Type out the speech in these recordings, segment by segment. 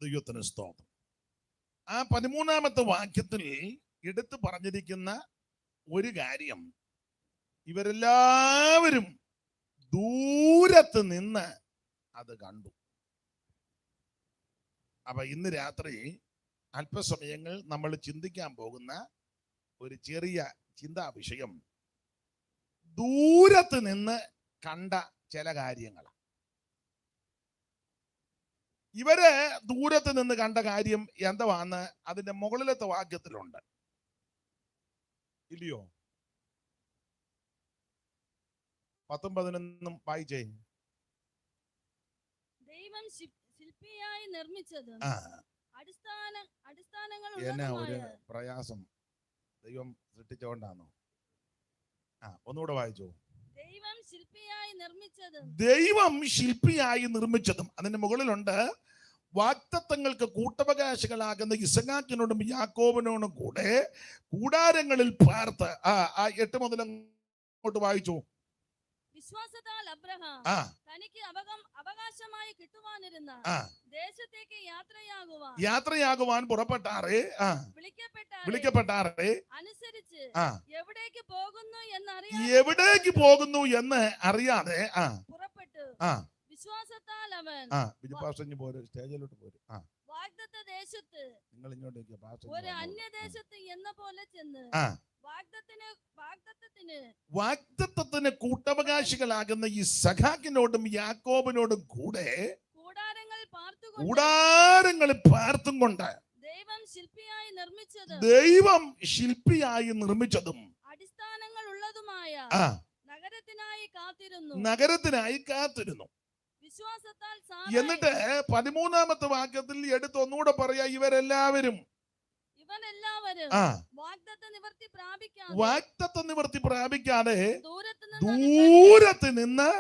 ദൈവത്തിന് സ്തോത്രം. ആ 13-ാമത്തെ വാക്യത്തിൽ എടുത്തു പറഞ്ഞിരിക്കുന്ന ഒരു കാര്യം, ഇവരെല്ലാവരും ദൂരത്ത് നിന്ന് അത് കണ്ടു. അപ്പൊ ഇന്ന് രാത്രി അല്പസമയങ്ങൾ നമ്മൾ ചിന്തിക്കാൻ പോകുന്ന ഒരു ചെറിയ ചിന്താ വിഷയം, ദൂരത്ത് നിന്ന് കണ്ട ചില കാര്യങ്ങൾ. ഇവര് ദൂരത്ത് നിന്ന് കണ്ട കാര്യം എന്തുവാന്ന് അതിന്റെ മുകളിലത്തെ വാക്യത്തിലുണ്ട്, ഇല്ലയോ? 10-11 വായിച്ചേ. ദൈവം ശില്പിയായി നിർമ്മിച്ചത് എന്നാ ഒരു പ്രയാസം, ദൈവം സൃഷ്ടിച്ചോണ്ടാണോ? ഒന്നുകൂടെ വായിച്ചോ. ദൈവം ശില്പിയായി നിർമ്മിച്ചതും അതിന്റെ മുകളിലുണ്ട്, വാഗ്ദത്തങ്ങൾക്ക് കൂട്ടവകാശികളാകുന്ന ഇസഹാക്കിനോടും യാക്കോബിനോടും കൂടെ കൂടാരങ്ങളിൽ പാർത്ത്. 8 മുതൽ അങ്ങോട്ട് വായിച്ചു. വിശ്വാസത്താൽ അബ്രഹാം തനിക്ക് അവകാശമായി കിട്ടുവാനിരുന്ന ദേശത്തേക്ക് യാത്രയാകുവാൻ പുറപ്പെട്ടാറേ വിളിക്കപ്പെട്ടാറേ അനുസരിച്ച് എവിടേക്ക് പോകുന്നു എന്ന് അറിയാതെ പുറപ്പെട്ടു. വിശ്വാസത്താൽ അവൻ സ്റ്റേജിലോട്ട് പോരും. വാഗ്ദത്ത ദേശത്ത് നിങ്ങൾ ഇങ്ങോട്ടേക്ക് ഒരു അന്യദേശത്ത് എന്ന പോലെ ചെന്ന് വാഗ്ദത്തത്തിന് കൂട്ടവകാശികളാകുന്ന ഇസഹാക്കിനോടും യാക്കോബിനോടും കൂടെ കൂടാരങ്ങളിൽ പാർത്തും കൊണ്ട് ദൈവം ശില്പിയായി നിർമ്മിച്ചതും അടിസ്ഥാനങ്ങൾ ഉള്ളതുമായ നഗരത്തിനായി കാത്തിരുന്നു. എന്നിട്ട് 13-ാമത്തെ വാക്യത്തിൽ എടുത്ത് ഒന്നുകൂടെ പറയാ, ഇവരെല്ലാവരും വാഗ്ദത്ത നിവർത്തി പ്രാപിക്കാതെ ദൂരത്ത് നിന്ന്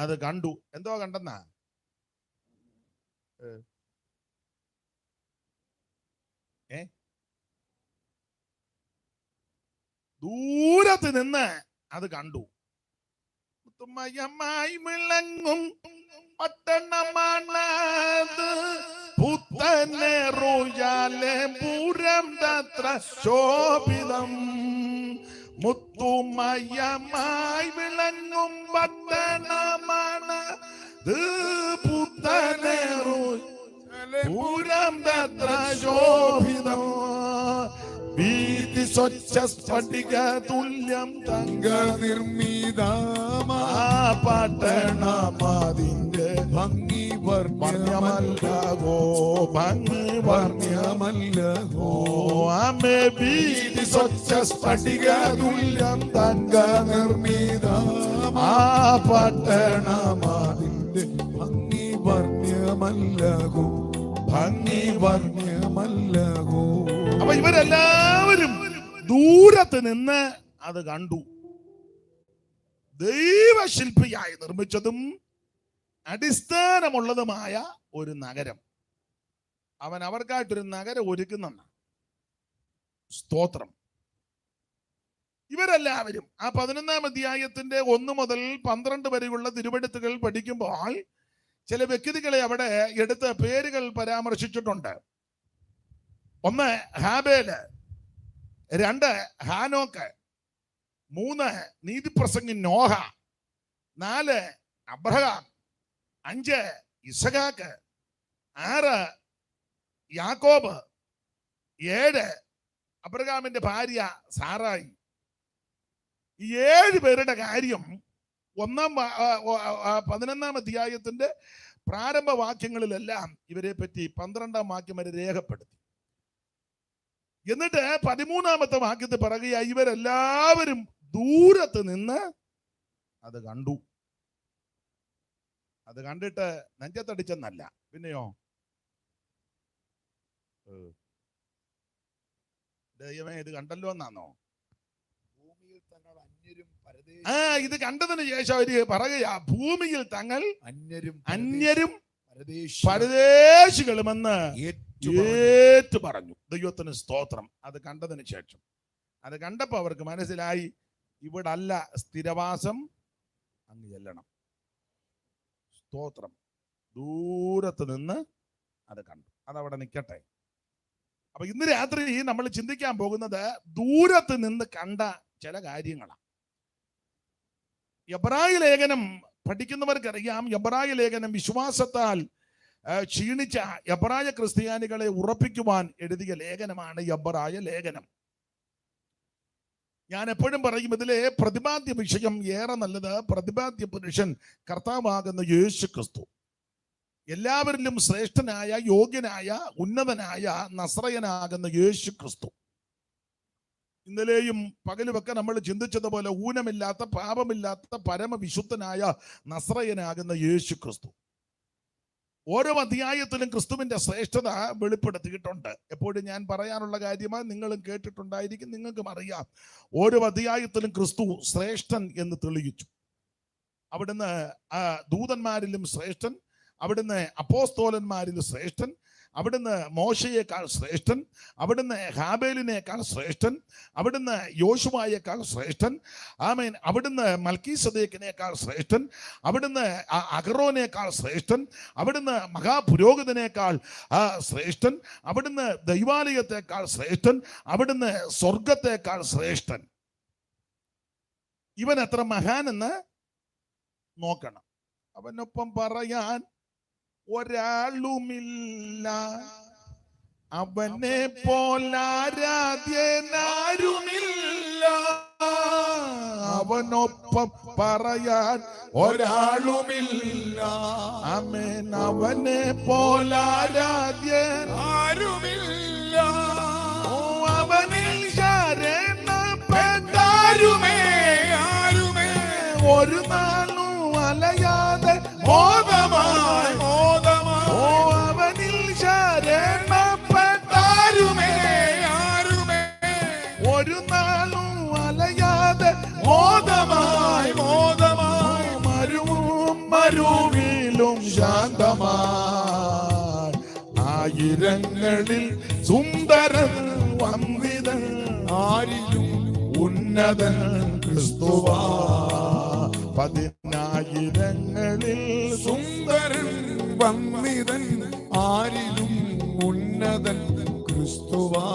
അത് കണ്ടു. എന്തോ കണ്ടെന്നാ? ദൂരത്ത് നിന്ന് അത് കണ്ടു. മയമായി വിളങ്ങും പട്ടണമാണത്, പുത്തനെറുയാലെ പൂരം തത്ര ശോഭിതം. മുത്തുമയമായി വിളങ്ങും പട്ടണമാണത്, പുത്തനെറുയാലെ പൂരം തത്ര ശോഭിതം. വീതി സ്വച്ഛ സ്ഫടിക തുല്യം തങ്ക നിർമ്മിതമാ പട്ടണമാതിന്റെ ഭംഗി വർണ്യമല്ലകോ, ഭംഗി വർണ്യമല്ലകോ. ആമേ വീതി സ്വച്ഛ സ്ഫടിക തുല്യം തങ്ക നിർമ്മിതമാ പട്ടണമാതിന്റെ ഭംഗി വർണ്യമല്ലകോ, ഭംഗി വർണ്യമല്ലകോ. അപ്പൊ ഇവരെല്ലാവരും ദൂരത്ത് നിന്ന് അത് കണ്ടു. ദൈവശില്പിയായി നിർമ്മിച്ചതും അടിസ്ഥാനമുള്ളതുമായ ഒരു നഗരം. അവൻ അവർക്കായിട്ടൊരു നഗരം ഒരുക്കുന്നെന്ന്. സ്തോത്രം. ഇവരെല്ലാവരും ആ 11-ാം അധ്യായത്തിന്റെ 1 മുതൽ 12 വരെയുള്ള തിരുവെഴുത്തുകൾ പഠിക്കുമ്പോൾ ചില വ്യക്തികളെ അവിടെ എടുത്ത് പേരുകൾ പരാമർശിച്ചിട്ടുണ്ട്. 1 ഹാബേല്, 2 ഹാനോക്ക്, 3 നീതിപ്രസംഗി നോഹ, 4 അബ്രഹാം, 5 ഇസഹാക്ക്, 6 യാക്കോബ്, 7 അബ്രഹാമിന്റെ ഭാര്യ സാറായി. ഈ 7 പേരുടെ കാര്യം 11-ാം അധ്യായത്തിന്റെ പ്രാരംഭ വാക്യങ്ങളിലെല്ലാം ഇവരെ പറ്റി 12-ാം വാക്യം വരെ രേഖപ്പെടുത്തി. എന്നിട്ട് 13-ാമത്തെ വാക്യത്തിൽ പറയുക, ഇവരെല്ലാവരും ദൂരത്ത് നിന്ന് അത് കണ്ടു. അത് കണ്ടിട്ട് നെഞ്ചത്തടിച്ചെന്നല്ല, പിന്നെയോ ദൈവമേ ഇത് കണ്ടല്ലോ എന്നാണോ? ഇത് കണ്ടതിന് ശേഷം അവര് പറയുക, ഭൂമിയിൽ തങ്ങൾ അന്യരും പരദേശികളുമെന്ന് ഏറ്റു പറഞ്ഞു. ദൈവത്തിന് സ്തോത്രം. അത് കണ്ടതിന് ശേഷം, അത് കണ്ടപ്പോ അവർക്ക് മനസ്സിലായി, ഇവിടല്ല സ്ഥിരവാസം, അങ്ങ് ചെല്ലണം. സ്തോത്രം. ദൂരത്ത് നിന്ന് അത് കണ്ടു. അതവിടെ നിൽക്കട്ടെ. അപ്പൊ ഇന്ന് രാത്രി നമ്മൾ ചിന്തിക്കാൻ പോകുന്നത് ദൂരത്ത് നിന്ന് കണ്ട ചില കാര്യങ്ങളാണ്. എബ്രായ ലേഖനം പഠിക്കുന്നവർക്കറിയാം, എബ്രായ ലേഖനം വിശ്വാസത്താൽ ക്ഷീണിച്ച എബ്രായ ക്രിസ്ത്യാനികളെ ഉറപ്പിക്കുവാൻ എഴുതിയ ലേഖനമാണ് എബ്രായ ലേഖനം. ഞാൻ എപ്പോഴും പറയും, ഇതിലെ പ്രതിപാദ്യ വിഷയം ഏറെ നല്ലത് പ്രതിപാദ്യ പുരുഷൻ കർത്താവാകുന്ന യേശു ക്രിസ്തു, എല്ലാവരിലും ശ്രേഷ്ഠനായ, യോഗ്യനായ, ഉന്നതനായ നസ്രയനാകുന്ന യേശു ക്രിസ്തു. ഇന്നലെയും പകലുമൊക്കെ നമ്മൾ ചിന്തിച്ചതുപോലെ ഊനമില്ലാത്ത, പാപമില്ലാത്ത, പരമവിശുദ്ധനായ നസ്രയനാകുന്ന യേശു ക്രിസ്തു. ഓരോ അധ്യായത്തിലും ക്രിസ്തുവിന്റെ ശ്രേഷ്ഠത വെളിപ്പെടുത്തിയിട്ടുണ്ട്. എപ്പോഴും ഞാൻ പറയാനുള്ള കാര്യമാണ്, നിങ്ങളും കേട്ടിട്ടുണ്ടായിരിക്കും, നിങ്ങൾക്കും അറിയാം. ഓരോ അധ്യായത്തിലും ക്രിസ്തു ശ്രേഷ്ഠൻ എന്ന് തെളിയിച്ചു. അവിടുന്ന് ദൂതന്മാരിലും ശ്രേഷ്ഠൻ, അവിടുന്ന് അപ്പോസ്തോലന്മാരിൽ ശ്രേഷ്ഠൻ, അവിടുന്ന് മോശയേക്കാൾ ശ്രേഷ്ഠൻ, അവിടുന്ന് ഹാബേലിനേക്കാൾ ശ്രേഷ്ഠൻ, അവിടുന്ന് യോശുവായേക്കാൾ ശ്രേഷ്ഠൻ, ആമേൻ, അവിടുന്ന് മൽക്കീസദേക്കിനേക്കാൾ ശ്രേഷ്ഠൻ, അവിടുന്ന് അഹറോനേക്കാൾ ശ്രേഷ്ഠൻ, അവിടുന്ന് മഹാപുരോഹിതനേക്കാൾ ശ്രേഷ്ഠൻ, അവിടുന്ന് ദൈവാലയത്തെക്കാൾ ശ്രേഷ്ഠൻ, അവിടുന്ന് സ്വർഗത്തേക്കാൾ ശ്രേഷ്ഠൻ. ഇവൻ എത്ര മഹാനെന്ന് നോക്കണം. അവനൊപ്പം പറയാൻ ഒരാളുമില്ല, അവനെ പോലാരാധ്യനാരുമില്ല. അവനൊപ്പം പറയാൻ ഒരാളുമില്ല, ആമേൻ, അവനെ പോലാരാധ്യൻ ആരുമില്ല. അവനിൽ ശരണപ്പെട്ടാരുമേ ഒരു നാളും അലയാതെ മോദമായി അവനിൽ ശരണപ്പെട്ടാരുമേ ഒരു നാളും അലയാതെ മോദമായി മരുവിലും ശാന്തമായി ആയിരങ്ങളിൽ സുന്ദരൻ വന്ദിതൻ ആരിലും ഉന്നതൻ ക്രിസ്തുവാ. പതിനായിരങ്ങളിൽ സുന്ദരൻ വന്ദിതൻ ആരിലും ഉന്നതൻ ക്രിസ്തുവാ.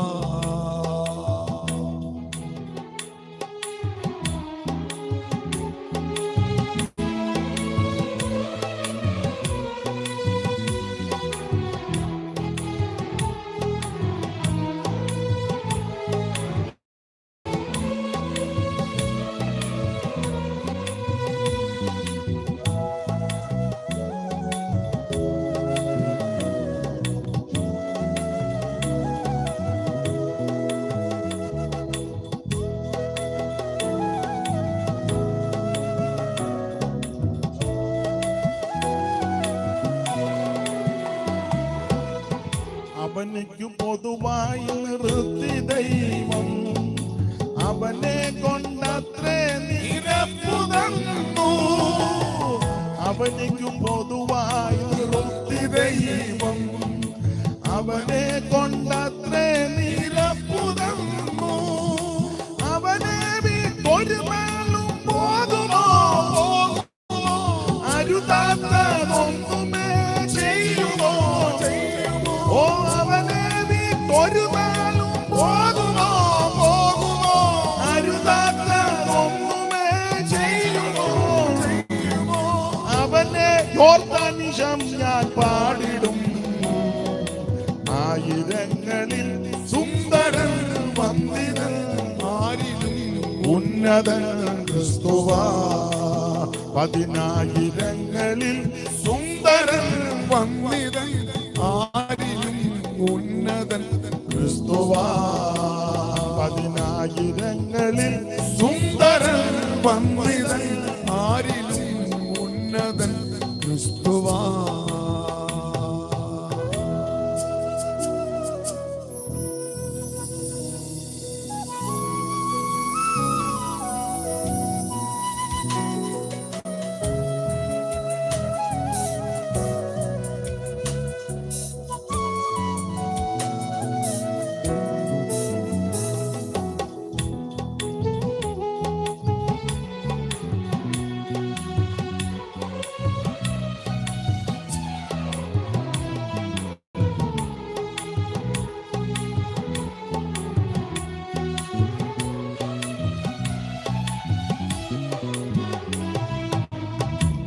അവനിക്കു പൊതുവായി നിർത്തി ദൈവം അവനെ കൊണ്ടത്രേ നിരപ്പു തന്നു. അവനിക്കു പൊതുവായി നിർത്തി ദൈവം അവനെ കൊണ്ടത്രേ നിരപ്പു തന്നു. അവനെ ഒരു നാളും പോകുമോ അരുതാത്തതൊന്നുമേ ചെയ്യുമോ. ഓ അവനെ ഒരു നാളും പോകുമോ അരുതാത്തതൊന്നുമേ ചെയ്യുമോ. അവനെ യോർദാനിശം ഞാൻ പാടിടും ആയിരങ്ങളിൽ സുന്ദരൻ വന്ദിതൻ ആരിലും ഉന്നതൻ ക്രിസ്തുവാ. പതിനായിരങ്ങളിൽ സുന്ദരൻ വന്ദിതൻ ആരിലും ഉന്നതൻ ക്രിസ്തുവാ. പതിനായിരങ്ങളിൽ സുന്ദരൻ വന്ദിതൻ ആരിലും ഉന്നതൻ ക്രിസ്തുവാ.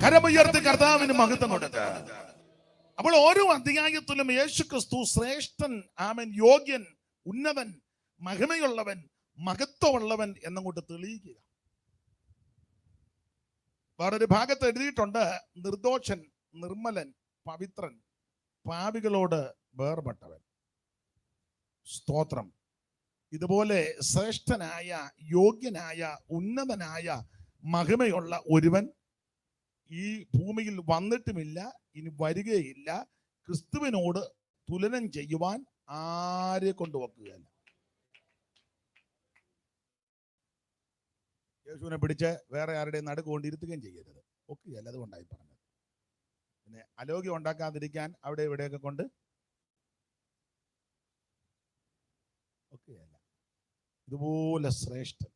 കരമുയർത്തി കർത്താവിന് മഹത്വം കൊടുക്ക. അപ്പോൾ ഓരോ അധ്യായത്തിലും യേശു ക്രിസ്തു ശ്രേഷ്ഠൻ, ആമൻ, യോഗ്യൻ, ഉന്നതൻ, മഹിമയുള്ളവൻ, മഹത്വമുള്ളവൻ എന്നങ്ങോട്ട് തെളിയിക്കുക. വേറൊരു ഭാഗത്ത് എഴുതിയിട്ടുണ്ട്, നിർദോഷൻ, നിർമ്മലൻ, പവിത്രൻ, പാപികളോട് വേർപെട്ടവൻ. സ്തോത്രം. ഇതുപോലെ ശ്രേഷ്ഠനായ, യോഗ്യനായ, ഉന്നതനായ, മഹിമയുള്ള ഒരുവൻ ഈ ഭൂമിയിൽ വന്നിട്ടുമില്ല, ഇനി വരികയില്ല. ക്രിസ്തുവിനോട് തുലനം ചെയ്യുവാൻ ആരെ കൊണ്ട് വെക്കുകയല്ല. യേശുവിനെ പിടിച്ച് വേറെ ആരുടെ നടുക്ക് കൊണ്ടിരുത്തുകയും ചെയ്യരുത്, ഒക്കുകയല്ല. അതുകൊണ്ടായി പറഞ്ഞത്. പിന്നെ അലോഗ്യം ഉണ്ടാക്കാതിരിക്കാൻ അവിടെ ഇവിടെയൊക്കെ കൊണ്ട് ഒക്കുകയല്ല. ഇതുപോലെ ശ്രേഷ്ഠൻ,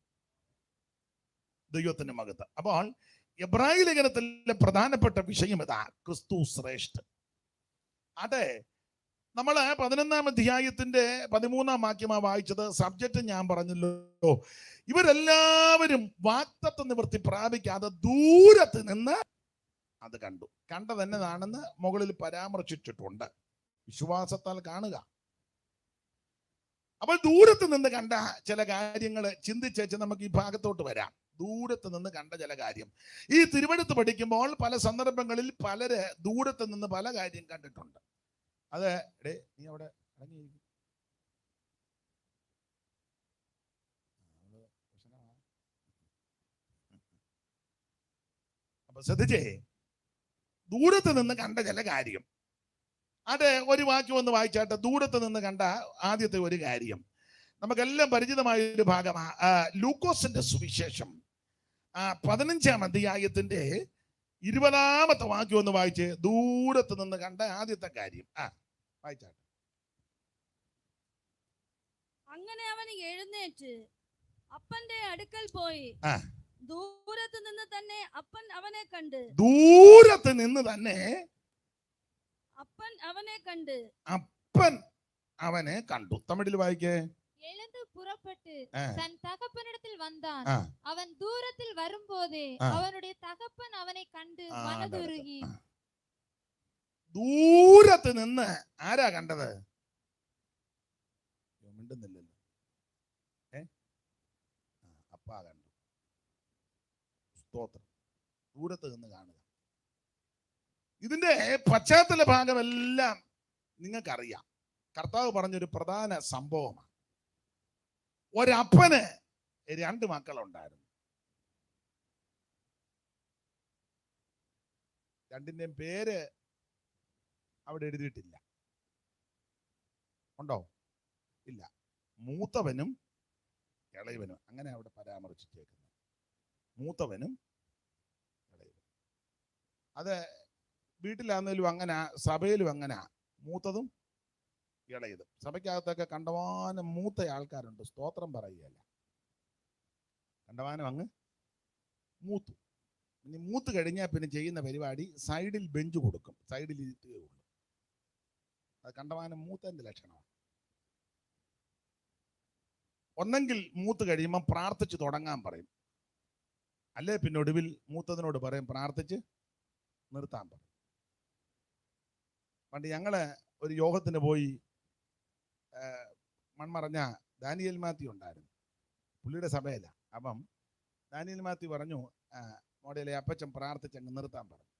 ദൈവത്തിന്റെ മകത്ത്. അപ്പോൾ എബ്രായ ലേഖനത്തിലെ പ്രധാനപ്പെട്ട വിഷയം ഇതാ, ക്രിസ്തു ശ്രേഷ്ഠൻ. അതെ, നമ്മള് 11-ാം അധ്യായത്തിന്റെ 13-ാം വാക്യമാ വായിച്ചത്. സബ്ജക്റ്റ് ഞാൻ പറഞ്ഞല്ലോ, ഇവരെല്ലാവരും വാഗ്ദത്ത നിവൃത്തി പ്രാപിക്കാതെ ദൂരത്ത് നിന്ന് അത് കണ്ടു. കണ്ടതെന്നതാണെന്ന് മുകളിൽ പരാമർശിച്ചിട്ടുണ്ട്. വിശ്വാസത്താൽ കാണുക. അപ്പോൾ ദൂരത്ത് നിന്ന് കണ്ട ചില കാര്യങ്ങൾ ചിന്തിച്ചേച്ച് നമുക്ക് ഈ ഭാഗത്തോട്ട് വരാം. ദൂരത്ത് നിന്ന് കണ്ട ചില കാര്യം. ഈ തിരുവെഴുത്ത് പഠിക്കുമ്പോൾ പല സന്ദർഭങ്ങളിൽ പലര് ദൂരത്ത് നിന്ന് പല കാര്യം കണ്ടിട്ടുണ്ട്. അത് നീ അവിടെ അടങ്ങിയിരിക്കും. അപ്പൊ ശ്രദ്ധിച്ചേ, ദൂരത്ത് നിന്ന് കണ്ട ചില കാര്യം. അത് ഒരു വാക്യം ഒന്ന് വായിച്ചാട്ടെ. ദൂരത്ത് നിന്ന് കണ്ട ആദ്യത്തെ ഒരു കാര്യം നമുക്കെല്ലാം പരിചിതമായ ഒരു ഭാഗമാണ്. ലൂക്കോസിന്റെ സുവിശേഷം 15-ാം അധ്യായത്തിന്റെ 20-ാമത്തെ വാക്യം ഒന്ന് വായിച്ച്. ദൂരത്ത് നിന്ന് കണ്ട ആദ്യത്തെ കാര്യം വായിച്ചാട്ടെ. അങ്ങനെ അവൻ എഴുന്നേറ്റ് അപ്പന്റെ അടുക്കൽ പോയി. ദൂരത്ത് നിന്ന് തന്നെ അപ്പൻ അവനെ കണ്ട്. ദൂരത്ത് നിന്ന് തന്നെ അപ്പൻ അവനെ കണ്ട്. അപ്പൻ അവനെ കണ്ടു. തമിഴിൽ വായിക്കേ. எழுந்து புறப்பட்டு தன் தகப்பனிடத்தில் வந்தான். அவன் தூரத்தில் வரும்போதே அவனுடைய தகப்பன் அவனை கண்டு மனதுருகி. ദൂരത്ത് നിന്ന് ആരാ കണ്ടത്? മിണ്ടുന്നില്ലല്ലോ. അപ്പാ കണ്ടു. സ്തോത്രം. ദൂരത്ത് നിന്ന് കാണുക. ഇതിന്റെ പശ്ചാത്തല ഭാഗമെല്ലാം നിങ്ങൾക്കറിയാം. കർത്താവ് പറഞ്ഞൊരു പ്രധാന സംഭവമാണ്. ഒരപ്പന് 2 മക്കളുണ്ടായിരുന്നു. രണ്ടിന്റെയും പേര് അവിടെ എഴുതിയിട്ടില്ല. ഉണ്ടോ? ഇല്ല. മൂത്തവനും ഇളയവനും, അങ്ങനെ അവിടെ പരാമർശിച്ചേക്കുന്നത്. മൂത്തവനും ഇളയവനും. അത് വീട്ടിലാന്നേലും അങ്ങനെ, സഭയിലും അങ്ങനെ. മൂത്തതും ഇളയതും. സഭയ്ക്കകത്തൊക്കെ കണ്ടമാനം മൂത്ത ആൾക്കാരുണ്ട്. സ്തോത്രം പറയുകയല്ല, കണ്ടമാനം അങ്ങ് മൂത്തു. ഇനി മൂത്ത് കഴിഞ്ഞാൽ പിന്നെ ചെയ്യുന്ന പരിപാടി സൈഡിൽ ബെഞ്ച് കൊടുക്കും, സൈഡിൽ ഇരുത്തുകയുള്ളൂ. അത് കണ്ടമാനം മൂത്തതിന്റെ ലക്ഷണമാണ്. ഒന്നെങ്കിൽ മൂത്ത് കഴിയുമ്പോൾ പ്രാർത്ഥിച്ച് തുടങ്ങാൻ പറയും, അല്ലേ പിന്നെ ഒടുവിൽ മൂത്തതിനോട് പറയും പ്രാർത്ഥിച്ച് നിർത്താൻ പറയും. പണ്ട് ഞങ്ങള് ഒരു യോഗത്തിന് പോയി. മൺമറഞ്ഞ ദാനിയേൽ മാത്യു ഉണ്ടായിരുന്നു, പുള്ളിയുടെ സഭയില. അപ്പം ദാനിയേൽ മാത്യു പറഞ്ഞു, മോഡലെ അപ്പച്ചൻ പ്രാർത്ഥിച്ചങ്ങ് നിർത്താൻ പറഞ്ഞു.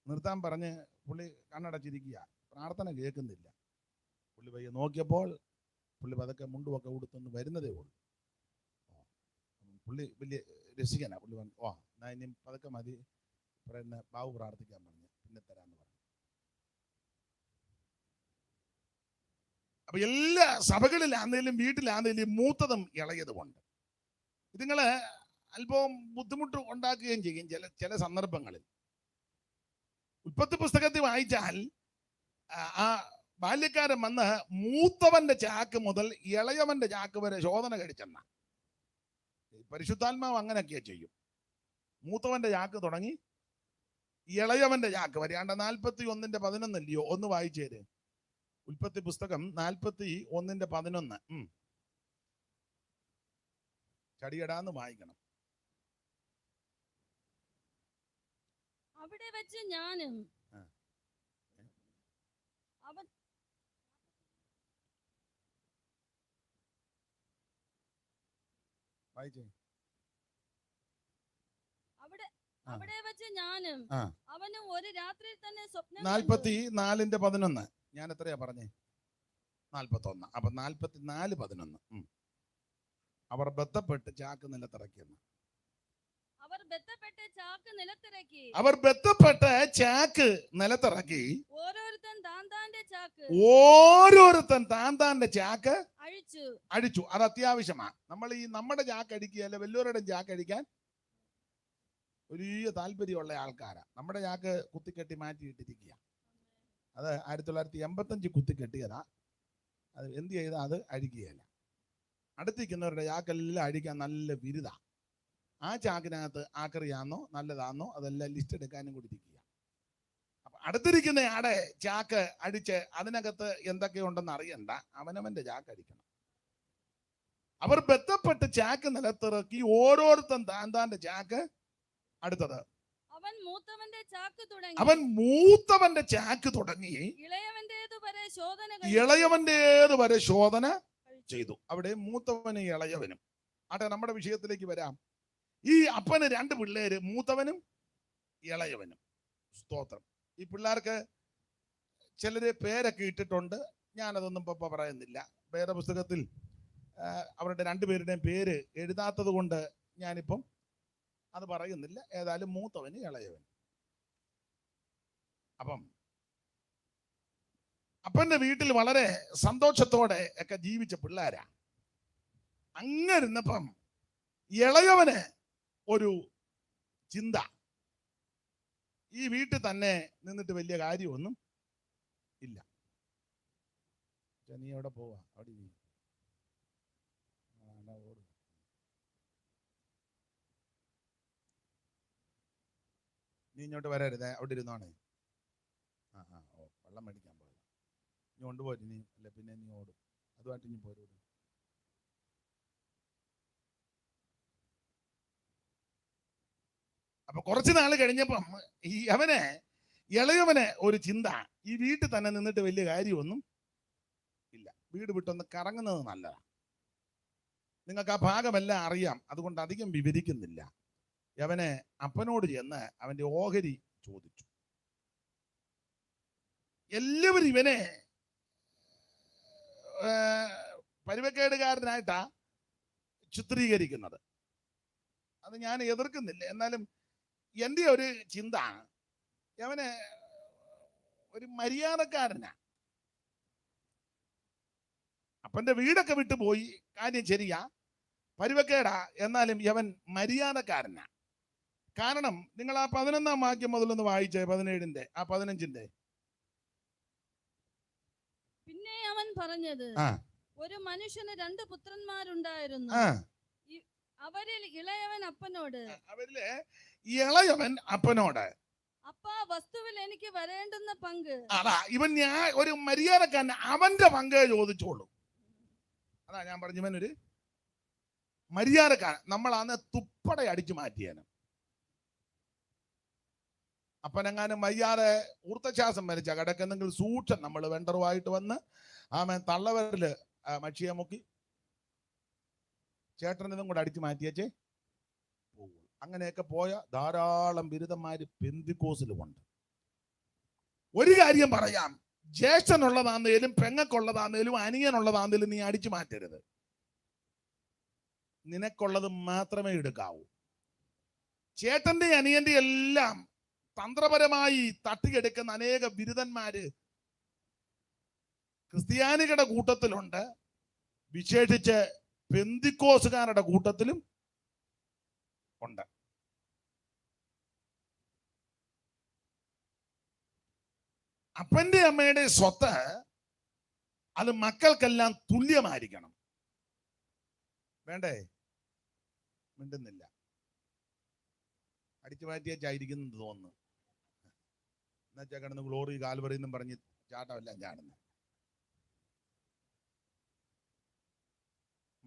നിർത്താൻ പറഞ്ഞ് പുള്ളി കണ്ണടച്ചിരിക്കുക, പ്രാർത്ഥന കേൾക്കുന്നില്ല. പുള്ളി പയ്യെ നോക്കിയപ്പോൾ പുള്ളി പതൊക്കെ മുണ്ടുമൊക്കെ ഉടുത്തൊന്ന് വരുന്നതേ ഉള്ളൂ. പുള്ളി വലിയ രസികനാ. പുള്ളി പറഞ്ഞു, എന്നാ ഇനി പതൊക്കെ മതി, പറയുന്ന ബാബു പ്രാർത്ഥിക്കാൻ പറഞ്ഞു, പിന്നെ തരാമെന്ന് പറഞ്ഞു. അപ്പൊ എല്ലാ സഭകളിലാന്നേലും വീട്ടിലാന്നേലും മൂത്തതും ഇളയതുമുണ്ട്. ഇതുങ്ങള് അല്പം ബുദ്ധിമുട്ട് ഉണ്ടാക്കുകയും ചെയ്യും ചില സന്ദർഭങ്ങളിൽ. ഉൽപ്പത്തി പുസ്തകത്തിൽ വായിച്ചാൽ ആ ബാല്യക്കാരൻ വന്ന് മൂത്തവന്റെ ചാക്ക് മുതൽ ഇളയവന്റെ ചാക്ക് വരെ ശോധന കഴിച്ചെന്ന. പരിശുദ്ധാത്മാവ് അങ്ങനെയൊക്കെ ചെയ്യും. മൂത്തവന്റെ ചാക്ക് തുടങ്ങി ഇളയവന്റെ ചാക്ക് വരെ. 41:11 ഒന്ന് വായിച്ചേര്. ഉൽപ്പത്തി പുസ്തകം 41:11. ചടിയടാന്ന് വായിക്കണം. അവിടെ വെച്ച് ഞാനും അവൻ അവിടെ വെച്ച് ഞാനും അവനും ഒരു രാത്രിയിൽ തന്നെ സ്വപ്നം 44:11. ഞാൻ എത്രയാ പറഞ്ഞേ? 41. അപ്പൊ 44:11. അവർ ബന്ധപ്പെട്ട് ചാക്ക് നിലത്തിറക്കിയെന്ന്. അവർ ബന്ധപ്പെട്ട് ചാക്ക് നിലത്തിറക്കി. ഓരോരുത്തൻ താന്താന്റെ ചാക്ക് അഴിച്ചു. അത് അത്യാവശ്യമാണ്. നമ്മൾ ഈ നമ്മുടെ ചാക്ക് അടിക്കുകയല്ല, വല്ലവരുടെ ചാക്ക് അടിക്കാൻ വലിയ താല്പര്യമുള്ള ആൾക്കാരാ. നമ്മുടെ ചാക്ക് കുത്തിക്കെട്ടി മാറ്റിയിട്ടിരിക്കുക. അത് 1985 കുത്തിക്കെട്ടിയതാ. അത് എന്ത് ചെയ്താൽ അത് അഴിക്കുകയല്ല. അടുത്തിരിക്കുന്നവരുടെ ചാക്കെല്ലാം അഴിക്കാൻ നല്ല ബിരുദ. ആ ചാക്കിനകത്ത് ആക്രിയാന്നോ നല്ലതാന്നോ അതെല്ലാം ലിസ്റ്റ് എടുക്കാനും കൂടിയിരിക്കുക. അപ്പൊ അടുത്തിരിക്കുന്ന ആടെ ചാക്ക് അടിച്ച് അതിനകത്ത് എന്തൊക്കെയുണ്ടെന്ന് അറിയണ്ട, അവനവന്റെ ചാക്ക് അടിക്കണം. അവർ ബന്ധപ്പെട്ട് ചാക്ക് നിലത്തിറക്കി. ഓരോരുത്തൻ താന്താന്റെ ചാക്ക്. അടുത്തത് അവൻ മൂത്തവന്റെ ചാക്ക് തുടങ്ങി ഇളയവന്റേത് വരെ ശോധന ചെയ്തു. അവിടെ മൂത്തവനും ഇളയവനും. ആട്ടെ, നമ്മുടെ വിഷയത്തിലേക്ക് വരാം. ഈ അപ്പന് 2 പിള്ളേര്, മൂത്തവനും ഇളയവനും. സ്തോത്രം. ഈ പിള്ളേർക്ക് ചിലര് പേരൊക്കെ ഇട്ടിട്ടുണ്ട്. ഞാനതൊന്നും ഇപ്പൊ പറയുന്നില്ല. വേദപുസ്തകത്തിൽ അവരുടെ 2 പേരുടെയും പേര് എഴുതാത്തത് കൊണ്ട് ഞാനിപ്പം അത് പറയുന്നില്ല. ഏതായാലും മൂത്തവന് ഇളയവൻ. അപ്പം അപ്പന്റെ വീട്ടിൽ വളരെ സന്തോഷത്തോടെ ഒക്കെ ജീവിച്ച പിള്ളേരാ. അങ്ങനിരുന്നപ്പം ഇളയവന് ഒരു ചിന്ത, ഈ വീട്ടിൽ തന്നെ നിന്നിട്ട് വലിയ കാര്യമൊന്നും ഇല്ല. നീ എവിടെ പോവാ? അവിടെ നീ ഇങ്ങോട്ട് വരരുതേ, അവിടെ ഇരുന്നോണേ. വെള്ളം മേടിക്കാൻ പോയത് നീ കൊണ്ടുപോയി. നീ അല്ല പിന്നെ നീ ഓടും. അതുമായിട്ട് നീ പോരും. അപ്പൊ കുറച്ചു നാൾ കഴിഞ്ഞപ്പം ഈ ഇളയവന് ഒരു ചിന്ത, ഈ വീട്ടിൽ തന്നെ നിന്നിട്ട് വലിയ കാര്യമൊന്നും ഇല്ല, വീട് വിട്ടൊന്ന് കറങ്ങുന്നത് നല്ലതാ. നിങ്ങൾക്ക് ആ ഭാഗമെല്ലാം അറിയാം, അതുകൊണ്ട് അധികം വിവരിക്കുന്നില്ല. അവന് അപ്പനോട് ചെന്ന് അവന്റെ ഓഹരി ചോദിച്ചു. എല്ലാവരും ഇവനെ പരിവക്കേടുകാരനായിട്ടാ ചിത്രീകരിക്കുന്നത്. അത് ഞാൻ എതിർക്കുന്നില്ല. എന്നാലും എൻ്റെ ഒരു ചിന്ത, അവന് ഒരു മര്യാദക്കാരനാ. അപ്പന്റെ വീടൊക്കെ വിട്ടുപോയി, കാര്യം ശരിയാ, പരിവക്കേടാ. എന്നാലും അവൻ മര്യാദക്കാരനാ. കാരണം നിങ്ങൾ ആ 11-ാം വാക്യം മുതലൊന്ന് വായിച്ചേ, 17-ന്റെ 15-ന്റെ. പിന്നെ അവൻ പറഞ്ഞത്, ഒരു മനുഷ്യന് 2 പുത്രന്മാരുണ്ടായിരുന്നു. അവരിൽ ഇളയവൻ അപ്പനോട് അപ്പാ, വസ്തുവിൽ എനിക്ക് വരേണ്ടുന്ന പങ്ക്. അതാ ഇവൻ ഒരു മര്യാദക്കാരൻ, അവന്റെ പങ്ക് ചോദിച്ചോളൂ. അതാ ഞാൻ പറഞ്ഞു, ഇവനൊരു മര്യാദക്കാരൻ. നമ്മളാന്ന് തുപ്പട അടിച്ചു മാറ്റിയാണ്. അപ്പനെങ്ങാനും വയ്യാതെ ഊർത്തശ്വാസം വലിച്ച കിടക്കുന്നെങ്കിൽ സൂക്ഷം നമ്മൾ വെണ്ടറുമായിട്ട് വന്ന് തള്ളവരില് മഷിയെ മുക്കി ചേട്ടനതും കൂടെ അടിച്ചു മാറ്റിയച്ചേ പോകും. അങ്ങനെയൊക്കെ പോയ ധാരാളം ബിരുദന്മാര് പെന്തിക്കോസിലുമുണ്ട്. ഒരു കാര്യം പറയാം, ജ്യേഷ്ഠനുള്ളതാന്നേലും പെങ്ങക്കുള്ളതാന്നേലും അനിയനുള്ളതാന്നേലും നീ അടിച്ചു മാറ്റരുത്. നിനക്കുള്ളത് മാത്രമേ എടുക്കാവൂ. ചേട്ടന്റെ അനിയന്റെ എല്ലാം തന്ത്രപരമായി തട്ടിയെടുക്കുന്ന അനേക ബിരുദന്മാര് ക്രിസ്ത്യാനികളുടെ കൂട്ടത്തിലുണ്ട്, വിശേഷിച്ച് പെന്തിക്കോസുകാരുടെ കൂട്ടത്തിലും ഉണ്ട്. അപ്പന്റെ അമ്മയുടെ സ്വത്ത് അത് മക്കൾക്കെല്ലാം തുല്യമായിരിക്കണം. വേണ്ടേ? മിണ്ടുന്നില്ല. അടിച്ചു മാറ്റിയായിരിക്കുന്നു തോന്നുന്നു. എന്നുവെച്ചാൽ കിടന്ന് ഗ്ലോറി കാൽവറി എന്നും പറഞ്ഞ് ചാട്ടമെല്ലാം ചാടുന്നു.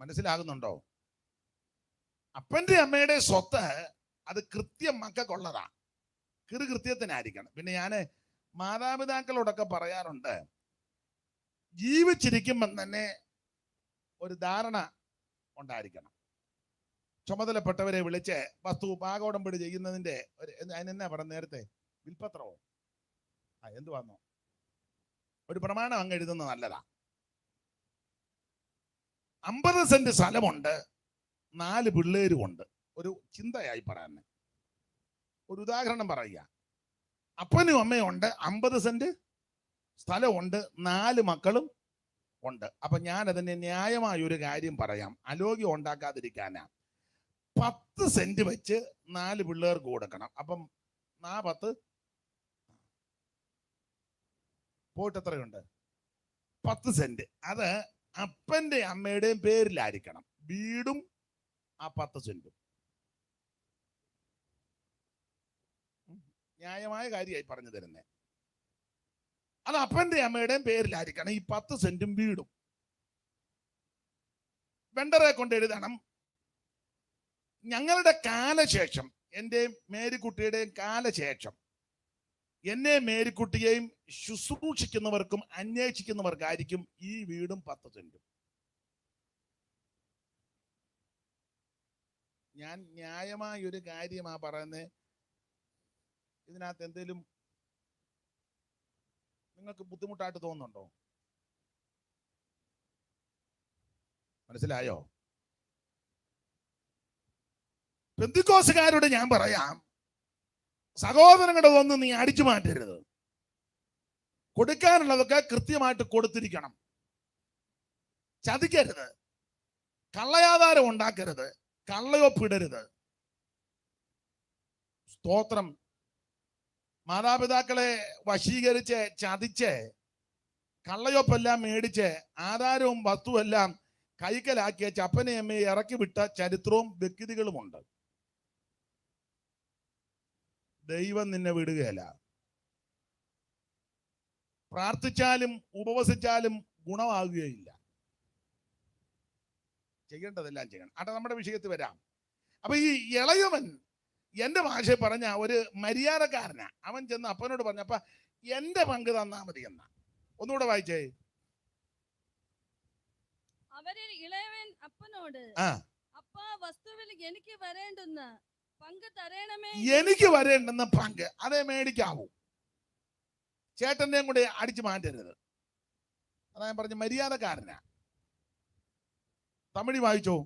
മനസ്സിലാകുന്നുണ്ടോ? അപ്പന്റെ അമ്മയുടെ സ്വത്ത് അത് കൃത്യം മക്കൾക്കുള്ളതാ. കൃത്യത്തിനായിരിക്കണം. പിന്നെ ഞാൻ മാതാപിതാക്കളോടൊക്കെ പറയാറുണ്ട്, ജീവിച്ചിരിക്കുമ്പം തന്നെ ഒരു ധാരണ ഉണ്ടായിരിക്കണം. ചുമതലപ്പെട്ടവരെ വിളിച്ച് വസ്തു പാകോടമ്പടി ചെയ്യുന്നതിന്റെ അതിനെന്നാ പറഞ്ഞ നേരത്തെ വിൽപത്രമോ എന്ത് വന്നോ ഒരു പ്രമാണം അങ്ങ് എഴുതുന്നത് നല്ലതാ. 50 സെന്റ് സ്ഥലമുണ്ട്, 4 പിള്ളേരുമുണ്ട്. ഒരു ചിന്തയായി പറയാൻ ഒരു ഉദാഹരണം പറയുക. അപ്പനും അമ്മയും ഉണ്ട്, 50 സെന്റ് സ്ഥലമുണ്ട്, 4 മക്കളും ഉണ്ട്. അപ്പൊ ഞാൻ അതിന് ന്യായമായ ഒരു കാര്യം പറയാം, അലോഗ്യം ഉണ്ടാക്കാതിരിക്കാനാ. 10 സെന്റ് വെച്ച് 4 പിള്ളേർക്ക് കൊടുക്കണം. അപ്പം 10 പോയിട്ട് എത്രയുണ്ട്? 10 സെന്റ്. അത് അപ്പന്റെ അമ്മയുടെയും പേരിലായിരിക്കണം, വീടും ആ 10 സെന്റും. ന്യായമായ കാര്യമായി പറഞ്ഞു തരുന്നേ. അത് അപ്പന്റെ അമ്മയുടെയും പേരിലായിരിക്കണം ഈ 10 സെന്റും വീടും. വെണ്ടറെ കൊണ്ട് എഴുതണം, ഞങ്ങളുടെ കാലശേഷം, എൻ്റെ മേരിക്കുട്ടിയുടെയും കാലശേഷം എന്നെ മേരിക്കുട്ടിയെയും ശുശ്രൂഷിക്കുന്നവർക്കും അന്വേഷിക്കുന്നവർക്കായിരിക്കും ഈ വീടും 10 സെന്റും. ഞാൻ ന്യായമായ ഒരു കാര്യമാ പറയുന്നത്. ഇതിനകത്ത് എന്തെങ്കിലും നിങ്ങൾക്ക് ബുദ്ധിമുട്ടായിട്ട് തോന്നുന്നുണ്ടോ? മനസ്സിലായോ? പെന്തിക്കോസുകാരോട് ഞാൻ പറയാം, സഹോദരങ്ങളുടെ ഒന്നും നീ അടിച്ചു മാറ്റരുത്. കൊടുക്കാനുള്ളതൊക്കെ കൃത്യമായിട്ട് കൊടുത്തിരിക്കണം. ചതിക്കരുത്, കള്ളയാധാരം ഉണ്ടാക്കരുത്, കള്ളയൊപ്പിടരുത്. സ്തോത്രം. മാതാപിതാക്കളെ വശീകരിച്ച് ചതിച്ച് കള്ളയൊപ്പെല്ലാം മേടിച്ച് ആധാരവും വസ്തുവെല്ലാം കൈക്കലാക്കിയ ചപ്പനെ അമ്മയെ ഇറക്കി വിട്ട ചരിത്രവും വ്യക്തികളുമുണ്ട്. ദൈവം നിന്നെ വിടുകയല്ല. പ്രാർത്ഥിച്ചാലും ഉപവസിച്ചാലും ഗുണമാകുകയില്ല. ചെയ്യേണ്ടതെല്ലാം ചെയ്യണം. അട നമ്മുടെ വിഷയത്തിൽ വരാം. അപ്പൊ ഈ ഇളയവൻ എന്റെ ഭാഷ പറഞ്ഞ ഒരു മര്യാദക്കാരനാ. അവൻ ചെന്ന് അപ്പനോട് പറഞ്ഞു, അപ്പ എന്റെ പങ്ക് തന്നാ മതി എന്നാ. ഒന്നുകൂടെ വായിച്ചേ. അവരിൽ ഇളയവൻ അപ്പനോട്, അപ്പാ വസ്തുവിൽ എനിക്ക് വരേണ്ടുന്ന പങ്ക് തരണമേ. എനിക്ക് വരേണ്ടുന്ന പങ്ക് അതേ മേടിക്കാവൂ, ചേട്ടന്റെയും കൂടെ അടിച്ചു മാറ്റരുത്. അതാ ഞാൻ പറഞ്ഞ മര്യാദക്കാരനാ. തമിഴ് വായിച്ചോ.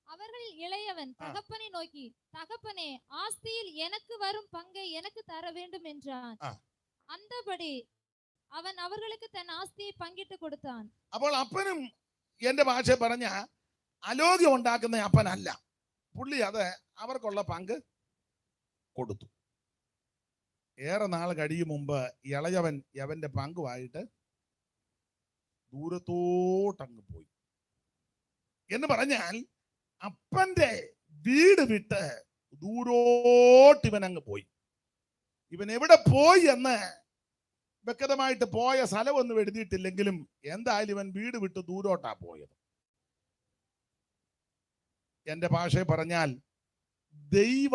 அவர்களில் இளையவன் தகப்பனை நோக்கி, தகப்பனே, ஆஸ்தியில் எனக்கு வரும் பங்கை எனக்கு தர வேண்டும் என்றான். அந்தபடி അവൻ അവർക്ക് തൻ ആസ്തിയെ പങ്കിട്ട് കൊടുത്താൻ. അപ്പോൾ അപ്പനും എന്റെ ഭാഷ പറഞ്ഞ അലോഗ്യം ഉണ്ടാക്കുന്ന അപ്പനല്ല. പുള്ളി അത് അവർക്കുള്ള പങ്ക് കൊടുത്തു. ഏറെ നാൾ കഴിയും മുമ്പ് ഇളയവൻ യവന്റെ പങ്കുമായിട്ട് ദൂരത്തോട്ടങ്ങ് പോയി എന്ന് പറഞ്ഞാൽ അപ്പന്റെ വീട് വിട്ട് ദൂരോട്ട് ഇവൻ അങ്ങ് പോയി. ഇവൻ എവിടെ പോയി എന്ന് വ്യക്തമായിട്ട് പോയ സ്ഥലമൊന്നും എഴുതിയിട്ടില്ലെങ്കിലും എന്തായാലും ഇവൻ വീട് വിട്ട് ദൂരോട്ടാ പോയത്. എന്റെ ഭാഷയെ പറഞ്ഞാൽ ദൈവ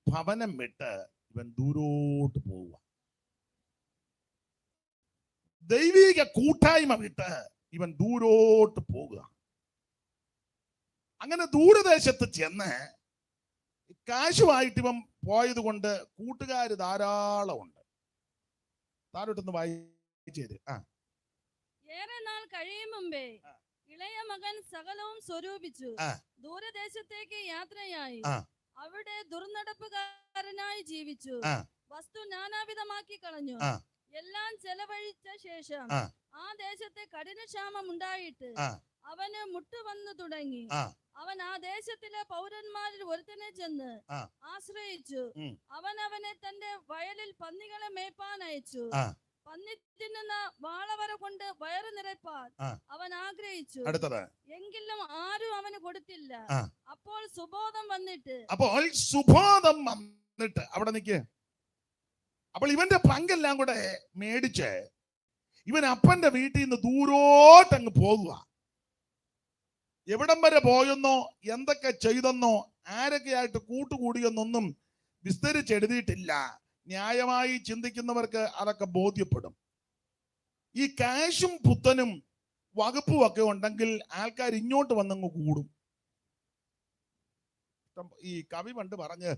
ഭവനം വിട്ട് ഇവൻ ദൂരോട്ട് പോവുക. ദൈവിക കൂട്ടായ്മ വിട്ട് ഇവൻ ദൂരോട്ട് പോകുക. അങ്ങനെ ദൂരദേശത്ത് ചെന്ന് കാശുമായിട്ട് ഇവൻ പോയത് കൊണ്ട് കൂട്ടുകാർ ധാരാളം ഉണ്ട്. താരോട്ടൊന്ന് വായിച്ചത്. ഏറെ നാൾ കഴിയും മുമ്പേ ഇളയ മകൻ സകലവും സ്വരൂപിച്ചു ദൂരദേശത്തേക്ക് യാത്രയായി അവിടെ ദുർനടപ്പുകാരനായി ജീവിച്ചു. വസ്തു നാനാവിധമാക്കി കളഞ്ഞു. എല്ലാം ചെലവഴിച്ച ശേഷം ആ ദേശത്തെ കഠിനക്ഷാമം ഉണ്ടായിട്ട് അവന് മുട്ടുവന്നു തുടങ്ങി. അവൻ ആ ദേശത്തിലെ പൗരന്മാരിൽ ഒരുത്തനെ ചെന്ന് ആശ്രയിച്ചു. അവൻ അവനെ തന്റെ വയലിൽ പന്നികളെ മേയ്പാൻ അയച്ചു. പന്നി തിന്നുന്ന വാളവര കൊണ്ട് വയറ് നിറപ്പാൻ അവൻ ആഗ്രഹിച്ചു. എങ്കിലും ആരും അവന് കൊടുത്തില്ല. അപ്പോൾ സുബോധം വന്നിട്ട് അവിടെ നിൽക്കേ. അപ്പോൾ ഇവന്റെ പങ്കെല്ലാം കൂടെ മേടിച്ച് ഇവൻ അപ്പന്റെ വീട്ടിൽ നിന്ന് ദൂരോട്ടങ്ങ് പോകുക. എവിടം വരെ പോയെന്നോ എന്തൊക്കെ ചെയ്തെന്നോ ആരൊക്കെയായിട്ട് കൂട്ടുകൂടിയെന്നൊന്നും വിസ്തരിച്ചെഴുതിയിട്ടില്ല. ന്യായമായി ചിന്തിക്കുന്നവർക്ക് അതൊക്കെ ബോധ്യപ്പെടും. ഈ കാശും പുത്തനും വകുപ്പും ഒക്കെ ഉണ്ടെങ്കിൽ ആൾക്കാർ ഇങ്ങോട്ട് വന്നങ്ങ് കൂടും. ഈ കവി പണ്ട് പറഞ്ഞ്,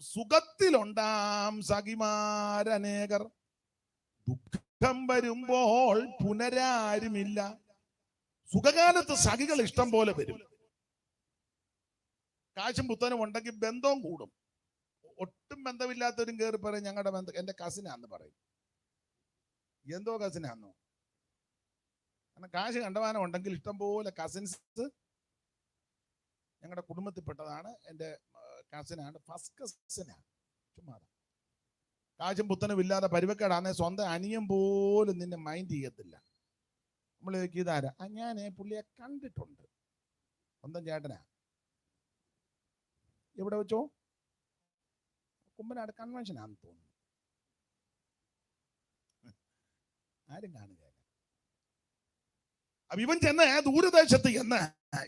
സുഖത്തിലുണ്ടാം സഖിമാരനേകർ, ദുഃഖം വരുമ്പോൾ പുനരാരുമില്ല. സുഖകാലത്ത് സഖികൾ ഇഷ്ടം പോലെ വരും. കാശും പുത്തനും ഉണ്ടെങ്കിൽ ബന്ധവും കൂടും. ഒട്ടും ബന്ധമില്ലാത്തവരും കയറി പറയും ഞങ്ങളുടെ ബന്ധം എന്റെ കസിനാന്ന് പറയും. എന്തോ കസിനാന്നോ? കാരണം കാശ് കണ്ടമാനം ഉണ്ടെങ്കിൽ ഇഷ്ടം പോലെ കസിൻസ് ഞങ്ങളുടെ കുടുംബത്തിൽപ്പെട്ടതാണ്, എൻ്റെ കസിനാണ്, ഫസ്റ്റ് കസിനാണ്. ചുമ്മാ കാശും പുത്തനും ഇല്ലാതെ പരുവക്കേടാണെ സ്വന്തം അനിയൻ പോലും നിന്നെ മൈൻഡ് ചെയ്യത്തില്ല. നമ്മൾ ഇതാരാ? ഞാൻ പുള്ളിയെ കണ്ടിട്ടുണ്ട്, സ്വന്തം ചേട്ടനാ. എവിടെ വെച്ചോ? കുമ്പനാട് കൺവെൻഷനാണെന്ന് തോന്നുന്നു. ആരും കാണുക. അപ്പൊ ഇവൻ ചെന്ന് ദൂരദേശത്ത് എന്ന്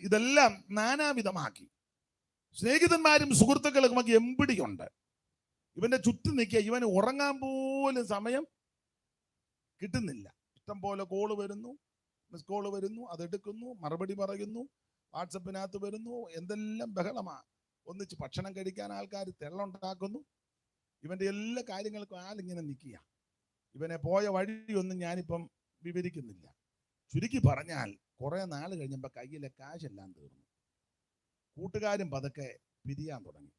ഇതെല്ലാം നാനാവിധമാക്കി. സ്നേഹിതന്മാരും സുഹൃത്തുക്കളും നമുക്ക് എമ്പിടിയുണ്ട്. ഇവന്റെ ചുറ്റും നിൽക്കുക. ഇവന് ഉറങ്ങാൻ പോലും സമയം കിട്ടുന്നില്ല. ഇഷ്ടം പോലെ കോള് വരുന്നു, മിസ് കോള് വരുന്നു, അതെടുക്കുന്നു, മറുപടി പറയുന്നു, വാട്സപ്പിനകത്ത് വരുന്നു, എന്തെല്ലാം ബഹളമാ. ഒന്നിച്ച് ഭക്ഷണം കഴിക്കാൻ ആൾക്കാർ തെള്ളുണ്ടാക്കുന്നു. ഇവന്റെ എല്ലാ കാര്യങ്ങൾക്കും ആളിങ്ങനെ നിൽക്കുക. ഇവനെ പോയ വഴിയൊന്നും ഞാനിപ്പം വിവരിക്കുന്നില്ല. ചുരുക്കി പറഞ്ഞാൽ കുറെ നാൾ കഴിഞ്ഞപ്പോൾ കയ്യിലെ കാശെല്ലാം തീർന്നു. കൂട്ടുകാരും പതുക്കെ പിരിയാൻ തുടങ്ങി.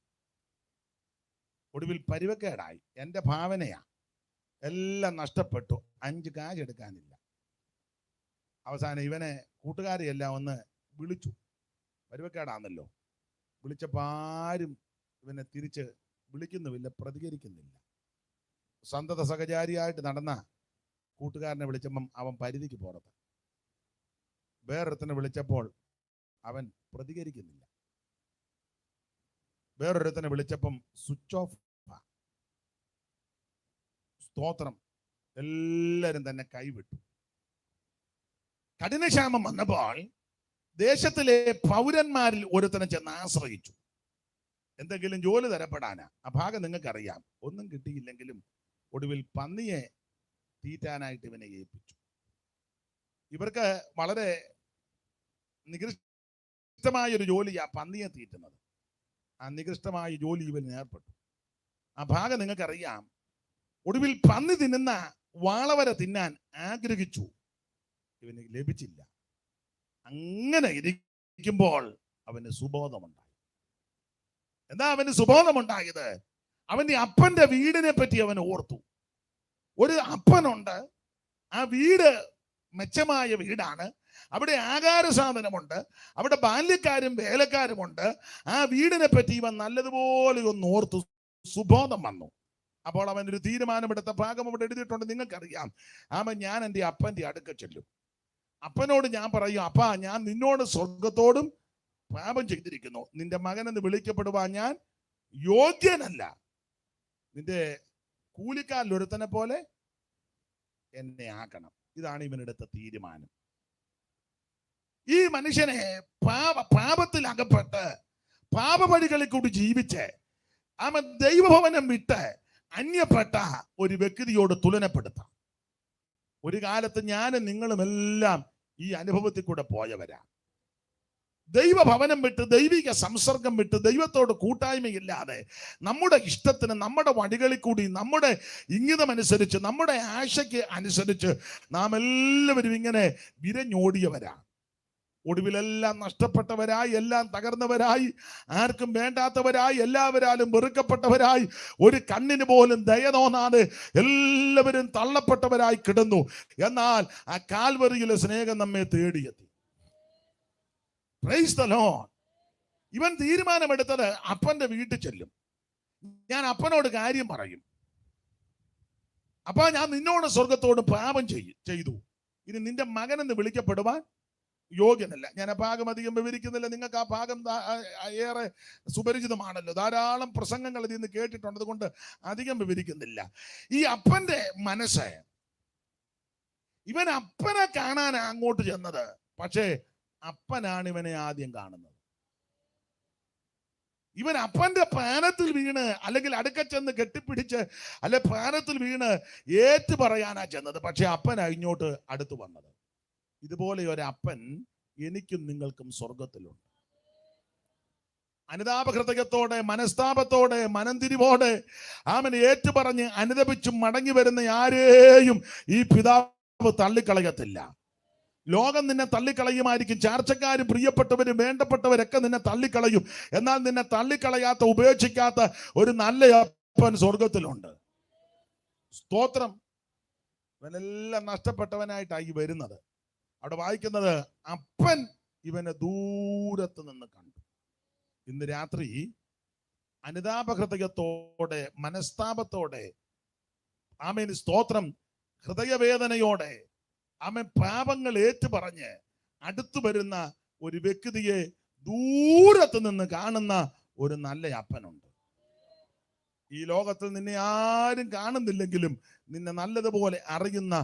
ഒടുവിൽ പരുവക്കേടായി. എൻ്റെ ഭാവനയാ, എല്ലാം നഷ്ടപ്പെട്ടു. 5 കാശ് എടുക്കാനില്ല. അവസാനം ഇവനെ കൂട്ടുകാരെയെല്ലാം ഒന്ന് വിളിച്ചു. പരുവക്കേടാന്നല്ലോ. വിളിച്ചപ്പോൾ ആരും ഇവനെ തിരിച്ച് വിളിക്കുന്നുമില്ല, പ്രതികരിക്കുന്നില്ല. സന്തത സഹചാരിയായിട്ട് നടന്ന കൂട്ടുകാരനെ വിളിച്ചപ്പം അവൻ പരിധിക്ക് പുറത്ത്. വേറൊരുത്തനെ വിളിച്ചപ്പോൾ അവൻ പ്രതികരിക്കുന്നില്ല. വേറൊരുത്തനെ വിളിച്ചപ്പം സ്വിച്ച് ഓഫ്. സ്തോത്രം. എല്ലാവരും തന്നെ കൈവിട്ടു. കഠിനക്ഷാമം വന്നപ്പോൾ ദേശത്തിലെ പൗരന്മാരിൽ ഒരുത്തനെ ചെന്ന് ആശ്രയിച്ചു. എന്തെങ്കിലും ജോലി തരപ്പെടാനാ. ആ ഭാഗം നിങ്ങൾക്കറിയാം. ഒന്നും കിട്ടിയില്ലെങ്കിലും ഒടുവിൽ പന്നിയെ തീറ്റാനായിട്ട് ഇവനെ ഏൽപ്പിച്ചു. ഇവർക്ക് വളരെ നികൃഷ്ടമായൊരു ജോലിയാ പന്നിയെ തീറ്റുന്നത്. ആ നികൃഷ്ടമായ ജോലി ഇവന് ഏർപ്പെട്ടു. ആ ഭാഗം നിങ്ങൾക്കറിയാം. ഒടുവിൽ പന്നി തിന്നുന്ന വാളവര തിന്നാൻ ആഗ്രഹിച്ചു. ഇവന് ലഭിച്ചില്ല. അങ്ങനെ ഇരിക്കുമ്പോൾ അവന് സുബോധമുണ്ടായി. എന്താ അവന് സുബോധമുണ്ടായത്? അവന്റെ അപ്പന്റെ വീടിനെ പറ്റി അവൻ ഓർത്തു. ഒരു അപ്പനുണ്ട്. ആ വീട് മെച്ചമായ വീടാണ്. അവിടെ ആഹാര സാധനമുണ്ട്. അവിടെ ബാല്യക്കാരും വേലക്കാരുമുണ്ട്. ആ വീടിനെ പറ്റി ഇവൻ നല്ലതുപോലെ ഒന്ന് ഓർത്തു. സുബോധം വന്നു. അപ്പോൾ അവൻ ഒരു തീരുമാനമെടുത്ത ഭാഗം അവിടെ എഴുതിയിട്ടുണ്ട്, നിങ്ങൾക്കറിയാം. അവൻ ഞാൻ എൻ്റെ അപ്പന്റെ അടുക്ക ചെല്ലും. അപ്പനോട് ഞാൻ പറയും, അപ്പാ, ഞാൻ നിന്നോട് സ്വർഗത്തോടും പാപം ചെയ്തിരിക്കുന്നു. നിന്റെ മകനെന്ന് വിളിക്കപ്പെടുവാൻ ഞാൻ യോഗ്യനല്ല. നിന്റെ കൂലിക്കാരിൽ ഒരുത്തനെ പോലെ എന്നെ ആക്കണം. ഇതാണ് ഇവനെടുത്ത തീരുമാനം. ഈ മനുഷ്യനെ പാപത്തിൽ അകപ്പെട്ട് പാപവഴികളിൽ കൂടി ജീവിച്ച് അവൻ ദൈവഭവനം വിട്ട് അന്യപ്പെട്ട ഒരു വ്യക്തിയോട് തുലനപ്പെടുത്താം. ഒരു കാലത്ത് ഞാനും നിങ്ങളുമെല്ലാം ഈ അനുഭവത്തിൽ കൂടെ പോയവരാ. ദൈവഭവനം വിട്ട്, ദൈവിക സംസർഗം വിട്ട്, ദൈവത്തോട് കൂട്ടായ്മയില്ലാതെ നമ്മുടെ ഇഷ്ടത്തിന്, നമ്മുടെ വഴികളിൽ കൂടി, നമ്മുടെ ഇംഗിതമനുസരിച്ച്, നമ്മുടെ ആശയ്ക്ക് അനുസരിച്ച് നാം എല്ലാവരും ഇങ്ങനെ വിരഞ്ഞോടിയവരാ. ഒടുവിലെല്ലാം നഷ്ടപ്പെട്ടവരായി, എല്ലാം തകർന്നവരായി, ആർക്കും വേണ്ടാത്തവരായി, എല്ലാവരാലും വെറുക്കപ്പെട്ടവരായി, ഒരു കണ്ണിന് പോലും ദയ തോന്നാതെ എല്ലാവരും തള്ളപ്പെട്ടവരായി കിടന്നു. എന്നാൽ ആ കാൽവറിയിലെ സ്നേഹം നമ്മെ തേടിയെത്തി. Price the Lord. ഇവൻ തീരുമാനമെടുത്തത് അപ്പന്റെ വീട്ടിൽ ചെല്ലും. ഞാൻ അപ്പനോട് കാര്യം പറയും. അപ്പാ, ഞാൻ നിന്നോട് സ്വർഗത്തോട് പാപം ചെയ്തു. ഇനി നിന്റെ മകനെന്ന് വിളിക്കപ്പെടുവാൻ യോഗ്യനല്ല. ഞാൻ ആ ഭാഗം അധികം വിവരിക്കുന്നില്ല. നിങ്ങൾക്ക് ആ ഭാഗം ഏറെ സുപരിചിതമാണല്ലോ. ധാരാളം പ്രസംഗങ്ങൾ ഇതിൽ നിന്ന് കേട്ടിട്ടുണ്ട്. അതുകൊണ്ട് അധികം വിവരിക്കുന്നില്ല. ഈ അപ്പന്റെ മനസ്സ്, ഇവൻ അപ്പനെ കാണാൻ അങ്ങോട്ട് ചെന്നത്. പക്ഷേ അപ്പനാണ് ഇവനെ ആദ്യം കാണുന്നത്. ഇവൻ അപ്പന്റെ പാനത്തിൽ വീണ്, അല്ലെങ്കിൽ അടുക്ക ചെന്ന് കെട്ടിപ്പിടിച്ച് അല്ലെ പാനത്തിൽ വീണ് ഏറ്റു പറയാനാ ചെന്നത്. പക്ഷെ അപ്പൻ ഇങ്ങോട്ട് അടുത്തു വന്നത്. ഇതുപോലെ ഒരു അപ്പൻ എനിക്കും നിങ്ങൾക്കും സ്വർഗത്തിലുണ്ട്. അനുതാപഹൃദയത്തോടെ, മനസ്താപത്തോടെ, മനംതിരിവോടെ അവൻ ഏറ്റുപറഞ്ഞ് അനുതപിച്ചും മടങ്ങി വരുന്ന ആരെയും ഈ പിതാവ് തള്ളിക്കളയത്തില്ല. ലോകം നിന്നെ തള്ളിക്കളയുമായിരിക്കും. ചാർച്ചക്കാരും പ്രിയപ്പെട്ടവരും വേണ്ടപ്പെട്ടവരൊക്കെ നിന്നെ തള്ളിക്കളയും. എന്നാൽ നിന്നെ തള്ളിക്കളയാത്ത, ഉപേക്ഷിക്കാത്ത ഒരു നല്ല അപ്പൻ സ്വർഗത്തിലുണ്ട്. സ്തോത്രം. ഇവനെല്ലാം നഷ്ടപ്പെട്ടവനായിട്ടായി വരുന്നത്. അവിടെ വായിക്കുന്നത്, അപ്പൻ ഇവനെ ദൂരത്ത് നിന്ന് കണ്ടു. ഇന്ന് രാത്രി അനുതാപഹൃദയത്തോടെ, മനസ്താപത്തോടെ, ആമേൻ സ്തോത്രം, ഹൃദയവേദനയോടെ ആമേൻ പാപങ്ങൾ ഏറ്റുപറഞ്ഞ് അടുത്തു വരുന്ന ഒരു വ്യക്തിയെ ദൂരത്ത് നിന്ന് കാണുന്ന ഒരു നല്ല അപ്പനുണ്ട്. ഈ ലോകത്തിൽ നിന്നെ ആരും കാണുന്നില്ലെങ്കിലും നിന്നെ നല്ലതുപോലെ അറിയുന്ന,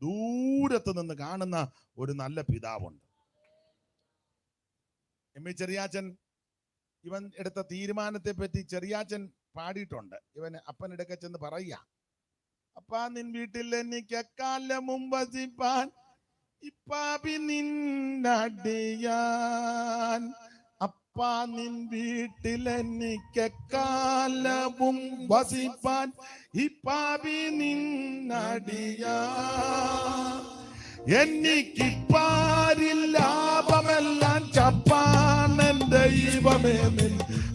ദൂരത്ത് നിന്ന് കാണുന്ന ഒരു നല്ല പിതാവുണ്ട്. എം എ ചെറിയാച്ചൻ ഇവൻ എടുത്ത തീരുമാനത്തെ പറ്റി ചെറിയാച്ചൻ പാടിയിട്ടുണ്ട്. ഇവൻ അപ്പനെടുക്ക ചെന്ന് പറയുക, അപ്പാ നിൻ വീട്ടിൽ എനിക്ക് എക്കാലമും വസിപ്പാൻ ഇപ്പാപി നിന്നടിയാൻ. അപ്പാ നിൻ വീട്ടിൽ എനിക്ക് എക്കാലവും വസിപ്പാൻ ഇപ്പാപി നിന്നടിയാൻ. എനിക്കിപ്പാരിൽ ലാഭമെല്ലാം ചപ്പാൻ എന്റെ ദൈവമേ നിൻ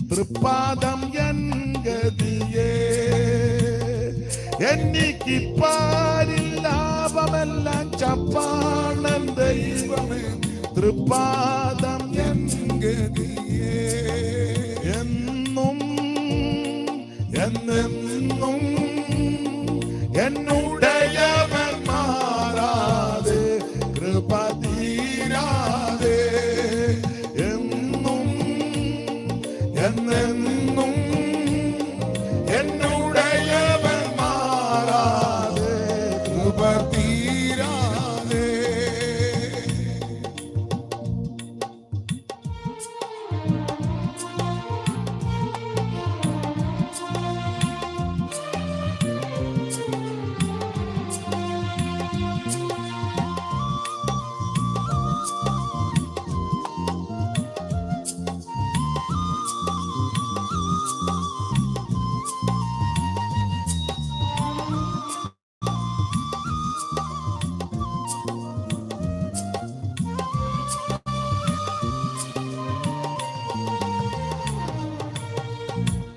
തൃപ്പാദം എൻ ഗതിയേ. എനിക്കിപ്പാരിൽ ലാഭമെല്ലാം ചപ്പാൻ എന്റെ ദൈവമേ തൃപ്പാദം എൻ ഗതിയേ. എന്നും എന്നെന്നും എന്നുടയവൻ മാറാതെ, കൃപ തീരാതെ, എന്നും എന്നെന്നും എന്നുടയവൻ മാറാതെ, കൃപ തീരാതെ.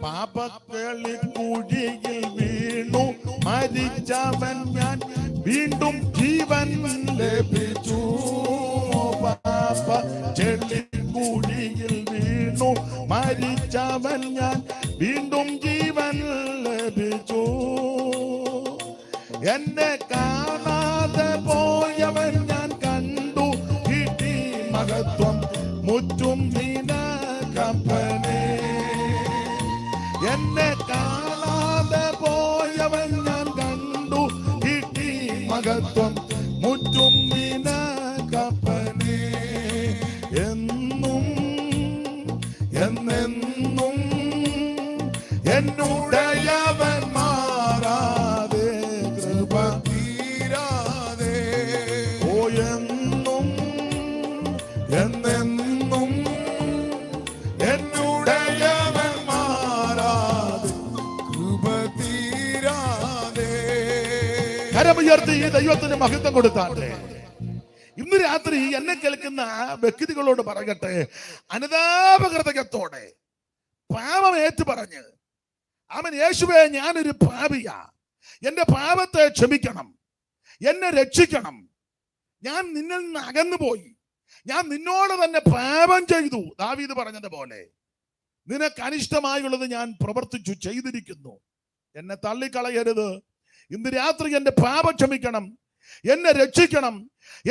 പാപക്കളി കുഴിയിൽ വീണു മരിച്ചവൻ ഞാൻ, വീണ്ടും ജീവൻ ലഭിച്ചു. പാപ ചെളി കുഴിയിൽ വീണു മരിച്ചവൻ ഞാൻ, വീണ്ടും ജീവൻ ലഭിച്ചു. എന്നെ കാണാതെ പോയവൻ ഞാൻ കണ്ടു, കിട്ടി മഹത്വം മുറ്റും നിനക്കപ്പനേ. എന്നെ കാണാതെ പോയവൻ ഞാൻ കണ്ടു, കിട്ടി മഹത്വം മുറ്റും നിനക്കപ്പനേ. എന്നും എന്നെന്നും എന്നുടയവൻ മാറാതെ, കൃപ തീരാതെ. ഓ എന്നും എന്നെന്നും എന്നുടയവൻ മാറാതെ, കൃപ തീരാതെ. കരമുയർത്തി ഈ ദൈവത്തിന് മഹത്വം കൊടുത്താട്ടെ. ഇന്ന് രാത്രി എന്നെ കേൾക്കുന്ന വ്യക്തികളോട് പറയട്ടെ, അനുതാപഹൃദയത്തോടെ പാപം ഏറ്റുപറഞ്ഞ്, അവൻ യേശുവേ ഞാനൊരു പാപിയാ, എന്റെ പാപത്തെ ക്ഷമിക്കണം, എന്നെ രക്ഷിക്കണം, ഞാൻ നിന്നിൽ നിന്ന് അകന്നുപോയി, ഞാൻ നിന്നോട് തന്നെ പാപം ചെയ്തു. ദാവീദ് പറഞ്ഞതുപോലെ നിനക്ക് അനിഷ്ടമായുള്ളത് ഞാൻ പ്രവർത്തിച്ചു ചെയ്തിരിക്കുന്നു, എന്നെ തള്ളിക്കളയരുത്. ഇന്ന് രാത്രി എന്റെ പാപം ക്ഷമിക്കണം, എന്നെ രക്ഷിക്കണം,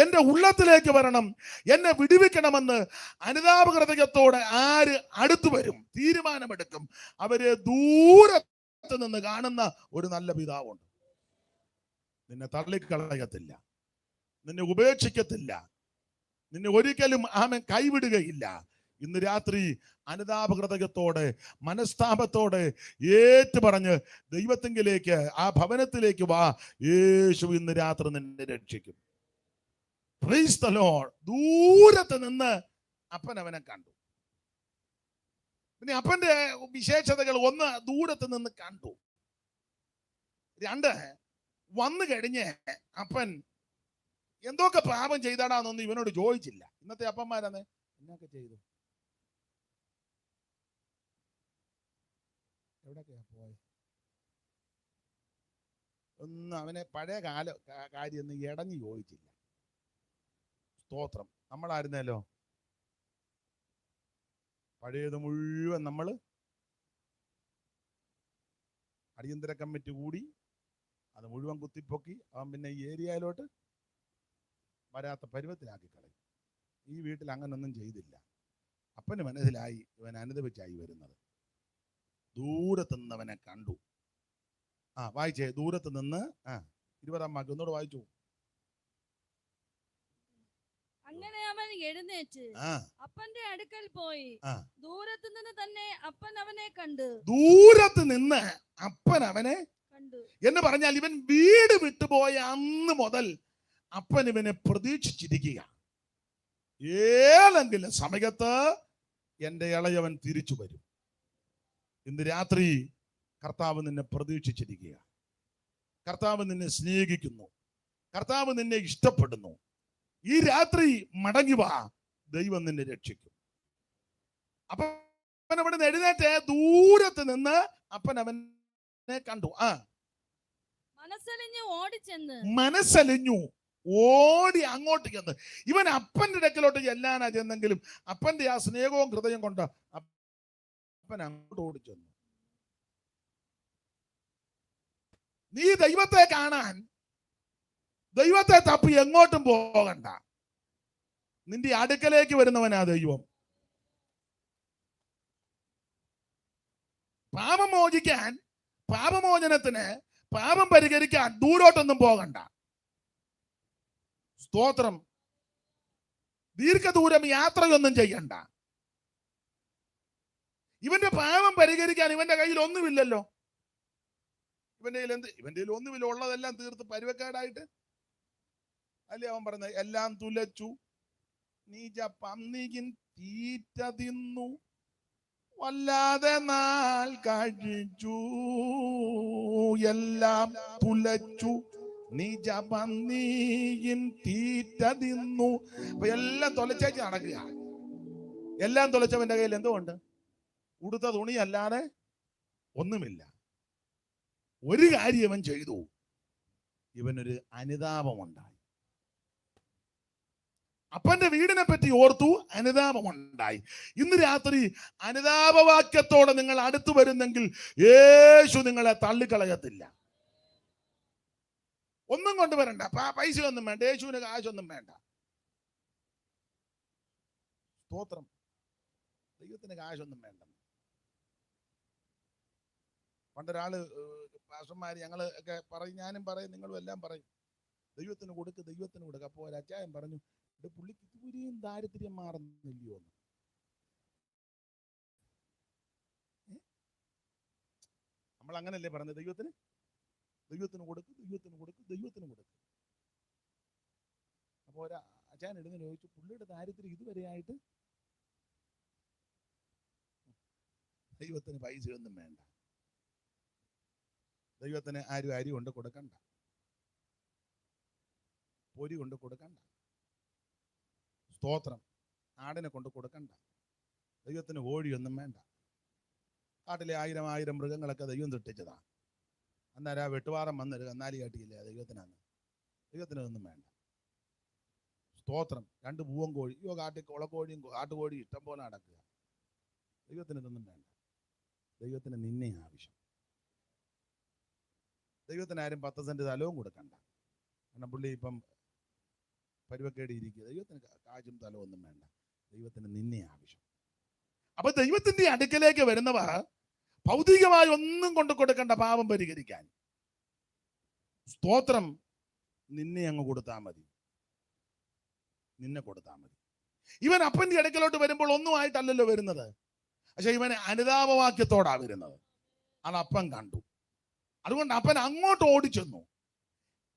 എന്റെ ഉള്ളത്തിലേക്ക് വരണം, എന്നെ വിടുവിക്കണമെന്ന് അനുതാപഹൃദയത്തോടെ ആര് അടുത്തു വരും, തീരുമാനമെടുക്കും, അവരെ ദൂരത്ത് നിന്ന് കാണുന്ന ഒരു നല്ല പിതാവുണ്ട്. നിന്നെ തള്ളിക്കളയത്തില്ല, നിന്നെ ഉപേക്ഷിക്കത്തില്ല, നിന്നെ ഒരിക്കലും ആമൻ കൈവിടുകയില്ല. ഇന്ന് രാത്രി അനുതാപഹൃദയത്തോടെ മനസ്താപത്തോടെ ഏറ്റു പറഞ്ഞ് ദൈവത്തിങ്കിലേക്ക്, ആ ഭവനത്തിലേക്ക് വാ. യേശു ഇന്ന് രാത്രി നിന്നെ രക്ഷിക്കും. Price the Lord. ദൂരത്ത് നിന്ന് അപ്പൻ അവനെ കണ്ടു. പിന്നെ അപ്പന്റെ വിശേഷതകൾ: ഒന്ന്, ദൂരത്ത് നിന്ന് കണ്ടു. രണ്ട്, വന്നു കഴിഞ്ഞ് അപ്പൻ എന്തൊക്കെ പാപം ചെയ്താടാന്നൊന്നും ഇവനോട് ചോദിച്ചില്ല. ഇന്നത്തെ അപ്പന്മാരാണ് എന്നൊക്കെ ചെയ്തു, എവിടെയൊക്കെയാ പോയത്, ഒന്നും അവനെ പഴയ കാര്യമൊന്നും ഇടഞ്ഞു ചോദിച്ചില്ല. സ്തോത്രം. നമ്മളായിരുന്നല്ലോ പഴയത് മുഴുവൻ നമ്മൾ അടിയന്തര കമ്മിറ്റി കൂടി അത് മുഴുവൻ കുത്തിപ്പൊക്കി അവൻ പിന്നെ ഈ ഏരിയയിലോട്ട് വരാത്ത പരുവത്തിലാക്കി കളയും. ഈ വീട്ടിൽ അങ്ങനൊന്നും ചെയ്തില്ല. അപ്പന് മനസ്സിലായി ഇവൻ അനുദപിച്ചായി വരുന്നത്. ദൂരത്ത് നിന്ന് അവനെ കണ്ടു. വായിച്ചേ, ദൂരത്ത് നിന്ന്. 20-ാം വാക്യം ഒന്നുകൂടെ വായിച്ചു. അങ്ങനെ അവൻ എഴുന്നേറ്റ് അപ്പന്റെ അടുക്കൽ പോയി ദൂരത്ത് നിന്ന് തന്നെ അപ്പൻ അവനെ കണ്ടു. ദൂരത്ത് നിന്ന് അപ്പൻ അവനെ കണ്ടു എന്ന് പറഞ്ഞാൽ ഇവൻ വീട് വിട്ടുപോയ അന്ന് മുതൽ അപ്പൻ ഇവനെ പ്രതീക്ഷിച്ചിരിക്കുക. ഏതെങ്കിലും സമയത്ത് എന്റെ ഇളയവൻ തിരിച്ചു വരും. ഇന്ന് രാത്രി കർത്താവ് നിന്നെ പ്രതീക്ഷിച്ചിരിക്കുക. കർത്താവ് നിന്നെ സ്നേഹിക്കുന്നു. കർത്താവ് നിന്നെ ഇഷ്ടപ്പെടുന്നു. ഈ രാത്രി മടങ്ങി വാ, ദൈവം നിന്നെ രക്ഷിക്കും. അപ്പൻ അവിടെ നിന്ന് എഴുന്നേറ്റ് ദൂരത്ത് നിന്ന് അപ്പൻ അവനെ കണ്ടു. മനസ്സലിഞ്ഞു ഓടി അങ്ങോട്ട് ചെന്ന്. ഇവൻ അപ്പന്റെ അടുക്കലോട്ട് ചെല്ലാനാ ചെന്നെങ്കിലും അപ്പന്റെ ആ സ്നേഹവും ഹൃദയം കൊണ്ട് അപ്പൻ അങ്ങോട്ട് ഓടിച്ചെന്നു. നീ ദൈവത്തെ കാണാൻ, ദൈവത്തെ തപ്പി എങ്ങോട്ടും പോകണ്ട. നിന്റെ അടുക്കലേക്ക് വരുന്നവനാ ദൈവം. പാപം മോചിക്കാൻ, പാപമോചനത്തിന്, പാപം പരിഹരിക്കാൻ ദൂരോട്ടൊന്നും പോകണ്ട. സ്തോത്രം. ദീർഘദൂരം യാത്രയൊന്നും ചെയ്യണ്ട. ഇവന്റെ പാപം പരിഹരിക്കാൻ ഇവന്റെ കയ്യിൽ ഒന്നുമില്ലല്ലോ. ഇവന്റെ കയ്യിൽ എന്ത്? ഇവന്റെ കയ്യിൽ ഒന്നുമില്ല. ഉള്ളതെല്ലാം തീർത്ത് പരുവക്കേടായിട്ട് അല്ലേ അവൻ പറഞ്ഞത്? എല്ലാം തുലച്ചു, നീച്ച പന്നികിൻ തീറ്റ തിന്നു, വല്ലാതെ നാൾ കഴിച്ചു. എല്ലാം തുലച്ചു, നീച്ച പന്നികിൻ തീറ്റ തിന്നു. അപ്പൊ എല്ലാം തുലച്ചേച്ച് നടക്കുക. എല്ലാം തുലച്ചവന്റെ കയ്യിൽ എന്തോ ഉണ്ട്? ഉടുത്ത തുണി അല്ലാതെ ഒന്നുമില്ല. ഒരു കാര്യം ഇവൻ ചെയ്തു. ഇവനൊരു അനുതാപമുണ്ടായി. അപ്പന്റെ വീടിനെ പറ്റി ഓർത്തു, അനുതാപമുണ്ടായി. ഇന്ന് രാത്രി അനുതാപവാക്യത്തോടെ നിങ്ങൾ അടുത്തു വരുന്നെങ്കിൽ യേശു നിങ്ങളെ തള്ളിക്കളയത്തില്ല. ഒന്നും കൊണ്ടുവരണ്ട, പൈസ ഒന്നും വേണ്ട, യേശുവിന് കാശൊന്നും വേണ്ട. സ്തോത്രം. ദൈവത്തിന് കാശൊന്നും വേണ്ട. പണ്ടൊരാള് പാസ്റ്റർമാര് ഞങ്ങള് ഒക്കെ പറയും, ഞാനും പറയും, നിങ്ങളും എല്ലാം പറയും, ദൈവത്തിന് കൊടുക്ക്, ദൈവത്തിന് കൊടുക്ക്. അപ്പോൾ ഒരു അച്ചായൻ പറഞ്ഞു, പുള്ളിക്ക് ഇതുവരെയും ദാരിദ്ര്യം മാറുന്നില്ലയോ എന്ന്. നമ്മൾ അങ്ങനല്ലേ പറഞ്ഞത്? ദൈവത്തിന് കൊടുക്ക്, ദൈവത്തിന് കൊടുക്ക്, ദൈവത്തിന് കൊടുക്ക്. അപ്പൊ ഒരു അച്ചായൻ എടുന്ന് ചോദിച്ചു, പുള്ളിയുടെ ദാരിദ്ര്യം ഇതുവരെയായിട്ട് ദൈവത്തിന് പൈസയൊന്നും വേണ്ട. ദൈവത്തിന് ആരും അരി കൊണ്ട് കൊടുക്കണ്ട, പൊരി കൊണ്ട് കൊടുക്കണ്ട. സ്തോത്രം. ആടിനെ കൊണ്ട് കൊടുക്കണ്ട. ദൈവത്തിന് കോഴിയൊന്നും വേണ്ട. കാട്ടിലെ 1000 മൃഗങ്ങളൊക്കെ ദൈവം സൃഷ്ടിച്ചതാ. അന്നേരം ആ വെട്ടുവാറം വന്നൊരു കന്നാലി കാട്ടിയില്ലേ, ദൈവത്തിനാണ്. ദൈവത്തിനൊന്നും വേണ്ട. സ്തോത്രം. 2 പൂവൻ കോഴി, കാട്ടിൽ കുളക്കോഴിയും കാട്ടുകോഴിയും ഇഷ്ടം പോലെ നടക്കുക. ദൈവത്തിന് ഇതൊന്നും വേണ്ട. ദൈവത്തിന് നിന്നെ ആവശ്യം. ദൈവത്തിന് ആരും 10 സെന്റ് സ്ഥലവും കൊടുക്കണ്ട. കാരണം പുള്ളി ഇപ്പം പരുവക്കേടി ഇരിക്കുക. ദൈവത്തിന് കാശും സ്ഥലമൊന്നും വേണ്ട. ദൈവത്തിന് നിന്നെ ആവശ്യം. അപ്പൊ ദൈവത്തിന്റെ അടുക്കലേക്ക് വരുന്നവർ ഭൗതികമായി ഒന്നും കൊണ്ട് കൊടുക്കേണ്ട പാപം പരിഹരിക്കാൻ. സ്തോത്രം. നിന്നെ അങ്ങ് കൊടുത്താൽ മതി. നിന്നെ കൊടുത്താൽ മതി. ഇവൻ അപ്പന്റെ അടുക്കലോട്ട് വരുമ്പോൾ ഒന്നും ആയിട്ടല്ലല്ലോ വരുന്നത്. പക്ഷെ ഇവന് അനുതാപവാക്യത്തോടാ വരുന്നത്. അത് അപ്പൻ കണ്ടു. അതുകൊണ്ട് അപ്പൻ അങ്ങോട്ട് ഓടിച്ചെന്നു.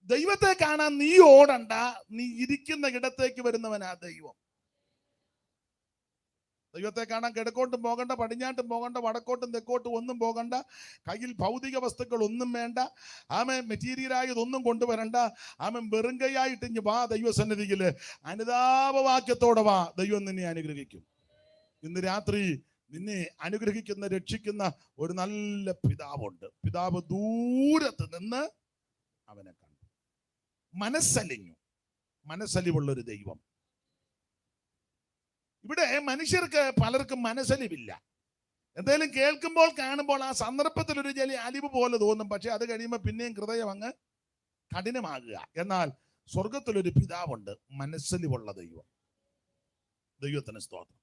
ദൈവത്തെ കാണാൻ നീ ഓടണ്ട, നീ ഇരിക്കുന്ന ഇടത്തേക്ക് വരുന്നവനാ ദൈവം. ദൈവത്തെ കാണാൻ കിഴക്കോട്ടും പോകണ്ട, പടിഞ്ഞാട്ടും പോകണ്ട, വടക്കോട്ടും തെക്കോട്ടും ഒന്നും പോകണ്ട. കയ്യിൽ ഭൗതിക വസ്തുക്കൾ ഒന്നും വേണ്ട. ആമേൻ മെറ്റീരിയലായതൊന്നും കൊണ്ടുവരണ്ട. ആമേൻ വെറും കൈയായിട്ട് ഇഞ്ഞ് വാ ദൈവസന്നിധിയില്. അനുതാപവാക്യത്തോടെ വാ, ദൈവം നിന്നെ അനുഗ്രഹിക്കും. ഇന്ന് രാത്രി നിന്നെ അനുഗ്രഹിക്കുന്ന, രക്ഷിക്കുന്ന ഒരു നല്ല പിതാവുണ്ട്. പിതാവ് ദൂരത്ത് നിന്ന് അവനെ കണ്ടു, മനസ്സലിഞ്ഞു. മനസ്സലിവുള്ളൊരു ദൈവം. ഇവിടെ മനുഷ്യർക്ക് പലർക്കും മനസ്സലിവില്ല. എന്തെങ്കിലും കേൾക്കുമ്പോൾ, കാണുമ്പോൾ ആ സന്ദർഭത്തിൽ ഒരു ചെറിയ അലിവ് പോലെ തോന്നും. പക്ഷെ അത് കഴിയുമ്പോൾ പിന്നെയും ഹൃദയം അങ്ങ് കഠിനമാകുക. എന്നാൽ സ്വർഗത്തിലൊരു പിതാവുണ്ട്, മനസ്സലിവുള്ള ദൈവം. ദൈവത്തിന് സ്തോത്രം.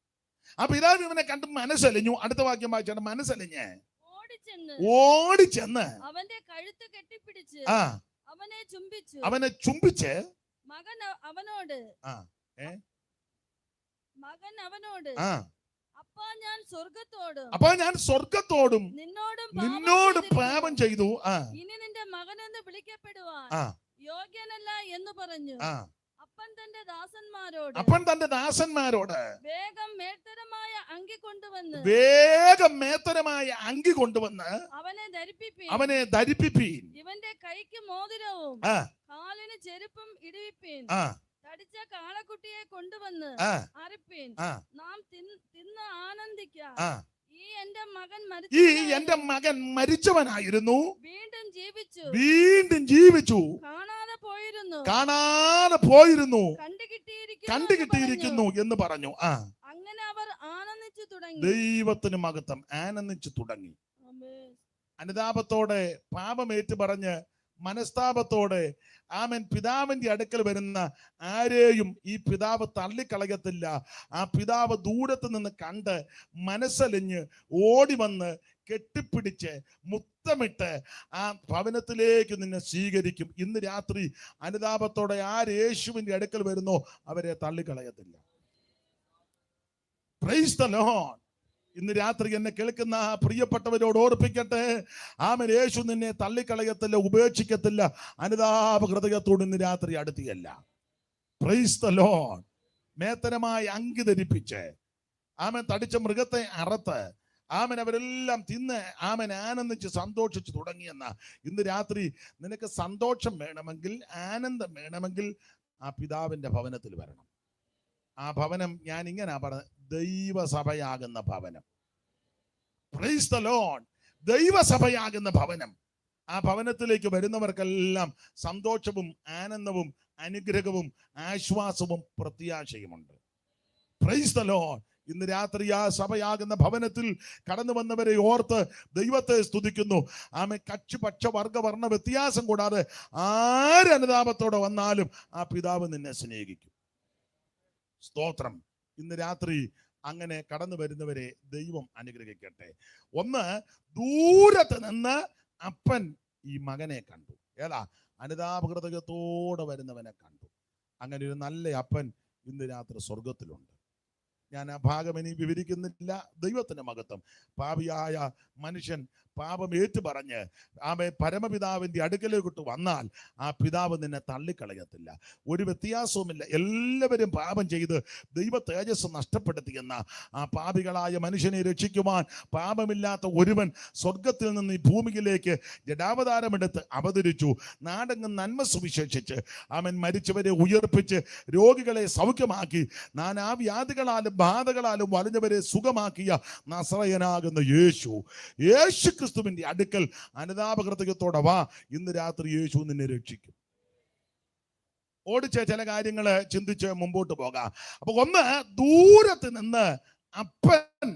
ആ പിതാവ് ഇവനെ കണ്ട് മനസ്സലിഞ്ഞു. അടുത്ത വാക്യം വായിച്ചാണ്, മനസ്സലിഞ്ഞ് ഓടിച്ചെന്ന് അവന്റെ കഴുത്ത് കെട്ടിപ്പിടിച്ച് അവനെ ചുംബിച്ച് മകൻ അവനോട് അപ്പാ ഞാൻ സ്വർഗത്തോടും നിന്നോട് പാപം ചെയ്തു. ഇനി നിന്റെ മകനെന്ന് വിളിക്കപ്പെടുവാൻ യോഗ്യനല്ല എന്ന് പറഞ്ഞു. അപ്പൻ തന്റെ ദാസന്മാരോട് വേഗം മേത്തരമായ അങ്കി കൊണ്ടുവന്ന് അവനെ ധരിപ്പിപ്പീൻ. ഇവന്റെ കൈക്ക് മോതിരവും കാലിന് ചെരുപ്പും ഇടുവിപ്പീൻ. തടിച്ച കാളക്കുട്ടിയെ കൊണ്ടുവന്ന് അറുപ്പീൻ. നാം തിന്ന് ആനന്ദിക്കാം. ഈ എന്റെ മകൻ മരിച്ചവനായിരുന്നു, വീണ്ടും ജീവിച്ചു, കാണാതെ പോയിരുന്നു, കണ്ടുകിട്ടിയിരിക്കുന്നു എന്ന് പറഞ്ഞു. അങ്ങനെ അവർ ആനന്ദിച്ചു തുടങ്ങി. ദൈവത്തിന് മഹത്വം. ആനന്ദിച്ചു തുടങ്ങി. അനുതാപത്തോടെ, പാപമേറ്റു പറഞ്ഞ് മനസ്താപത്തോടെ ആമൻ പിതാവിന്റെ അടുക്കൽ വരുന്ന ആരെയും ഈ പിതാവ് തള്ളിക്കളയത്തില്ല. ആ പിതാവ് ദൂരത്ത് നിന്ന് കണ്ട് മനസ്സലിഞ്ഞ് ഓടി വന്ന് കെട്ടിപ്പിടിച്ച് മുത്തമിട്ട് ആ ഭവനത്തിലേക്ക് നിന്നെ സ്വീകരിക്കും. ഇന്ന് രാത്രി അനുതാപത്തോടെ ആര് യേശുവിന്റെ അടുക്കൽ വരുന്നോ അവരെ തള്ളിക്കളയത്തില്ല. Price the Lord. ഇന്ന് രാത്രി എന്നെ കേൾക്കുന്ന പ്രിയപ്പെട്ടവരോട് ഓർപ്പിക്കട്ടെ, ആമേൻ, യേശു നിന്നെ തള്ളിക്കളയത്തില്ല, ഉപേക്ഷിക്കത്തില്ല. അനുതാപ ഹൃദയത്തോട് ഇന്ന് രാത്രി അടുത്തിയല്ല. Praise the lord. മേത്തരമായി അങ്കി ധരിപ്പിച്ച് ആമേൻ തടിച്ച മൃഗത്തെ അറുത്ത് ആമൻ അവരെല്ലാം തിന്ന് ആമൻ ആനന്ദിച്ച് സന്തോഷിച്ചു തുടങ്ങിയെന്ന ഇന്ന് രാത്രി നിനക്ക് സന്തോഷം വേണമെങ്കിൽ, ആനന്ദം വേണമെങ്കിൽ ആ പിതാവിന്റെ ഭവനത്തിൽ വരണം. ആ ഭവനം ഞാൻ ഇങ്ങനെ പറഞ്ഞത്, ദൈവസഭയാകുന്ന ഭവനം. Price the Lord. ദൈവസഭയാകുന്ന ഭവനം. ആ ഭവനത്തിലേക്ക് വരുന്നവർക്കെല്ലാം സന്തോഷവും ആനന്ദവും അനുഗ്രഹവും ആശ്വാസവും പ്രത്യാശയുമുണ്ട്. Price the Lord. ഇന്ന് രാത്രി ആ സഭയാകുന്ന ഭവനത്തിൽ കടന്നു വന്നവരെ ഓർത്ത് ദൈവത്തെ സ്തുതിക്കുന്നു. ആമേ, കക്ഷി പക്ഷ വർഗ വർണ്ണ വ്യത്യാസം കൂടാതെ ആര് അനുതാപത്തോടെ വന്നാലും ആ പിതാവ് നിന്നെ സ്നേഹിക്കും. സ്തോത്രം. ഇന്ന് രാത്രി അങ്ങനെ കടന്നു വരുന്നവരെ ദൈവം അനുഗ്രഹിക്കട്ടെ. ഒന്ന്, ദൂരത്ത് നിന്ന് അപ്പൻ ഈ മകനെ കണ്ടു. ഏതാ? അനുതാപഹൃദയത്തോടെ വരുന്നവനെ കണ്ടു. അങ്ങനെ ഒരു നല്ല അപ്പൻ ഇന്ന് രാത്രി സ്വർഗത്തിലുണ്ട്. ഞാൻ ആ ഭാഗം ഇനി വിവരിക്കുന്നില്ല. ദൈവത്തിന്റെ മഹത്വം. പാപിയായ മനുഷ്യൻ പാപം ഏറ്റുപറഞ്ഞ് ആമേ പരമപിതാവിന്റെ അടുക്കലേക്ക് വന്നാൽ ആ പിതാവ് നിന്നെ തള്ളിക്കളയത്തില്ല. ഒരു വ്യത്യാസവുമില്ല. എല്ലാവരും പാപം ചെയ്ത് ദൈവ തേജസ് നഷ്ടപ്പെടുത്തിയെന്ന ആ പാപികളായ മനുഷ്യനെ രക്ഷിക്കുവാൻ പാപമില്ലാത്ത ഒരുവൻ സ്വർഗത്തിൽ നിന്ന് ഈ ഭൂമിയിലേക്ക് ജഡാവതാരമെടുത്ത് അവതരിച്ചു. നാടെങ്ങും നന്മ സുവിശേഷിച്ച് അവൻ മരിച്ചവരെ ഉയർപ്പിച്ച് രോഗികളെ സൗഖ്യമാക്കി നാനാവ്യാധികളാലും ബാധകളാലും വലഞ്ഞവരെ സുഖമാക്കിയ നസറയനാകുന്ന യേശു ക്രിസ്തുവിന്റെ അടുക്കൽ അനുതാപഹൃദയത്തോടെ വാ. ഇന്ന് രാത്രി യേശു നിന്നെ രക്ഷിക്കും. ഓടിച്ച ചില കാര്യങ്ങള് ചിന്തിച്ച് മുമ്പോട്ട് പോകാം. അപ്പൊ ഒന്ന്, ദൂരത്ത് നിന്ന് അപ്പൻ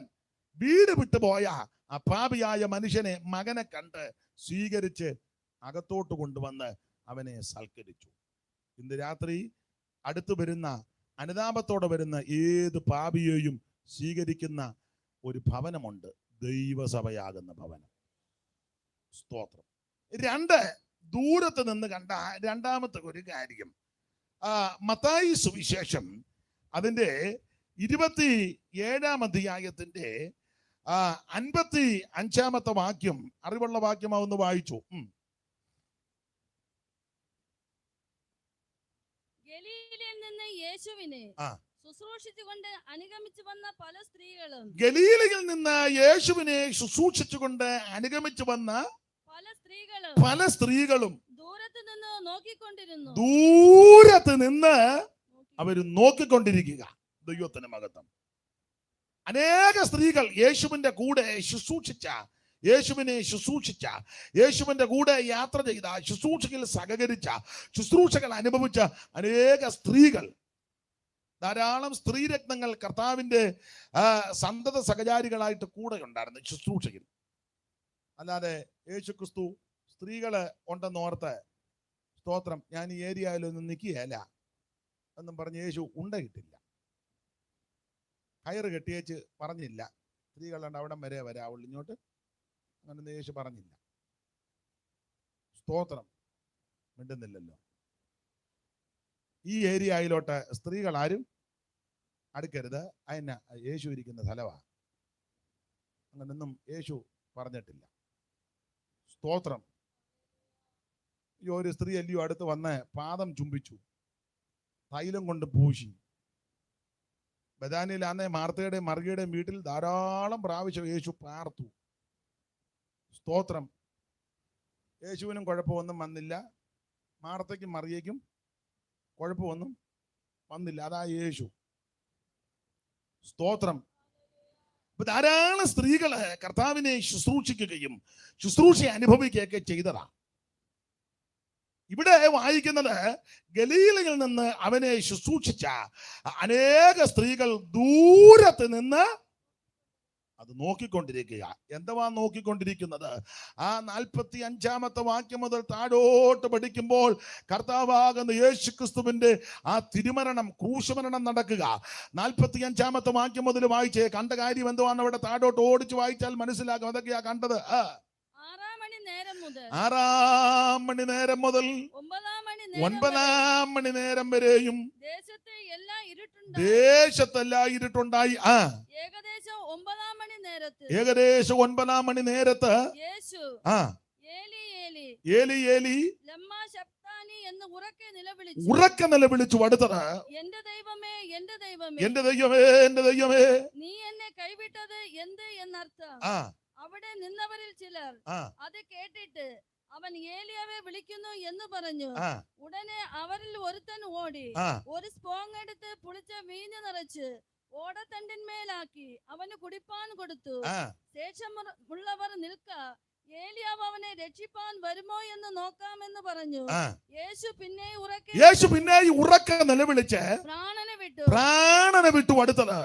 വീട് വിട്ടുപോയ ആ പാപിയായ മനുഷ്യനെ, മകനെ കണ്ട് സ്വീകരിച്ച് അകത്തോട്ട് കൊണ്ടുവന്ന് അവനെ സൽക്കരിച്ചു. ഇന്ന് രാത്രി അടുത്ത് വരുന്ന, അനുതാപത്തോടെ വരുന്ന ഏത് പാപിയെയും സ്വീകരിക്കുന്ന ഒരു ഭവനമുണ്ട്, ദൈവസഭയാകുന്ന ഭവനം. സ്തോത്രം. രണ്ട്, ദൂരത്ത് നിന്ന് കണ്ട രണ്ടാമത്തെ ഒരു കാര്യം, മത്തായി സുവിശേഷം അതിൻ്റെ 27-ാം അധ്യായത്തിന്റെ 55-ാമത്തെ വാക്യം, അറിവുള്ള വാക്യമാവൊന്ന് വായിച്ചു. ഗലീലയിൽ നിന്ന് യേശുവിനെ ആ. ശുശ്രൂഷിച്ചുകൊണ്ട് അനുഗമിച്ചു വന്ന പല സ്ത്രീകളും ഗലീലയിൽ നിന്ന് യേശുവിനെ ശുശ്രൂഷിച്ചുകൊണ്ട് അനുഗമിച്ചു വന്ന പല സ്ത്രീകളും ദൂരത്ത് നിന്ന് നോക്കിക്കൊണ്ടിരുന്നു. ദൂരത്ത് നിന്ന് അവര് നോക്കിക്കൊണ്ടിരിക്കുക. ദൈവത്തിന് മഹത്വം. അനേക സ്ത്രീകൾ യേശുവിന്റെ കൂടെ ശുശ്രൂഷിച്ച യേശുവിന്റെ കൂടെ യാത്ര ചെയ്ത, ശുശ്രൂഷയിൽ സഹകരിച്ച, ശുശ്രൂഷകൾ അനുഭവിച്ച അനേക സ്ത്രീകൾ, ധാരാളം സ്ത്രീരത്നങ്ങൾ കർത്താവിന്റെ സന്തത സഹചാരികളായിട്ട് കൂടെ ഉണ്ടായിരുന്നു ശുശ്രൂഷയിൽ. അല്ലാതെ യേശു ക്രിസ്തു സ്ത്രീകള് ഉണ്ടെന്നോർത്ത് സ്തോത്രം ഞാൻ ഈ ഏരിയയിലൊന്നും നിൽക്കുകയല്ല എന്നും പറഞ്ഞ് യേശു ഉണ്ടയിട്ടില്ല. കയറ് കെട്ടിയേച്ച് പറഞ്ഞില്ല സ്ത്രീകളുണ്ട് അവിടം വരെ വരാവുള്ളൂ, ഇങ്ങോട്ട് അങ്ങനൊന്നും യേശു പറഞ്ഞില്ല. സ്തോത്രം മിണ്ടുന്നില്ലല്ലോ. ഈ ഏരിയയിലോട്ട് സ്ത്രീകൾ ആരും അടുക്കരുത്, അതിന് യേശു ഇരിക്കുന്ന സ്ഥലമാണ്. അങ്ങനൊന്നും യേശു പറഞ്ഞിട്ടില്ല. സ്തോത്രം. ഈ ഒരു സ്ത്രീ അല്ലയോ അടുത്ത് വന്ന് പാദം ചുംബിച്ചു, തൈലം കൊണ്ട് പൂശി. ബഥാനിയിലാന്നേ മാർത്തയുടെയും മറിയയുടെയും വീട്ടിൽ ധാരാളം പ്രാവശ്യം യേശു പാർത്തു. സ്തോത്രം. യേശുവിനും കുഴപ്പമൊന്നും വന്നില്ല, മാർത്തയ്ക്കും മറിയയ്ക്കും കുഴപ്പമൊന്നും വന്നില്ല. അതാ യേശു. സ്തോത്രം. ധാരാളം സ്ത്രീകള് കർത്താവിനെ ശുശ്രൂഷിക്കുകയും ശുശ്രൂഷ അനുഭവിക്കുകയൊക്കെ ചെയ്തതാ. ഇവിടെ വായിക്കുന്നത് ഗലീലയിൽ നിന്ന് അവനെ ശുശ്രൂഷിച്ച അനേക സ്ത്രീകൾ ദൂരത്ത് നിന്ന് അത് നോക്കിക്കൊണ്ടിരിക്കുക. എന്തുവാ നോക്കിക്കൊണ്ടിരിക്കുന്നത്? ആ 45-ാമത്തെ വാക്യം മുതൽ താഴോട്ട് പഠിക്കുമ്പോൾ കർത്താവാകുന്ന യേശു ക്രിസ്തുവിന്റെ ആ തിരുമരണം, ക്രൂശമരണം നടക്കുക. 45-ാമത്തെ വാക്യം മുതൽ വായിച്ചേ. കണ്ട കാര്യം എന്തുവാണ് അവിടെ താഴോട്ട് ഓടിച്ച് വായിച്ചാൽ മനസ്സിലാക്കും. അതൊക്കെയാ കണ്ടത്. 6-ാം മണി നേരം മുതൽ 9-ാം മണി നേരം വരെയും ദേശത്തെല്ലാം ഇരുട്ടുണ്ടായി. ഏകദേശം 9-ാം മണി നേരത്ത് ഏലി ഏലി ഉറക്കെ നിലവിളിച്ചു അടുത്തത്, എന്റെ ദൈവമേ എന്റെ ദൈവമേ നീ എന്നെ കൈവിട്ടത് എന്ത് എന്നർത്ഥം. അവിടെ നിന്നവരിൽ ചിലർ അത് കേട്ടിട്ട് അവൻ ഏലിയാവെ വിളിക്കുന്നു എന്ന് പറഞ്ഞു. ഉടനെ അവരിൽ ഒരുത്തൻ ഓടി ഒരു സ്പോങ് എടുത്ത് പുളിച്ച വീഞ്ഞ് നിറച്ച് ഓടത്തണ്ടിന്മേലാക്കി അവന് കുടിപ്പാൻ കൊടുത്തു. ശേഷമുള്ളവർ നിൽക്ക, ഏലിയാവ് അവനെ രക്ഷിപ്പാൻ വരുമോ എന്ന് നോക്കാമെന്ന് പറഞ്ഞു. യേശു പിന്നെ ഉറക്കെ നിലവിളിച്ച് പ്രാണനെ വിട്ടു അടുത്തത്.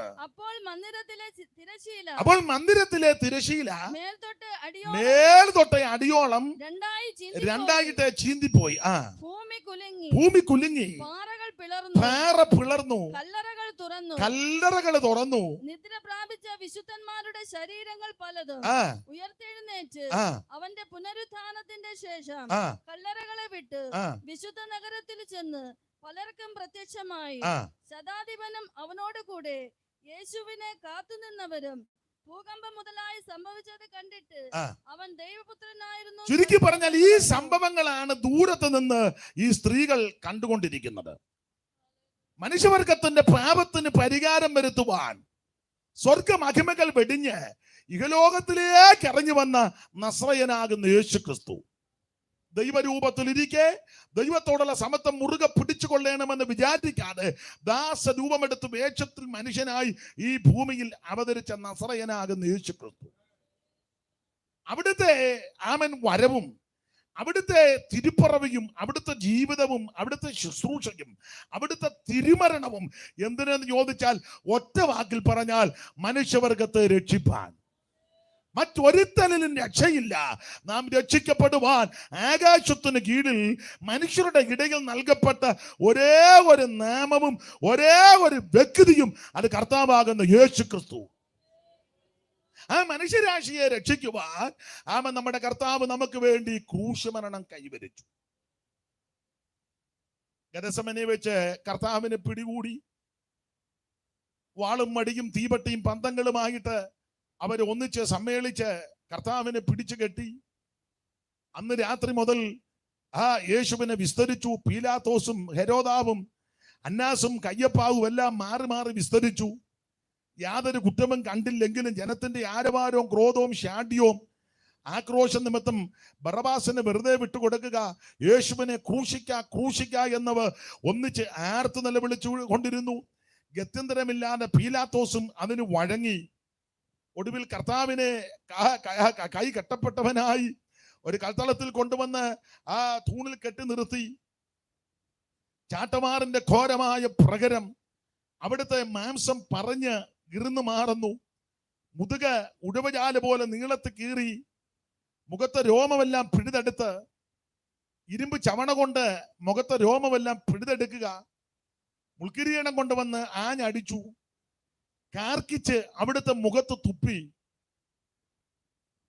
അപ്പോൾ മന്ദിരത്തിലെ തിരശീല മേൽതൊട്ട് അടിയോളം രണ്ടായിട്ട് ചീന്തിപ്പോയി. ഭൂമി കുലുങ്ങി, പാറ പിളർന്നു, കല്ലറകൾ തുറന്നു. നിദ്ര പ്രാപിച്ച വിശുദ്ധന്മാരുടെ ശരീരങ്ങൾ പലതും ഉയർത്തെഴുന്നേറ്റ് അവന്റെ പുനരുത്ഥാനത്തിന്റെ ശേഷം കല്ലറകളെ വിട്ട് വിശുദ്ധ നഗരത്തിൽ ചെന്ന് പലർക്കും പ്രത്യക്ഷമായി. ശതാധിപനും അവനോട് കൂടെ യേശുവിനെ കാത്തുനിന്നവരും ഭൂകമ്പം മുതലായി സംഭവിച്ചത് കണ്ടിട്ട് അവൻ ദൈവപുത്രനായിരുന്നു. ചുരുക്കി പറഞ്ഞാൽ ഈ സംഭവങ്ങളാണ് ദൂരത്ത് നിന്ന് ഈ സ്ത്രീകൾ കണ്ടുകൊണ്ടിരിക്കുന്നത്. മനുഷ്യവർഗത്തിന്റെ പാപത്തിന് പരിഹാരം വരുത്തുവാൻ സ്വർഗ മഹിമകൾ വെടിഞ്ഞ് ഇഹലോകത്തിലേക്ക് ഇറങ്ങി വന്ന നസ്രയനാകുന്ന യേശു ക്രിസ്തു ദൈവരൂപത്തിലിരിക്കെ ദൈവത്തോടുള്ള സമത്വം മുറുകെ പിടിച്ചു കൊള്ളണമെന്ന് വിചാരിക്കാതെ ദാസരൂപമെടുത്ത് വേഷത്തിൽ മനുഷ്യനായി ഈ ഭൂമിയിൽ അവതരിച്ച നസ്രയനാകുന്ന യേശു ക്രിസ്തു, അവിടുത്തെ വരവും അവിടുത്തെ തിരുപ്പറവിയും അവിടുത്തെ ജീവിതവും അവിടുത്തെ ശുശ്രൂഷയും അവിടുത്തെ തിരുമരണവും എന്തിനെന്ന് ചോദിച്ചാൽ ഒറ്റ വാക്കിൽ പറഞ്ഞാൽ മനുഷ്യവർഗത്തെ രക്ഷിപ്പാൻ. മറ്റൊരുത്തലിലും രക്ഷയില്ല. നാം രക്ഷിക്കപ്പെടുവാൻ ആകാശത്തിന് കീഴിൽ മനുഷ്യരുടെ ഇടയിൽ നൽകപ്പെട്ട ഒരേ ഒരു നാമവും ഒരേ ഒരു വ്യക്തിയും അത് കർത്താവാകുന്ന യേശു ക്രിസ്തു. ആ മനുഷ്യരാശിയെ രക്ഷിക്കുവാൻ നമ്മുടെ കർത്താവ് നമുക്ക് വേണ്ടി ക്രൂശമരണം കൈവരിച്ചു. ഗെത്സമനെ വെച്ച് കർത്താവിനെ പിടികൂടി വാളും മടിയും തീപട്ടിയും പന്തങ്ങളുമായിട്ട് അവർ ഒന്നിച്ച് സമ്മേളിച്ച് കർത്താവിനെ പിടിച്ചു കെട്ടി. അന്ന് രാത്രി മുതൽ ആ യേശുവിനെ വിസ്തരിച്ചു. പീലാത്തോസും ഹെരോദാവും അന്നാസും കയ്യപ്പാവും എല്ലാം മാറി മാറി വിസ്തരിച്ചു. യാതൊരു കുറ്റവും കണ്ടില്ലെങ്കിലും ജനത്തിന്റെ ആരവാരവും ക്രോധവും ശാഠ്യവും ആക്രോശ നിമിത്തം ബറബാസിനെ വെറുതെ വിട്ടുകൊടുക്കുക, യേശുവിനെ ക്രൂശിക്ക എന്നവർ ഒന്നിച്ച് ആർത്ത് നിലവിളിച്ചു കൊണ്ടിരുന്നു. ഗത്യന്തരമില്ലാതെ പീലാത്തോസും അതിന് വഴങ്ങി. ഒടുവിൽ കർത്താവിനെ കൈ കെട്ടപ്പെട്ടവനായി ഒരു കൽത്തളത്തിൽ കൊണ്ടുവന്ന് ആ തൂണിൽ കെട്ടി നിർത്തി. ചാട്ടമാറിന്റെ ഘോരമായ പ്രകരം അവിടുത്തെ മാംസം പറഞ്ഞ് ഇറുന്നു മാറുന്നു. മുതുക ഉടവജാല പോലെ നീളത്ത് കീറി, മുഖത്തെ രോമമെല്ലാം പിഴുതെടുത്ത്, ഇരുമ്പ് ചവണ കൊണ്ട് മുഖത്തെ രോമമെല്ലാം പിഴുതെടുക്കുക, മുൾക്കിരീടം കൊണ്ടുവന്ന് ആഞ്ഞടിച്ചു, കാർക്കിച്ച് അവിടുത്തെ മുഖത്ത് തുപ്പി.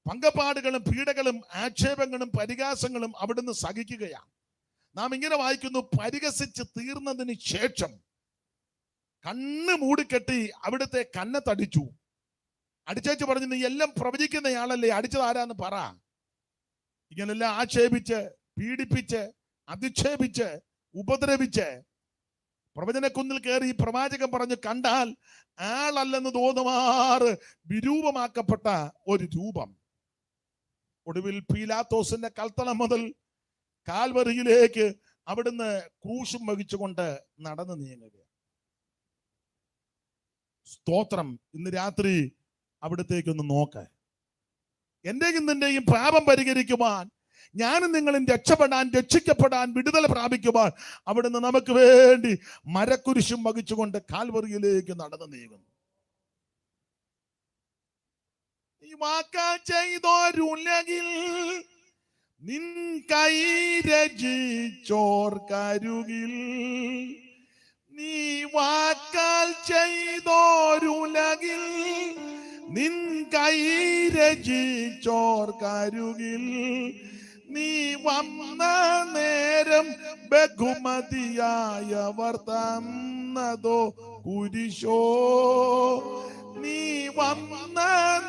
പങ്കപ്പാടുകളും പീഡകളും ആക്ഷേപങ്ങളും പരിഹാസങ്ങളും അവിടുന്ന് സഹിക്കുകയാണ്. നാം ഇങ്ങനെ വായിക്കുന്നു, പരിഹസിച്ച് തീർന്നതിന് ശേഷം കണ്ണ് മൂടിക്കെട്ടി അവിടുത്തെ കന്നത്തടിച്ചു. അടിച്ചേച്ച് പറഞ്ഞു, നീ എല്ലാം പ്രവചിക്കുന്നയാളല്ലേ, അടിച്ചത് ആരാന്ന് പറ. ഇങ്ങനെല്ലാം ആക്ഷേപിച്ച് പീഡിപ്പിച്ച് അധിക്ഷേപിച്ച് ഉപദ്രവിച്ച് പ്രവചനക്കുന്നിൽ കയറി ഈ പ്രവാചകൻ പറഞ്ഞു, കണ്ടാൽ ആളല്ലെന്ന് തോന്നുമാറ് വിരൂപമാക്കപ്പെട്ട ഒരു രൂപം. ഒടുവിൽ പീലാത്തോസിന്റെ കൽത്തളം മുതൽ കാൽവറിയിലേക്ക് അവിടുന്ന് ക്രൂശും വഹിച്ചുകൊണ്ട് നടന്നു നീങ്ങുക. സ്തോത്രം. ഇന്ന് രാത്രി അവിടത്തേക്കൊന്ന് നോക്ക്. എന്റെയും നിന്റെയും പാപം പരിഹരിക്കുവാൻ, ഞാനും നിങ്ങളും രക്ഷപ്പെടാൻ വിടുതല പ്രാപിക്കുവാൻ അവിടുന്ന് നമുക്ക് വേണ്ടി മരക്കുരിശും വഹിച്ചുകൊണ്ട് കാൽവറിയിലേക്ക് നടന്നു നീങ്ങുന്നു. ഈ വാക്കാൽ ചെയ്തോരുലകിൽ നിൻ കൈ രചിച്ചോർക്കരുകിൽ, നീ വാക്കാൽ ചെയ്തോരുലകിൽ നിൻ കൈ രചിച്ചോർക്കരുകിൽ, നീ വന്ന നേരം ബഹുമതിയായവർ തന്നതോ കുരിശോ, നീ വന്ന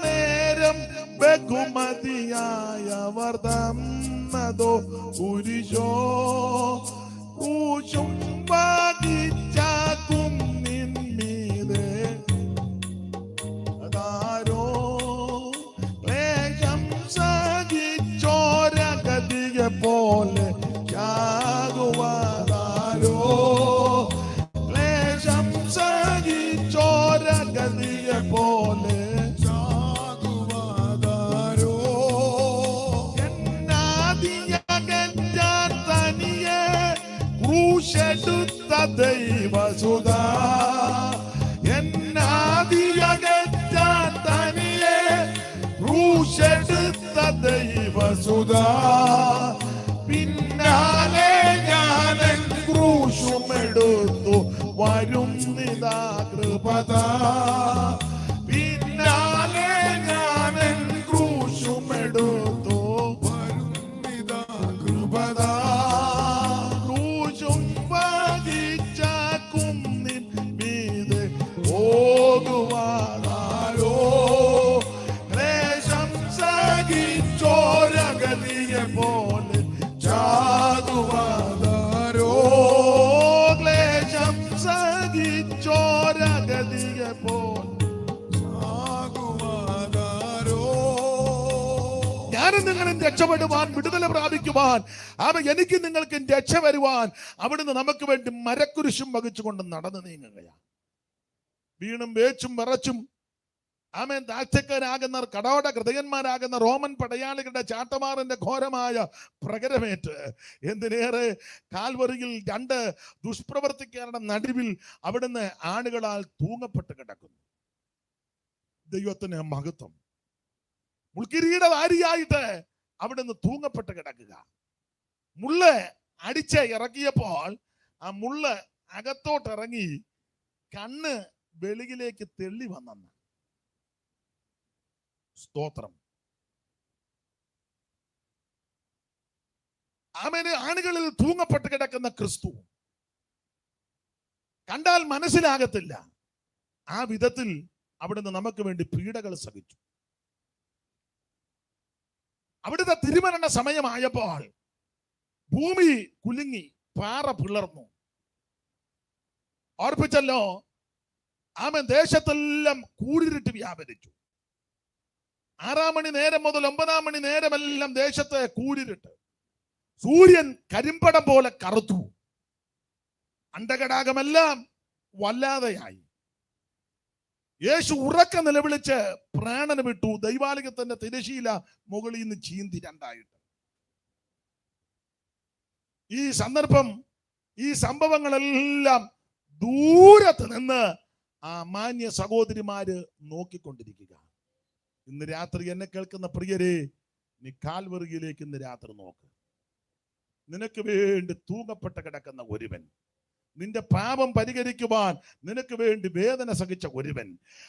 നേരം ബഹുമതിയായവർ തന്നതോ കുരിശോ, ക്രൂശും വഹിച്ച കുന്നിൻ മീതെ അതാരോ ക്ലേശം സഹിച്ചോരഗതിയെ പോലെ യാകുവാതാരോ, ക്ലേശം സഹിച്ചോരഗതിയെ പോലെ യാകുവാതാരോ, എന്നാദിയകറ്റാൻ തനിയെ ക്രൂശെടുത്ത ദൈവസുത, എന്നാദിയകറ്റാൻ തനിയെ ക്രൂശെടുത്ത ദൈവസുത, പിന്നാലെ ഞാനൻ ക്രൂശുമെടുത്തു വരുന്നിതാ കൃപത, പിന്നാലെ ഞാനൻ ക്രൂശുമെടുത്തു വരുന്നിതാ കൃപത, ക്രൂശും വഹിച്ച കുന്നിൻ മീതെ പോകുവാനാരോ, ക്ലേശം സഹിച്ചോരഗതിയെ പോലെ ചാകുവാനാരോ, ക്ലേശം സഹിച്ചോരഗതിയെ പോലെ ചാകുവാനാരോ. ഞാനും നിങ്ങളും രക്ഷപ്പെടുവാൻ വിടുതല പ്രാപിക്കുവാൻ എനിക്ക് നിങ്ങൾക്ക് രക്ഷ വരുവാൻ അവിടുന്ന് നമുക്ക് വേണ്ടി മരക്കുരിശും വഹിച്ചുകൊണ്ട് നടന്നു നീങ്ങുകയാണ്. വീണും വേച്ചും വിറച്ചും ആമേൻ താഴ്ചക്കാരാകുന്നവർ കടോട ഹൃദയന്മാരാകുന്ന റോമൻ പടയാളികളുടെ ചാട്ടമാറിന്റെ ഘോരമായ പ്രകരമേറ്റ് എന്തിനേറെ കാൽവറിയിൽ രണ്ട് ദുഷ്പ്രവർത്തിക്കാരുടെ നടുവിൽ അവിടുന്ന് ആണുകളാൽ തൂങ്ങപ്പെട്ട് കിടക്കുന്നു. ദൈവത്തിന് മഹത്വം. മുൾക്കിരീടധാരിയായിട്ട് അവിടുന്ന് തൂങ്ങപ്പെട്ട് കിടക്കുക. മുള്ള് അടിച്ച് ഇറക്കിയപ്പോൾ ആ മുള്ള് അകത്തോട്ടിറങ്ങി കണ്ണ് വെളിയിലേക്ക് തെള്ളി വന്നെന്ന്. സ്തോത്രം. ആമേനെ. ആണുകളിൽ തൂങ്ങപ്പെട്ട് കിടക്കുന്ന ക്രിസ്തു കണ്ടാൽ മനസ്സിലാകത്തില്ല. ആ വിധത്തിൽ അവിടുന്ന് നമുക്ക് വേണ്ടി പീഡകൾ സഹിച്ചു. അവിടുത്തെ തിരുമരണ സമയമായപ്പോൾ ഭൂമി കുലുങ്ങി, പാറ പിളർന്നു. ഓർപ്പിച്ചല്ലോ, ആമേൻ. ദേശത്തെല്ലാം കൂരിരുട്ട് വ്യാപരിച്ചു. 6 മണി നേരം മുതൽ 9 മണി നേരമെല്ലാം ദേശത്തെ കൂരിരുട്ട്. സൂര്യൻ കരിമ്പടം പോലെ കറുത്തു. അണ്ടകടാകമെല്ലാം വല്ലാതെയായി. യേശു ഉറക്ക നിലവിളിച്ച് പ്രാണന് വിട്ടു. ദൈവാലയത്തിന്റെ തിരശീല മുകളിൽ നിന്ന് ചീന്തി രണ്ടായിട്ട്. ഈ സന്ദർഭം, ഈ സംഭവങ്ങളെല്ലാം ദൂരത്ത് നിന്ന് ആ മാന്യ സഹോദരിമാര് നോക്കിക്കൊണ്ടിരിക്കുക. ഇന്ന് രാത്രി എന്നെ കേൾക്കുന്ന പ്രിയരെ, നീ കാൽവറിയിലേക്ക് ഇന്ന് രാത്രി നോക്ക്. നിനക്ക് വേണ്ടി തൂങ്ങപ്പെട്ട് കിടക്കുന്ന ഒരുവൻ, നിന്റെ പാപം പരിഹരിക്കുവാൻ നിനക്ക് വേണ്ടി വേദന സഹിച്ച ഒരുവൻ,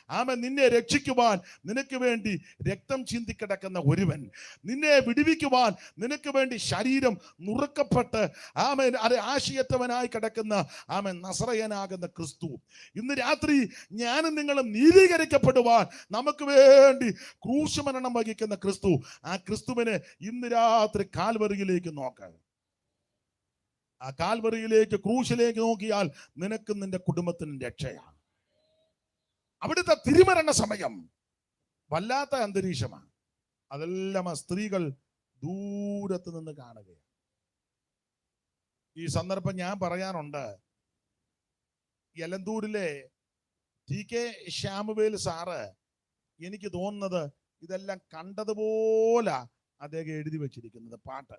ആമേൻ. നിന്നെ രക്ഷിക്കുവാൻ നിനക്ക് വേണ്ടി രക്തം ചിന്തിക്കിടക്കുന്ന ഒരുവൻ, നിന്നെ വിടുവിക്കുവാൻ നിനക്ക് വേണ്ടി ശരീരം നുറുക്കപ്പെട്ട് ആമേൻ ആശയത്തവനായി കിടക്കുന്ന ആമേൻ നസറയനാകുന്ന ക്രിസ്തു. ഇന്ന് രാത്രി ഞാനും നിങ്ങളും നീതീകരിക്കപ്പെടുവാൻ നമുക്ക് വേണ്ടി ക്രൂശമരണം വഹിക്കുന്ന ക്രിസ്തു, ആ ക്രിസ്തുവിനെ ഇന്ന് രാത്രി കാൽവറിയിലേക്ക് നോക്കാം. ആ കാൽവറിയിലേക്ക്, ക്രൂശിലേക്ക് നോക്കിയാൽ നിനക്കും നിന്റെ കുടുംബത്തിനും രക്ഷയാണ്. അവിടുത്തെ തിരുമരണ സമയം വല്ലാത്ത അന്തരീക്ഷമാണ്. അതെല്ലാം ആ സ്ത്രീകൾ ദൂരത്ത് നിന്ന് കാണുകയാണ്. ഈ സന്ദർഭം ഞാൻ പറയാനുണ്ട്, എലന്തൂരിലെ TK ശ്യാമുവേൽ സാറ്, എനിക്ക് തോന്നുന്നത് ഇതെല്ലാം കണ്ടതുപോലെ അദ്ദേഹം എഴുതി വെച്ചിരിക്കുന്നത് പാട്ട്.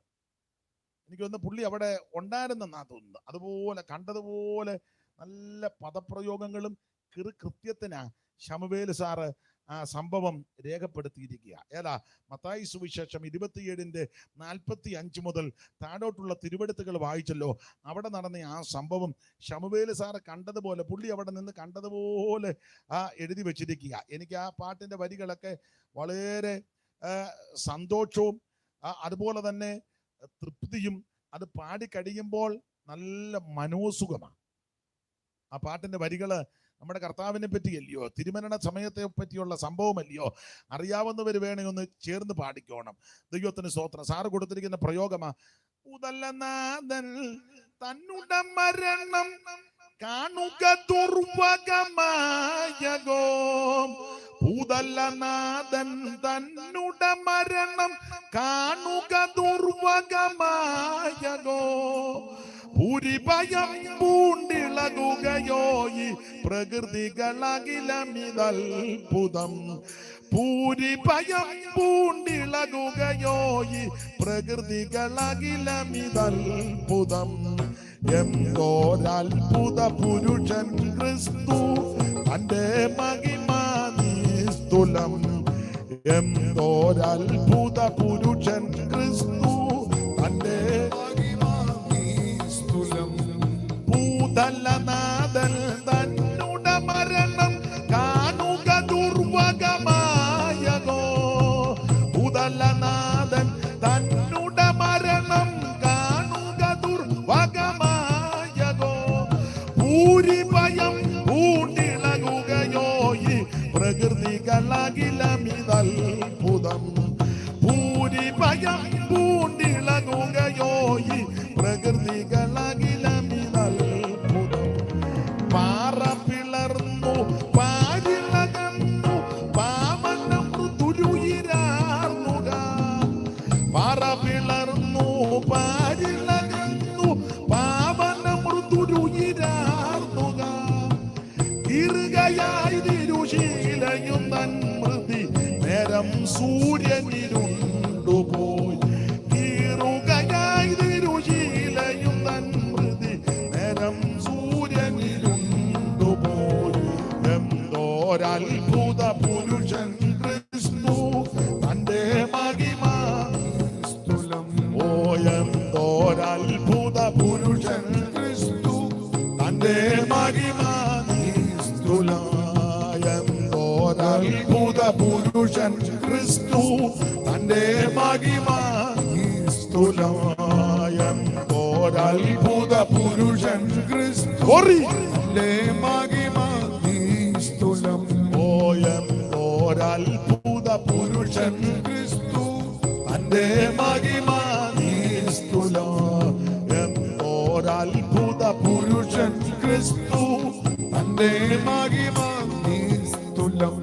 എനിക്കൊന്ന് പുള്ളി അവിടെ ഉണ്ടായിരുന്നെന്നാ തോന്നുന്നത്. അതുപോലെ കണ്ടതുപോലെ നല്ല പദപ്രയോഗങ്ങളും കൃത്യത്തിനാ ശമുവേൽ സാറ് ആ സംഭവം രേഖപ്പെടുത്തിയിരിക്കുക. ഏതാ? മത്തായി സുവിശേഷം 27:45 മുതൽ താഴോട്ടുള്ള തിരുവെടുത്തുകൾ വായിച്ചല്ലോ. അവിടെ നടന്ന ആ സംഭവം ശമുവേൽ സാറ് കണ്ടതുപോലെ, പുള്ളി അവിടെ നിന്ന് കണ്ടതുപോലെ എഴുതി വെച്ചിരിക്കുക. എനിക്ക് ആ പാട്ടിന്റെ വരികളൊക്കെ വളരെ സന്തോഷവും അതുപോലെ തന്നെ തൃപ്തിയും, അത് പാടിക്കഴിയുമ്പോൾ നല്ല മനോസുഖമാണ്. ആ പാട്ടിന്റെ വരികള് നമ്മുടെ കർത്താവിനെ പറ്റിയല്ലയോ, തിരുമരണ സമയത്തെ പറ്റിയുള്ള സംഭവമല്ലയോ. അറിയാവുന്നവർ വേണേ ഒന്ന് ചേർന്ന് പാടിക്കോണം. ദൈവത്തിന് സ്തോത്രം. സാറ് കൊടുത്തിരിക്കുന്ന പ്രയോഗമാ, ഉദലനാഥൻ തന്നുടെ മരണം കാണുക ദുർവകമായകോ. ഭൂതലനാഥൻ തന്നുടെ മരണം കാണുക ദുർവകമായകോ. ഭൂരിഭയം പൂണ്ടിളകുകയോ ഈ പ്രകൃതികളകിലമിതൽപുതം. ഭൂരിഭയം പൂണ്ടിളകുകയോ ഈ പ്രകൃതികളകിലമിതൽപുതം. എന്തോരത്ഭുത പുരുഷൻ ക്രിസ്തു, തന്റെ മഹിമാനിസ്തുലം. എന്തോരത്ഭുത പുരുഷൻ ക്രിസ്തു, തന്റെ മഹിമാനിസ്തുലം. ഭൂതലനാഥൻ തന്നുടെ മരണം കാണുക ദുർവകമായകോ. ഭൂതലനാഥൻ തന്നുടെ മരണം കാണുക ദുർവകമായകോ. ഭൂരിഭയം പൂണ്ടിളകുകയോ ഈ പ്രകൃതികളകിലമിതൽപുതം. ഭൂരിഭയം പൂണ്ടിളകുകയോ ഈ പ്രകൃതികളകിലമിതൽപുതം. പാറ പിളർന്നു പാരിളകന്നു പാവനം തുരുയിരാർന്നുക. പാറ പിളർന്നു പാരിളകന്നു പാവനം തുരുയിരാർന്നുക. ഇറുകയായി തിരുശീലയും തന്മൃതി നേരം സൂര്യനിരുണ്ടുപോയി. ഇറുകയായി തിരുശീലയും തന്മൃതി നേരം സൂര്യനിരുണ്ടുപോയി. എന്തോരത്ഭുത പുരുഷൻ ക്രിസ്തു, തന്റെ മഹിമാനിസ്തുലം. ഓ എന്തോരത്ഭുത പുരുഷൻ ക്രിസ്തു, തന്റെ മഹിമാനിസ്തുലം. എന്തോരത്ഭുത പുരുഷൻ ക്രിസ്തു, തന്റെ മഹിമാനിസ്തുലം. എന്തോരത്ഭുത പുരുഷൻ ക്രിസ്തു, തന്റെ മഹിമാനിസ്തുലം. ക്രിസ്തു തന്റെ മഹിമ നിസ്തുലം.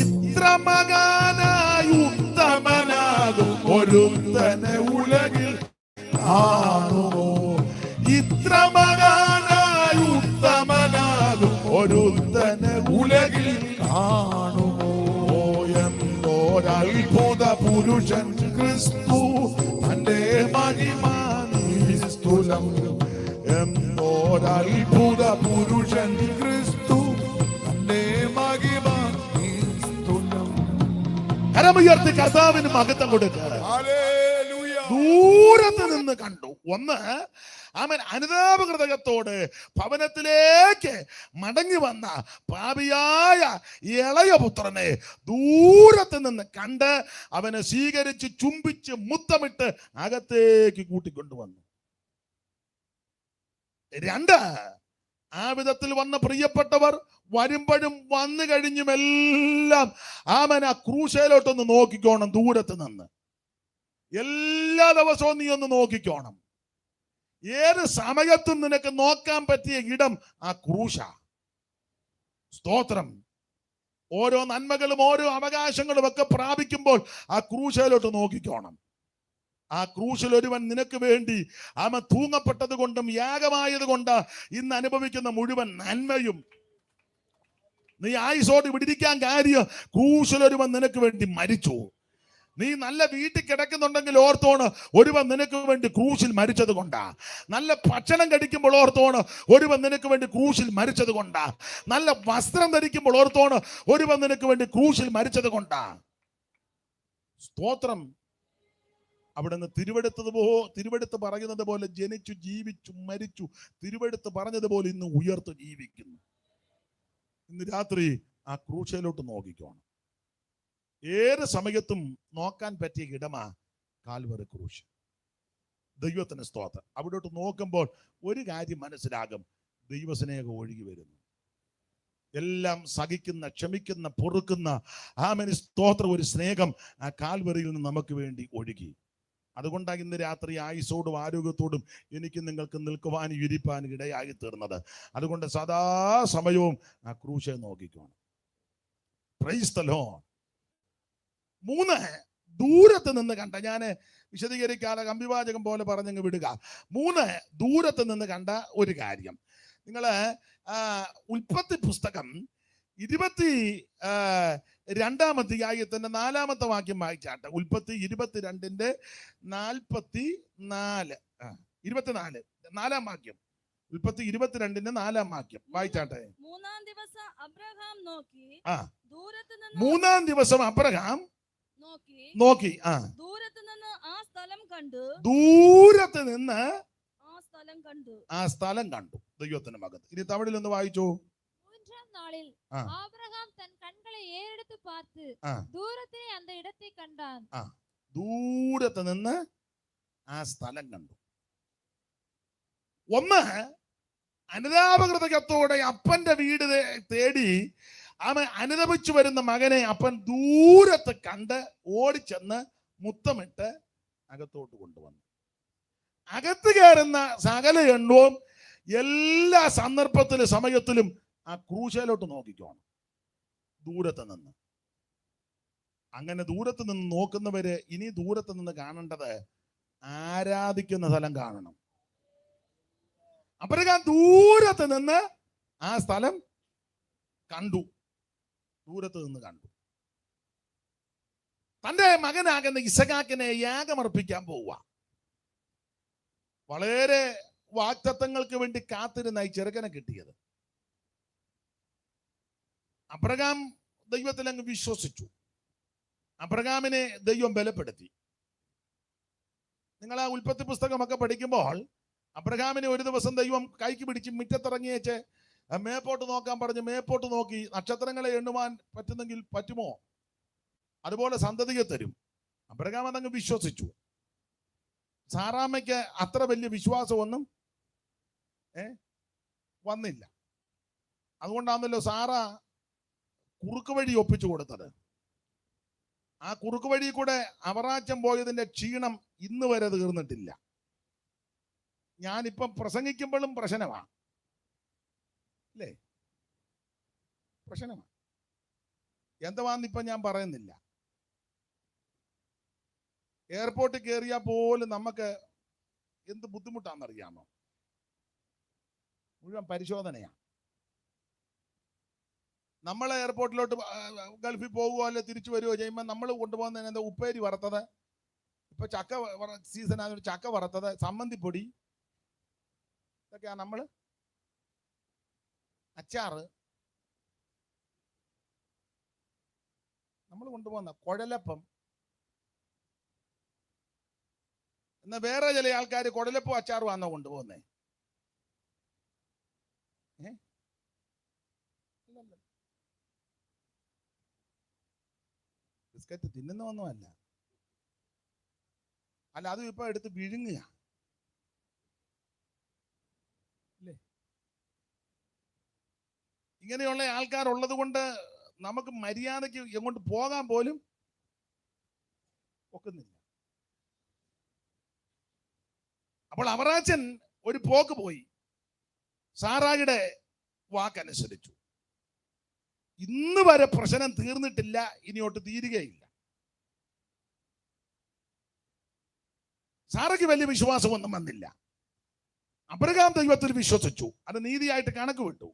ഇത്ര മകാനായി ഉത്തമനാകും ഒരുത്തനെ ഉലകിൽ കാണുമോ? ഇത്ര മകാനായി ഉത്തമനാകും ഒരുത്തനെ ഉലകിൽ കാണുമോ? എന്തോരത്ഭുത പുരുഷൻ ക്രിസ്തു തന്റെ മഹിമ നിസ്തുലം. എന്തോരത്ഭുത പുരുഷൻ ക്രിസ്തു തന്റെ മഹിമ നിസ്തുലം. കരമുയർത്തി കർത്താവിന് മഹത്വം കൊടുക്കുക. ദൂരത്ത് നിന്ന് കണ്ടു. ഒന്ന്, അവൻ അനുതാപഹൃദയത്തോട് ഭവനത്തിലേക്ക് മടങ്ങി വന്ന പാപിയായ ഇളയ പുത്രനെ ദൂരത്ത് നിന്ന് കണ്ട് അവനെ സ്വീകരിച്ച് ചുംബിച്ച് മുത്തമിട്ട് അകത്തേക്ക് കൂട്ടിക്കൊണ്ടുവന്നു. രണ്ട്, ആ വിധത്തിൽ വന്ന പ്രിയപ്പെട്ടവർ വരുമ്പോഴും വന്നു കഴിഞ്ഞുമെല്ലാം അവൻ ആ ക്രൂശയിലോട്ടൊന്ന് നോക്കിക്കോണം. ദൂരത്ത് നിന്ന് എല്ലാ ദിവസവും നീ ഒന്ന് നോക്കിക്കോണം. ഏത് സമയത്തും നിനക്ക് നോക്കാൻ പറ്റിയ ഇടം ആ ക്രൂശ. സ്തോത്രം. ഓരോ നന്മകളും ഓരോ അവകാശങ്ങളും ഒക്കെ പ്രാപിക്കുമ്പോൾ ആ ക്രൂശയിലോട്ട് നോക്കിക്കോണം. ആ ക്രൂശിൽ ഒരുവൻ നിനക്ക് വേണ്ടി അവൻ തൂങ്ങപ്പെട്ടത് കൊണ്ടും യാഗമായത് കൊണ്ട് ഇന്ന് അനുഭവിക്കുന്ന മുഴുവൻ നന്മയും നീ ആയുസോട് വിടിരിക്കാൻ കാര്യം ക്രൂശിൽ ഒരുവൻ നിനക്ക് വേണ്ടി മരിച്ചു. നീ നല്ല വീട്ടിൽ കിടക്കുന്നുണ്ടെങ്കിൽ ഓർത്തോണ് ഒരുവൻ നിനക്ക് വേണ്ടി ക്രൂശിൽ മരിച്ചത് കൊണ്ടാ. നല്ല ഭക്ഷണം കഴിക്കുമ്പോൾ ഓർത്തോണ് ഒരുവൻ നിനക്ക് വേണ്ടി ക്രൂശിൽ മരിച്ചത് കൊണ്ടാ. നല്ല വസ്ത്രം ധരിക്കുമ്പോൾ ഓർത്തോണ് ഒരുവൻ നിനക്ക് വേണ്ടി ക്രൂശിൽ മരിച്ചത് കൊണ്ടാ. സ്തോത്രം. അവിടുന്ന് തിരുവെടുത്ത് പറയുന്നത് പോലെ ജനിച്ചു, ജീവിച്ചു, മരിച്ചു. തിരുവെടുത്ത് പറഞ്ഞതുപോലെ ഇന്ന് ഉയർത്തു ജീവിക്കുന്നു. ഇന്ന് രാത്രി ആ ക്രൂശയിലോട്ട് നോക്കിക്കോണം. ഏത് സമയത്തും നോക്കാൻ പറ്റിയ ഇടമാ കാൽവറി ക്രൂശ്. ദൈവത്തിന് സ്തോത്രം. അവിടോട്ട് നോക്കുമ്പോൾ ഒരു കാര്യം മനസ്സിലാകും, ദൈവസ്നേഹം ഒഴുകി വരുന്നു. എല്ലാം സഹിക്കുന്ന, ക്ഷമിക്കുന്ന, പൊറുക്കുന്ന സ്തോത്രം ഒരു സ്നേഹം ആ കാൽവറിയിൽ നിന്ന് നമുക്ക് വേണ്ടി ഒഴുകി. അതുകൊണ്ടാണ് ഇന്ന് രാത്രി ആയുസോടും ആരോഗ്യത്തോടും എനിക്ക് നിങ്ങൾക്ക് നിൽക്കുവാനും ഇരിപ്പാനും ഇടയായി തീർന്നത്. അതുകൊണ്ട് സദാസമയവും ആ ക്രൂശെ നോക്കിക്കോണം. Price the Lord. 3, ദൂരത്ത് നിന്ന് കണ്ട. ഞാൻ വിശദീകരിക്കാതെ കമ്പിവാചകം പോലെ പറഞ്ഞങ്ങ് വിടുക. 3, ദൂരത്ത് നിന്ന് കണ്ട ഒരു കാര്യം. നിങ്ങള് ഉൽപ്പത്തി പുസ്തകം 22-ാം അധ്യായത്തിന്റെ 4-ാമത്തെ വാക്യം വായിച്ചാട്ടെ. ഉൽപ്പത്തി 22-ന്റെ 44, 24, 4-ാം വാക്യം. ഉൽപ്പത്തി 22-ന്റെ 4-ാം വാക്യം വായിച്ചാട്ടെ. 3-ാം ദിവസം അബ്രഹാം നോക്കി. ദൂരത്ത് നിന്ന് ആ സ്ഥലം കണ്ടു. ദൈവത്തിന്റെ മകൻ. ഇനി തമിഴിൽ ഒന്ന് വായിച്ചോ. 3-ാം നാളിൽ ആബ്രഹാം തൻ കണ്ണുകളെ ഏറെടുത്ത് பார்த்து ദൂരത്തെ அந்த இடத்தை കണ്ടാൻ. ദൂരത്ത് നിന്ന് ആ സ്ഥലം കണ്ടു. ഒന്ന്, അനുതാപഹൃദയത്തോടെ അപ്പന്റെ വീട് തേടി അവൻ അനുതപിച്ചു വരുന്ന മകനെ അപ്പൻ ദൂരത്ത് കണ്ട് ഓടിച്ചെന്ന് മുത്തമിട്ട് അകത്തോട്ട് കൊണ്ടുവന്നു. അകത്ത് കയറുന്ന സകല എണ്ണവും എല്ലാ സന്ദർഭത്തിലും സമയത്തിലും ആ ക്രൂശയിലോട്ട് നോക്കിക്കോണം. ദൂരത്ത് നിന്ന്. അങ്ങനെ ദൂരത്ത് നിന്ന് നോക്കുന്നവര് ഇനി ദൂരത്ത് നിന്ന് കാണേണ്ടത് ആരാധിക്കുന്ന സ്ഥലം കാണണം. അപ്പോഴേക്കും ദൂരത്ത് നിന്ന് ആ സ്ഥലം കണ്ടു. ദൂരത്ത് നിന്ന് കണ്ടു. തന്റെ മകനാകുന്ന ഇസഹാക്കിനെ യാഗമർപ്പിക്കാൻ പോവുക. വളരെ വാഗ്ദത്തങ്ങൾക്ക് വേണ്ടി കാത്തിരുന്ന ഈ ചെറുക്കനെ കിട്ടിയത്. അബ്രഹാം ദൈവത്തിൽ അങ്ങ് വിശ്വസിച്ചു. അബ്രഹാമിനെ ദൈവം ബലപ്പെടുത്തി. നിങ്ങൾ ആ ഉൽപ്പത്തി പുസ്തകമൊക്കെ പഠിക്കുമ്പോൾ അബ്രഹാമിനെ ഒരു ദിവസം ദൈവം കൈക്ക് പിടിച്ച് മുറ്റത്തിറങ്ങിയേച്ച് മേപ്പോട്ട് നോക്കാൻ പറഞ്ഞ് മേപ്പോട്ട് നോക്കി. നക്ഷത്രങ്ങളെ എണ്ണുവാൻ പറ്റുന്നെങ്കിൽ പറ്റുമോ? അതുപോലെ സന്തതിയെ തരും. അബ്രഹാം അതങ്ങ് വിശ്വസിച്ചു. സാറാമ്മയ്ക്ക് അത്ര വലിയ വിശ്വാസമൊന്നും വന്നില്ല. അതുകൊണ്ടാണല്ലോ സാറ കുറുക്ക് വഴി ഒപ്പിച്ചു കൊടുത്തത്. ആ കുറുക്ക് വഴി കൂടെ അവറാച്ചം പോയതിന്റെ ക്ഷീണം ഇന്ന് വരെ തീർന്നിട്ടില്ല. ഞാനിപ്പം പ്രസംഗിക്കുമ്പോഴും പ്രശ്നമാണ്. അല്ലേ? പ്രശ്നമാണ്. എന്താവാന്നിപ്പം ഞാൻ പറയുന്നില്ല. എയർപോർട്ടിൽ കയറിയാൽ പോലും നമുക്ക് എന്ത് ബുദ്ധിമുട്ടാണെന്നറിയാമോ? മുഴുവൻ പരിശോധനയാണ്. നമ്മൾ എയർപോർട്ടിലോട്ട് ഗൾഫിൽ പോകുകയോ അല്ലെ തിരിച്ചു വരികയോ ചെയ്യുമ്പോൾ നമ്മൾ കൊണ്ടുപോകുന്നതിന് എന്താ? ഉപ്പേരി വറുത്തത്, ഇപ്പൊ ചക്ക സീസൺ ആയതുകൊണ്ട് ചക്ക വറുത്തത്, സമ്മന്തിപ്പൊടി, ഇതൊക്കെയാണ് നമ്മൾ. അച്ചാറ് നമ്മൾ കൊണ്ടുപോകുന്ന, കുഴലപ്പം. എന്നാ വേറെ ചില ആൾക്കാർ കുഴലപ്പം അച്ചാറും ആണോ കൊണ്ടുപോകുന്നേ? ബിസ്ക്കറ്റ് തിന്നുന്നൊന്നുമല്ല. അല്ല, അതും ഇപ്പൊ എടുത്ത് വിഴുങ്ങുക അല്ലേ? ഇങ്ങനെയുള്ള ആൾക്കാരുള്ളത് കൊണ്ട് നമുക്ക് മര്യാദയ്ക്ക് എങ്ങോട്ട് പോകാൻ പോലും ഒക്കുന്നില്ല. അപ്പോൾ അവറാച്ചൻ ഒരു പോക്ക് പോയി, സാറായിയുടെ വാക്കനുസരിച്ചു. ഇന്ന് വരെ പ്രശ്നം തീർന്നിട്ടില്ല, ഇനിയോട്ട് തീരുകയില്ല. സാറയ്ക്ക് വലിയ വിശ്വാസമൊന്നും വന്നില്ല. അബ്രഹാം ദൈവത്തിൽ വിശ്വസിച്ചു, അത് നീതിയായിട്ട് കണക്ക് വിട്ടു.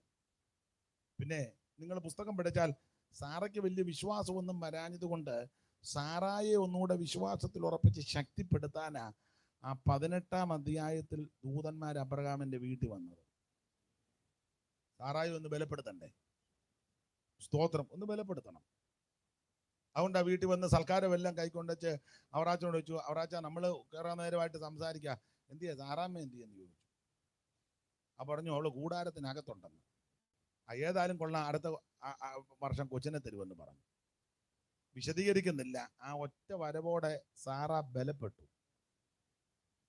പിന്നെ നിങ്ങൾ പുസ്തകം പഠിച്ചാൽ സാറയ്ക്ക് വലിയ വിശ്വാസമൊന്നും വരാഞ്ഞത് കൊണ്ട് സാറായെ ഒന്നുകൂടെ വിശ്വാസത്തിൽ ഉറപ്പിച്ച് ശക്തിപ്പെടുത്താനാ ആ 18-ാം അധ്യായത്തിൽ ദൂതന്മാർ അബ്രഹാമിന്റെ വീട്ടിൽ വന്നത്. സാറായി ഒന്ന് ബലപ്പെടുത്തണ്ടേ? സ്തോത്രം, ഒന്ന് ബലപ്പെടുത്തണം. അതുകൊണ്ട് ആ വീട്ടിൽ വന്ന് സൽക്കാരമെല്ലാം കൈക്കൊണ്ടുവച്ച് അവറാച്ചനോട് ചോദിച്ചു, അവറാച്ച നമ്മൾ കയറാൻ നേരമായിട്ട് സംസാരിക്കുക, എന്ത് ചെയ്യാ സാറാമ്മ എന്ത് ചെയ്യുന്നു ചോദിച്ചു. ആ പറഞ്ഞു, അവള് കൂടാരത്തിനകത്തുണ്ടെന്ന്. ഏതായാലും കൊള്ളാം, അടുത്ത വർഷം കൊച്ചിനെ തരുമെന്ന് പറഞ്ഞു. വിശദീകരിക്കുന്നില്ല. ആ ഒറ്റ വരവോടെ സാറ ബലപ്പെട്ടു.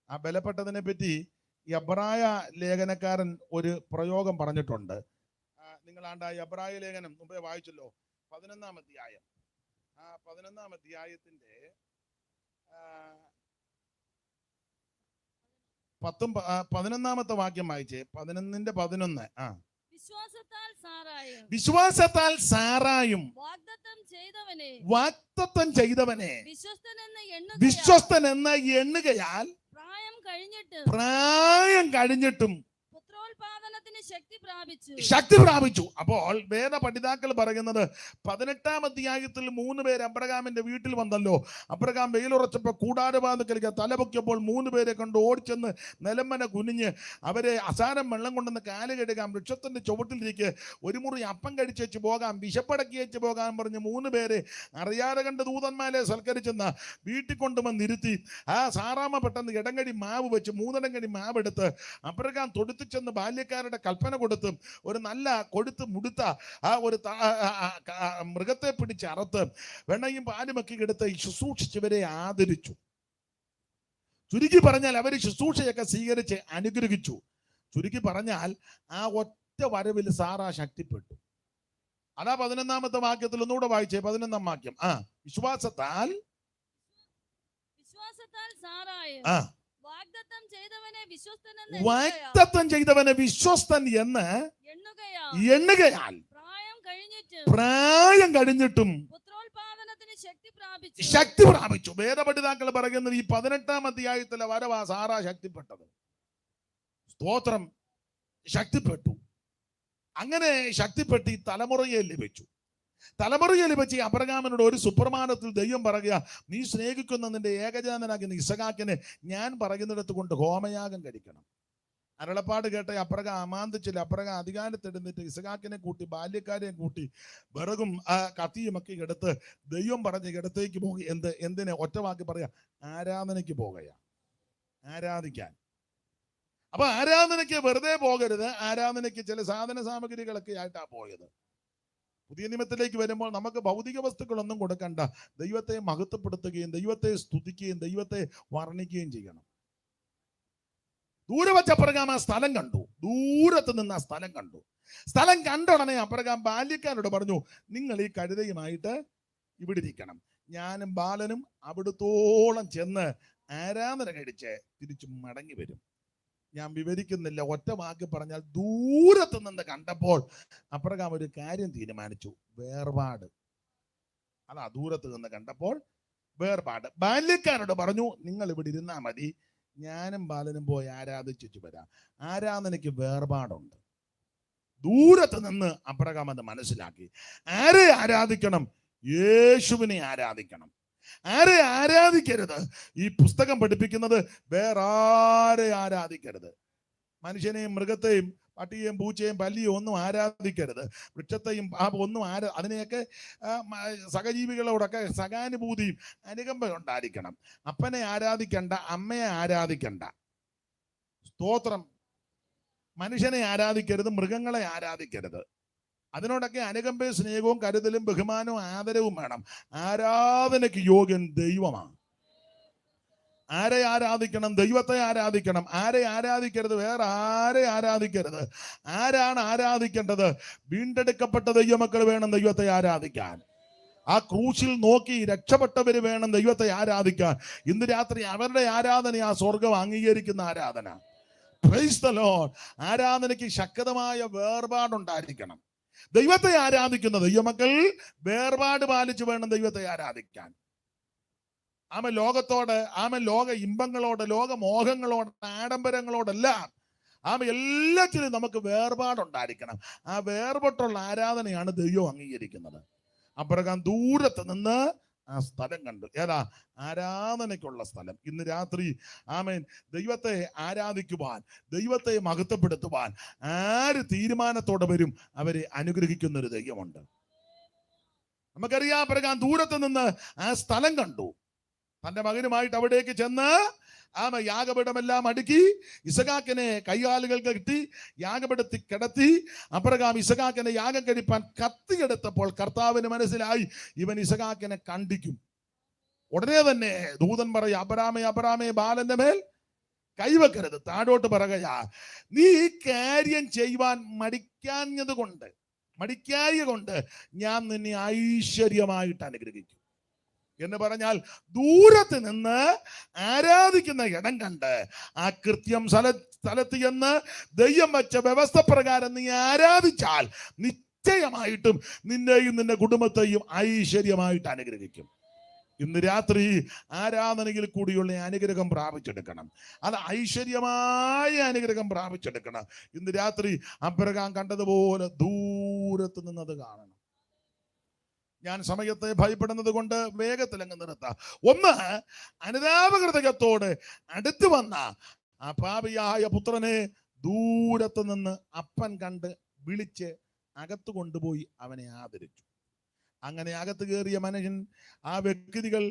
ആ ബലപ്പെട്ടതിനെ പറ്റി ഈ എബ്രായ ലേഖനക്കാരൻ ഒരു പ്രയോഗം പറഞ്ഞിട്ടുണ്ട്. നിങ്ങളാണ്ട് ആ എബ്രായ ലേഖനം മുമ്പേ വായിച്ചല്ലോ, 11-ാം അധ്യായം. ആ 11-ാം അധ്യായത്തിന്റെ 11-ാമത്തെ വാക്യം വായിച്ചേ. 11-ന്റെ 11. വിശ്വാസത്താൽ സാറായും വാഗ്ദത്തം ചെയ്തവനെ വിശ്വസ്തനെന്ന് എണ്ണുകയാൽ പ്രായം കഴിഞ്ഞിട്ടും ശക്തി പ്രാപിച്ചു. അപ്പോൾ വേദ പഠിതാക്കൾ പറയുന്നത് 18-ാം അധ്യായത്തിൽ 3 പേര് അബ്രഹാമിന്റെ വീട്ടിൽ വന്നല്ലോ. അബ്രഹാം വെയിലുറച്ചപ്പോൾ കൂടാരവാതിൽക്കലേക്ക് തലപൊക്കിയപ്പോൾ 3 പേരെ കൊണ്ട് ഓടിച്ചെന്ന് നിലമ്പന കുനിഞ്ഞ് അവരെ അസാരം വെള്ളം കൊണ്ടുവന്ന് കാല് കഴുകാം, വൃക്ഷത്തിന്റെ ചുവട്ടിലിരിക്ക്, ഒരു മുറി അപ്പം കഴിച്ചു പോകാം, വിശപ്പടക്കി വെച്ച് പോകാൻ പറഞ്ഞ് 3 പേരെ അറിയാതെ കണ്ട് ദൂതന്മാരെ സൽക്കരിച്ചെന്ന് വീട്ടിൽ കൊണ്ടുവന്നിരുത്തി. ആ സാറാമ്മ പെട്ടെന്ന് ഇടങ്ങടി മാവ് വെച്ച് 3 ഇടങ്ങടി മാവ് എടുത്ത് അബ്രഹാം തൊടുത്തിച്ചെന്ന് ബാല്യക്കാരുടെ കൽപ്പന കൊടുത്ത് ഒരു നല്ല കൊഴുത്ത് മുടുത്ത ആ ഒരു മൃഗത്തെ പിടിച്ച് അറുത്ത് വെണ്ണയും പാലുമൊക്കെ എടുത്ത് ശുശ്രൂഷിച്ചവരെ ആദരിച്ചു. ചുരുക്കി പറഞ്ഞാൽ അവർ ശുശ്രൂഷയൊക്കെ സ്വീകരിച്ച് അനുഗ്രഹിച്ചു. ചുരുക്കി പറഞ്ഞാൽ ആ ഒറ്റ വരവിൽ സാറാ ശക്തിപ്പെട്ടു. അതാ 11-ാമത്തെ വാക്യത്തിൽ ഒന്നുകൂടെ വായിച്ചേ. 11-ാം വാക്യം. വിശ്വാസത്താൽ വാഗ്ദത്തം ചെയ്തവനെ വിശ്വസ്തൻ എന്ന് എണ്ണുകയാൽ പ്രായം കഴിഞ്ഞിട്ടും ശക്തി പ്രാപിച്ചു. വേദപഠിതാക്കൾ പറയുന്നത് ഈ 18-ാം അധ്യായത്തിലെ വരവാ സാറാ ശക്തിപ്പെട്ടത്. സ്തോത്രം, ശക്തിപ്പെട്ടു. അങ്ങനെ ശക്തിപ്പെട്ട് ഈ തലമുറയെ ലഭിച്ചു. തലമുറയിൽ വെച്ച് അബ്രഹാമിനോട് ഒരു സുപ്രമാണത്തിൽ ദൈവം പറയുക, നീ സ്നേഹിക്കുന്ന നിന്റെ ഏകജാതനാകുന്ന ഇസഹാക്കിനെ ഞാൻ പറയുന്നിടത്ത് കൊണ്ട് ഹോമയാഗം കഴിക്കണം. അരുളപ്പാട് കേട്ട അബ്രഹാം അമാന്തിച്ചില്ല. അബ്രഹാം അധികാരത്തെടുത്തിട്ട് ഇസഹാക്കിനെ കൂട്ടി ബാല്യക്കാരെയും കൂട്ടി വിറകും കത്തിയും ഒക്കെ എടുത്ത് ദൈവം പറഞ്ഞ ഇടത്തേക്ക് പോകുക. എന്തിനെ? ഒറ്റവാക്കി പറയാ, ആരാധനയ്ക്ക് പോകുകയാ, ആരാധിക്കാൻ. അപ്പൊ ആരാധനയ്ക്ക് വെറുതെ പോകരുത്. ആരാധനയ്ക്ക് ചില സാധന സാമഗ്രികളൊക്കെ ആയിട്ടാ പോയത്. പുതിയ നിയമത്തിലേക്ക് വരുമ്പോൾ നമുക്ക് ഭൗതിക വസ്തുക്കളൊന്നും കൊടുക്കണ്ട. ദൈവത്തെ മഹത്വപ്പെടുത്തുകയും ദൈവത്തെ സ്തുതിക്കുകയും ദൈവത്തെ വർണ്ണിക്കുകയും ചെയ്യണം. ദൂരെ വച്ച അബ്രഹാം ആ സ്ഥലം കണ്ടു. ദൂരത്ത് നിന്ന് ആ സ്ഥലം കണ്ടു. സ്ഥലം കണ്ട ഉടനെ അബ്രഹാം ബാല്യക്കാരോട് പറഞ്ഞു, നിങ്ങൾ ഈ കഴുതയുമായിട്ട് ഇവിടെ ഇരിക്കണം, ഞാനും ബാലനും അവിടുത്തോളം ചെന്ന് ആരാധന കഴിച്ച് തിരിച്ചു മടങ്ങി വരും. ഞാൻ വിവരിക്കുന്നില്ല, ഒറ്റ വാക്ക് പറഞ്ഞാൽ ദൂരത്ത് നിന്ന് കണ്ടപ്പോൾ അബ്രഹാം ഒരു കാര്യം തീരുമാനിച്ചു, വേർപാട്. അതാ ദൂരത്ത് നിന്ന് കണ്ടപ്പോൾ വേർപാട്. ബാല്യക്കാരോട് പറഞ്ഞു, നിങ്ങൾ ഇവിടെ ഇരുന്നാ മതി, ഞാനും ബാലനും പോയി ആരാധിച്ചു വരാം. ആരാധനയ്ക്ക് വേർപാടുണ്ട്. ദൂരത്ത് നിന്ന് അബ്രഹാം അത് മനസ്സിലാക്കി. ആരെ ആരാധിക്കണം? യേശുവിനെ ആരാധിക്കണം. ആരെ ആരാധിക്കരുത്? ഈ പുസ്തകം പഠിപ്പിക്കുന്നത് വേറെ ആരെ ആരാധിക്കരുത്. മനുഷ്യനെയും മൃഗത്തെയും പട്ടിയെയും പൂച്ചയും പല്ലിയും ഒന്നും ആരാധിക്കരുത്. വൃക്ഷത്തെയും ഒന്നും അതിനെയൊക്കെ സഹജീവികളോടൊക്കെ സഹാനുഭൂതിയും അനുകമ്പ ഉണ്ടായിരിക്കണം. അപ്പനെ ആരാധിക്കണ്ട, അമ്മയെ ആരാധിക്കണ്ട. സ്തോത്രം. മനുഷ്യനെ ആരാധിക്കരുത്, മൃഗങ്ങളെ ആരാധിക്കരുത്. അതിനോടൊക്കെ അനുകമ്പയും സ്നേഹവും കരുതലും ബഹുമാനവും ആദരവും വേണം. ആരാധനയ്ക്ക് യോഗ്യൻ ദൈവമാണ്. ആരെ ആരാധിക്കണം? ദൈവത്തെ ആരാധിക്കണം. ആരെ ആരാധിക്കരുത്? വേറെ ആരെ ആരാധിക്കരുത്. ആരാണ് ആരാധിക്കേണ്ടത്? വീണ്ടെടുക്കപ്പെട്ട ദൈവമക്കൾ വേണം ദൈവത്തെ ആരാധിക്കാൻ. ആ ക്രൂശിൽ നോക്കി രക്ഷപ്പെട്ടവര് വേണം ദൈവത്തെ ആരാധിക്കാൻ. ഇന്ന് രാത്രി അവരുടെ ആരാധന ആ സ്വർഗം അംഗീകരിക്കുന്ന ആരാധന. Price the Lord. ആരാധനയ്ക്ക് ശക്തമായ വേർപാടുണ്ടായിരിക്കണം. ദൈവത്തെ ആരാധിക്കുന്ന ദൈവമക്കൾ വേർപാട് പാലിച്ചു വേണം ദൈവത്തെ ആരാധിക്കാൻ. ലോകത്തോട്, ലോക ഇമ്പങ്ങളോട്, ലോക മോഹങ്ങളോട്, ആഡംബരങ്ങളോടെല്ലാം എല്ലാത്തിലും നമുക്ക് വേർപാടുണ്ടായിരിക്കണം. ആ വേർപെട്ടുള്ള ആരാധനയാണ് ദൈവം അംഗീകരിക്കുന്നത്. അബ്രഹാം ദൂരത്ത് നിന്ന് ആ സ്ഥലം കണ്ടു. ഏതാ? ആരാധനയ്ക്കുള്ള സ്ഥലം. ഇന്ന് രാത്രി ദൈവത്തെ ആരാധിക്കുവാൻ, ദൈവത്തെ മഹത്വപ്പെടുത്തുവാൻ ആര് തീരുമാനത്തോടെ വരും, അവരെ അനുഗ്രഹിക്കുന്ന ഒരു ദൈവമുണ്ട്. നമുക്കറിയാം, അബ്രഹാം ദൂരത്ത് നിന്ന് ആ സ്ഥലം കണ്ടു. തന്റെ മകനുമായിട്ട് അവിടേക്ക് ചെന്ന് യാഗപീഠമെല്ലാം അടുക്കി ഇസഹാക്കിനെ കൈകാലുകൾ കെട്ടി യാഗപീഠത്തിൽ കിടത്തി. അബ്രഹാം ഇസഹാക്കിനെ യാഗം കഴിപ്പാൻ കത്തിയെടുത്തപ്പോൾ കർത്താവിന് മനസ്സിലായി, ഇവൻ ഇസഹാക്കിനെ കണ്ടിക്കും. ഉടനെ തന്നെ ദൂതൻ പറയും, അബ്രാമേ അബ്രാമേ, ബാലന്റെ മേൽ കൈവെക്കരുത്. താഴോട്ട് പറയുകയാ, നീ ഈ കാര്യം ചെയ്യുവാൻ മടിക്കാഞ്ഞത് കൊണ്ട്, മടിക്കായ കൊണ്ട് ഞാൻ നിന്നെ ഐശ്വര്യമായിട്ട് അനുഗ്രഹിക്കും എന്ന് പറഞ്ഞാൽ, ദൂരത്ത് നിന്ന് ആരാധിക്കുന്ന ഇടം കണ്ട് ആ കൃത്യം സ്ഥലത്ത് ചെന്ന് ദൈവം വെച്ച വ്യവസ്ഥ പ്രകാരം നീ ആരാധിച്ചാൽ നിശ്ചയമായിട്ടും നിന്നെയും നിന്റെ കുടുംബത്തെയും ഐശ്വര്യമായിട്ട് അനുഗ്രഹിക്കും. ഇന്ന് രാത്രി ആരാധനയിൽ കൂടിയുള്ള അനുഗ്രഹം പ്രാപിച്ചെടുക്കണം. അത് ഐശ്വര്യമായ അനുഗ്രഹം പ്രാപിച്ചെടുക്കണം. ഇന്ന് രാത്രി അബ്രഹാം കണ്ടതുപോലെ ദൂരത്ത് നിന്നത് കാണണം. ഞാൻ സമയത്തെ ഭയപ്പെടുന്നത് കൊണ്ട് വേഗത്തിൽ അങ്ങ് നിർത്താം. ഒന്ന്, അനുതാപഹൃദയത്തോട് അടുത്തു വന്ന ആ പാപിയായ പുത്രനെ ദൂരത്ത് നിന്ന് അപ്പൻ കണ്ട് വിളിച്ച് അകത്ത് കൊണ്ടുപോയി അവനെ ആദരിച്ചു. അങ്ങനെ അകത്ത് കയറിയ മനുഷ്യൻ, ആ വ്യക്തികൾ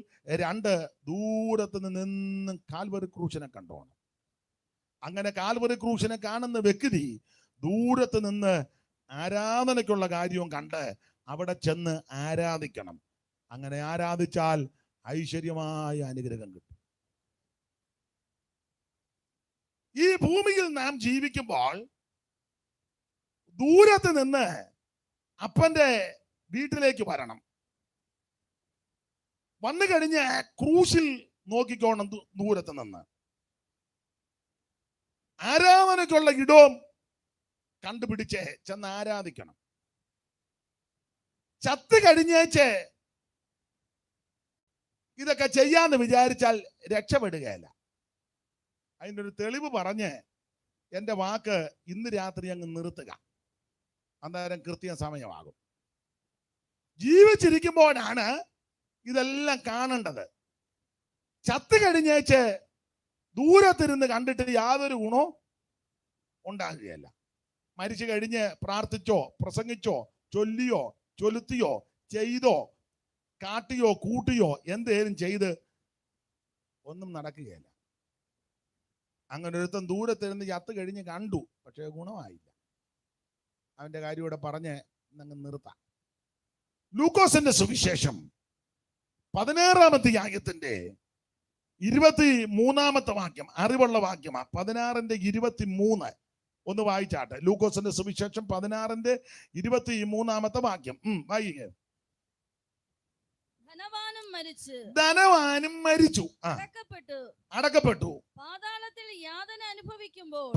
രണ്ട് ദൂരത്ത് നിന്നും കാൽവരി ക്രൂശിനെ കണ്ടോണം. അങ്ങനെ കാൽവരി ക്രൂശിനെ കാണുന്ന വ്യക്തി ദൂരത്ത് നിന്ന് ആരാധനയ്ക്കുള്ള കാര്യവും കണ്ട് അവിടെ ചെന്ന് ആരാധിക്കണം. അങ്ങനെ ആരാധിച്ചാൽ ഐശ്വര്യമായ അനുഗ്രഹം കിട്ടും. ഈ ഭൂമിയിൽ നാം ജീവിക്കുമ്പോൾ ദൂരത്ത് നിന്ന് അപ്പന്റെ വീട്ടിലേക്ക് വരണം. വന്നു കഴിഞ്ഞ് ക്രൂശിൽ നോക്കിക്കോണം. ദൂരത്ത് നിന്ന് ആരാധനയ്ക്കുള്ള ഇടവും കണ്ടുപിടിച്ച് ചെന്ന് ആരാധിക്കണം. ചത്ത് കഴിഞ്ഞേച്ച് ഇതൊക്കെ ചെയ്യാന്ന് വിചാരിച്ചാൽ രക്ഷപ്പെടുകയല്ല. അതിൻ്റെ ഒരു തെളിവ് പറഞ്ഞ് എൻ്റെ വാക്ക് ഇന്ന് രാത്രി അങ്ങ് നിർത്തുക. അന്നേരം കൃത്യം സമയമാകും. ജീവിച്ചിരിക്കുമ്പോഴാണ് ഇതെല്ലാം കാണേണ്ടത്. ചത്ത് കഴിഞ്ഞേച്ച് ദൂരത്തിരുന്ന് കണ്ടിട്ട് യാതൊരു ഗുണവും ഉണ്ടാകുകയല്ല. മരിച്ചു കഴിഞ്ഞ് പ്രാർത്ഥിച്ചോ, പ്രസംഗിച്ചോ, ചൊല്ലിയോ, ചൊലുത്തിയോ, ചെയ്തോ, കാട്ടിയോ, കൂട്ടിയോ, എന്തേലും ചെയ്ത് ഒന്നും നടക്കുകയില്ല. അങ്ങനെ ഒരുത്തൻ ദൂരത്തിരുന്ന് ചത്ത് കഴിഞ്ഞ് കണ്ടു, പക്ഷേ ഗുണമായില്ല. അവന്റെ കാര്യം ഇവിടെ പറഞ്ഞ് അങ്ങ് നിർത്താം. ലൂക്കോസിന്റെ സുവിശേഷം 16-ാമത്തെ അധ്യായത്തിന്റെ 23-ാമത്തെ വാക്യം, അറിവുള്ള വാക്യമാണ്. 16:23 ഒന്ന് വായിച്ചാട്ടെ. ലൂക്കോസിന്റെ സുവിശേഷം 16:23 വാക്യം വായിക്കുക. ധനവാനും ധനവാനും മരിച്ചു, അടക്കപ്പെട്ടു. പാതാളത്തിൽ യാതന അനുഭവിക്കുമ്പോൾ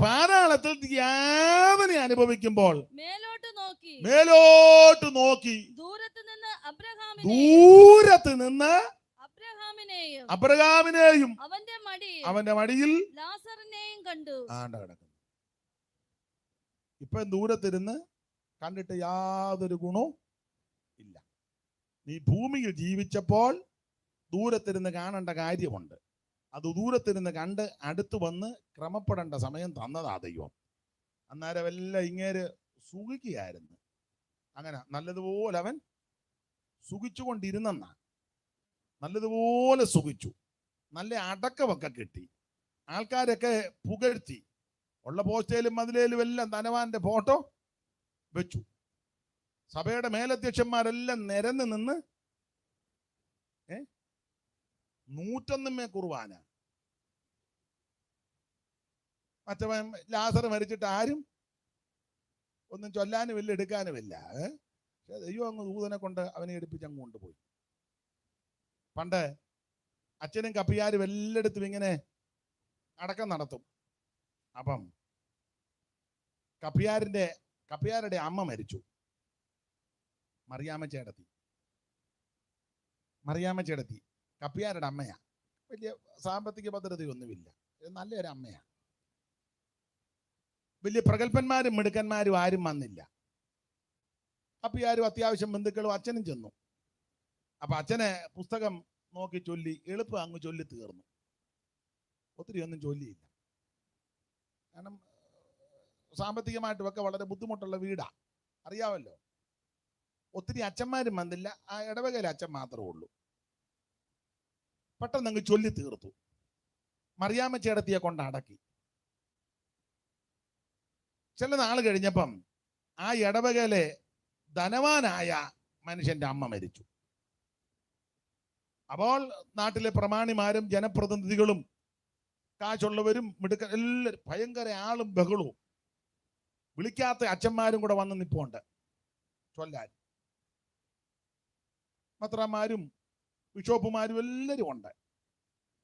മേലോട്ട് നോക്കി ദൂരത്ത് നിന്ന് അബ്രഹാമിനെയും അവന്റെ മടിയിൽ ലാസറിനെയും കണ്ടു. ഇപ്പൊ ദൂരത്തിരുന്ന് കണ്ടിട്ട് യാതൊരു ഗുണവും ഇല്ല. നീ ഭൂമിയിൽ ജീവിച്ചപ്പോൾ ദൂരത്തിരുന്ന് കാണേണ്ട കാര്യമുണ്ട്. അത് ദൂരത്തിരുന്ന് കണ്ട് അടുത്ത് വന്ന് ക്രമപ്പെടേണ്ട സമയം തന്നതാ ദൈവം. അന്നേരം എല്ലാം ഇങ്ങേര് സുഖിക്കുകയായിരുന്നു. അങ്ങനെ നല്ലതുപോലെ അവൻ സുഖിച്ചുകൊണ്ടിരുന്നെന്നാ. നല്ലതുപോലെ സുഖിച്ചു, നല്ല അടക്കമൊക്കെ കിട്ടി, ആൾക്കാരൊക്കെ പുകഴ്ത്തി, ഉള്ള പോസ്റ്റേലും മതിലേലും എല്ലാം ധനവാന്റെ ഫോട്ടോ വെച്ചു. സഭയുടെ മേലധ്യക്ഷന്മാരെല്ലാം നിരന്ന് നിന്ന് 101 കുർബാന. മറ്റവൻ ലാസർ മരിച്ചിട്ട് ആരും ഒന്നും ചൊല്ലാനുമില്ല, എടുക്കാനുമില്ല. ദൈവം അങ്ങ് ദൂതനെ കൊണ്ട് അവനെ എടുപ്പിച്ച് അങ്ങ് കൊണ്ടുപോയി. പണ്ട് അച്ഛനും കപ്പിയാരും എല്ലായിടത്തും ഇങ്ങനെ അടക്കം നടത്തും. അപ്പം കപ്പിയാരുടെ അമ്മ മരിച്ചു, മറിയാമ്മ ചേടത്തി. കപ്പിയാരുടെ അമ്മയാ. വലിയ സാമ്പത്തിക ഭദ്രതയൊന്നുമില്ല, നല്ലൊരു അമ്മയാ. വലിയ പ്രഗത്ഭന്മാരും മിടുക്കന്മാരും ആരും വന്നില്ല. കപ്പിയാരും അത്യാവശ്യം ബന്ധുക്കളും അച്ഛനും ചെന്നു. അപ്പൊ അച്ഛനെ പുസ്തകം നോക്കി ചൊല്ലി എളുപ്പം അങ്ങ് ചൊല്ലി തീർന്നു. ഒത്തിരി ഒന്നും ചൊല്ലിയില്ല. കാരണം സാമ്പത്തികമായിട്ടും ഒക്കെ വളരെ ബുദ്ധിമുട്ടുള്ള വീടാ, അറിയാമല്ലോ. ഒത്തിരി അച്ഛന്മാരും വന്നില്ല, ആ ഇടവകയിലെ അച്ഛൻ മാത്രമേ ഉള്ളൂ. പെട്ടെന്ന് അങ്ങ് ചൊല്ലി തീർത്തു. മറിയാമ്മ ചേടത്തിയെ കൊണ്ട് അടക്കി. ചില നാൾ കഴിഞ്ഞപ്പം ആ ഇടവകയിലെ ധനവാനായ മനുഷ്യന്റെ അമ്മ മരിച്ചു. അപ്പോൾ നാട്ടിലെ പ്രമാണിമാരും ജനപ്രതിനിധികളും കാശുള്ളവരും മിടുക്ക എല്ലാവരും ഭയങ്കര ആളും ബഹളവും, വിളിക്കാത്ത അച്ഛന്മാരും കൂടെ വന്ന് നിപ്പുണ്ട് ചൊല്ലാൻ. മത്രന്മാരും ബിഷോപ്പുമാരും എല്ലാവരും ഉണ്ട്.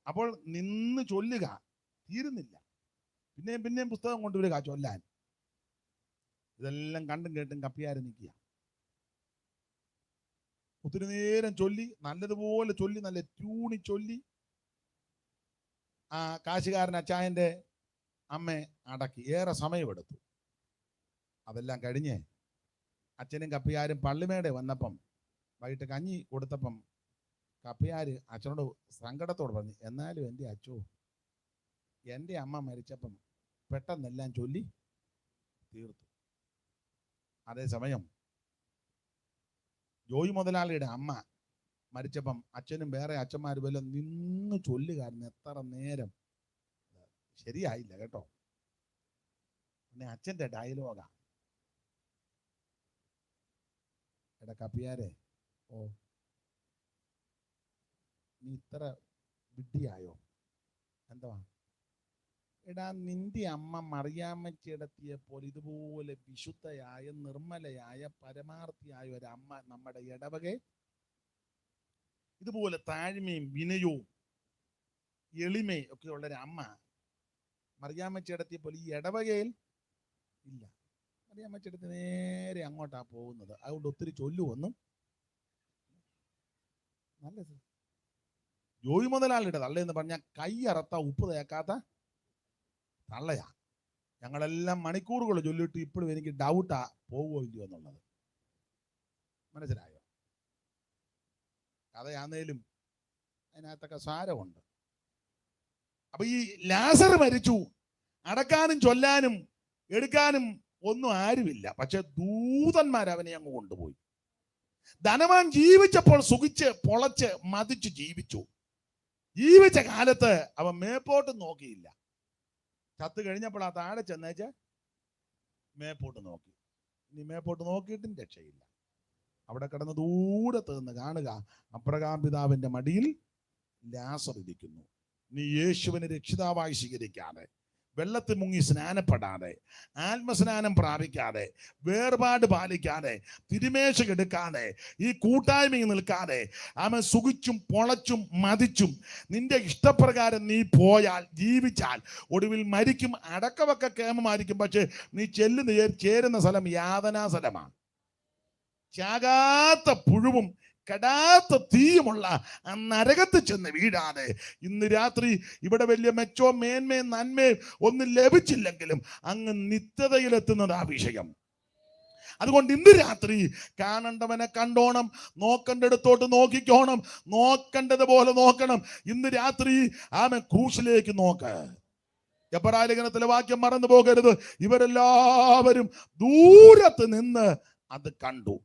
അപ്പോൾ നിന്ന് ചൊല്ലുക, തീരുന്നില്ല. പിന്നെയും പുസ്തകം കൊണ്ടുവരിക ചൊല്ലാൻ. ഇതെല്ലാം കണ്ടും കേട്ടും കപ്പിയാര് നിൽക്കുക. ഒത്തിരി നേരം ചൊല്ലി, നല്ലതുപോലെ ചൊല്ലി, നല്ല ട്യൂണി ചൊല്ലി ആ കാശുകാരൻ അച്ചായന്റെ അമ്മയെ അടക്കി. ഏറെ സമയമെടുത്തു. അതെല്ലാം കഴിഞ്ഞ് അച്ഛനും കപ്പിയാരും പള്ളിമേടെ വന്നപ്പം വൈകിട്ട് കഞ്ഞി കൊടുത്തപ്പം കപ്പിയാര് അച്ഛനോട് സങ്കടത്തോട് പറഞ്ഞു, എന്നാലും എൻ്റെ അച്ഛോ, എൻ്റെ അമ്മ മരിച്ചപ്പം പെട്ടെന്നെല്ലാം ചൊല്ലി തീർത്തു. അതേസമയം ജോയി മുതലാളിയുടെ അമ്മ മരിച്ചപ്പം അച്ഛനും വേറെ അച്ഛന്മാരും വല്ലതും നിന്ന് ചൊല്ലുകാരന് എത്ര നേരം ശരിയായില്ല കേട്ടോ. പിന്നെ അച്ഛൻ്റെ ഡയലോഗാ, എടാ കപ്പിയാരെ, ഓ നീ ഇത്ര വിഡ്ഢിയായോ? എന്താ? എടാ, നിന്റെ അമ്മ മറിയാമ്മ ചേടത്തിയെപ്പോലെ ഇതുപോലെ വിശുദ്ധയായ നിർമ്മലയായ പരമാർത്ഥിയായ ഒരമ്മ നമ്മുടെ ഇടവകെ ഇതുപോലെ താഴ്മയും വിനയവും എളിമയും ഒക്കെ ഉള്ളൊരമ്മ മറിയാമ്മ ചേടത്തിയെപ്പോലെ ഈ ഇടവകയിൽ ഇല്ല. മറിയാമ്മ ചേടത്തി നേരെ അങ്ങോട്ടാ പോകുന്നത്. അതുകൊണ്ട് ഒത്തിരി ചൊല്ലുവൊന്നും നല്ലത്. ജോയി മുതലാളിയുടെ തള്ളയെന്ന് പറഞ്ഞാൽ കൈയറത്ത ഉപ്പ് തേക്കാത്ത തള്ളയാ. ഞങ്ങളെല്ലാം മണിക്കൂറുകൾ ചൊല്ലിട്ട് ഇപ്പോഴും എനിക്ക് ഡൗട്ടാ പോവോ ഇല്ലയോ എന്നുള്ളത്. മനസ്സിലായോ? കഥയാന്നേലും അതിനകത്തൊക്കെ സാരമുണ്ട്. അപ്പൊ ഈ ലാസർ മരിച്ചു, അടക്കാനും ചൊല്ലാനും എടുക്കാനും ഒന്നും ആരുമില്ല. പക്ഷെ ദൂതന്മാർ അവനെ അങ്ങ് കൊണ്ടുപോയി. ധനവാൻ ജീവിച്ചപ്പോൾ സുഖിച്ച് പൊളച്ച് മതിച്ചു ജീവിച്ചു. ജീവിച്ച കാലത്ത് അവൻ മേപ്പോട്ട് നോക്കിയില്ല. ചത്ത് കഴിഞ്ഞപ്പോൾ ആ താഴെ ചെന്നേച്ച് മേപ്പോട്ട് നോക്കി. ഇനി മേപ്പോട്ട് നോക്കിയിട്ടും രക്ഷയില്ല. അവിടെ കിടന്ന് ദൂരത്ത് നിന്ന് കാണുക, അബ്രഹാം പിതാവിന്റെ മടിയിൽ ലാസർ ഇരിക്കുന്നു. നീ യേശുവിനെ രക്ഷിതാവായി സ്വീകരിക്കാതെ വെള്ളത്തിൽ മുങ്ങി സ്നാനപ്പെടാതെ, ആത്മസ്നാനം പ്രാപിക്കാതെ, വേർപാട് പാലിക്കാതെ, തിരുമേശ എടുക്കാതെ, ഈ കൂട്ടായ്മയിൽ നിൽക്കാതെ, അവൻ സുഖിച്ചും പൊളച്ചും മതിച്ചും നിന്റെ ഇഷ്ടപ്രകാരം നീ പോയാൽ, ജീവിച്ചാൽ, ഒടുവിൽ മരിക്കും. അടക്കമൊക്കെ കേമമായിരിക്കും, പക്ഷെ നീ ചേരുന്ന സ്ഥലം യാതനാ സ്ഥലമാണ്. ചാകാത്ത പുഴുവും കെടാത്ത തീയുമുള്ള ആ നരകത്ത് ചെന്ന് വീഴാതെ, ഇന്ന് രാത്രി ഇവിടെ വലിയ മെച്ചോ മേന്മയും നന്മയും ഒന്നും ലഭിച്ചില്ലെങ്കിലും അങ്ങ് നിത്യതയിലെത്തുന്നത് ആ വിഷയം. അതുകൊണ്ട് ഇന്ന് രാത്രി കാണേണ്ടവനെ കണ്ടോണം, നോക്കേണ്ടടുത്തോട്ട് നോക്കിക്കോണം, നോക്കേണ്ടതുപോലെ നോക്കണം. ഇന്ന് രാത്രി ആമൻ ക്രൂശിലേക്ക് നോക്ക്. എബ്രായ ലേഖനത്തിലെ വാക്യം മറന്നു പോകരുത്. ഇവരെല്ലാവരും ദൂരത്ത് നിന്ന് അത് കണ്ടു.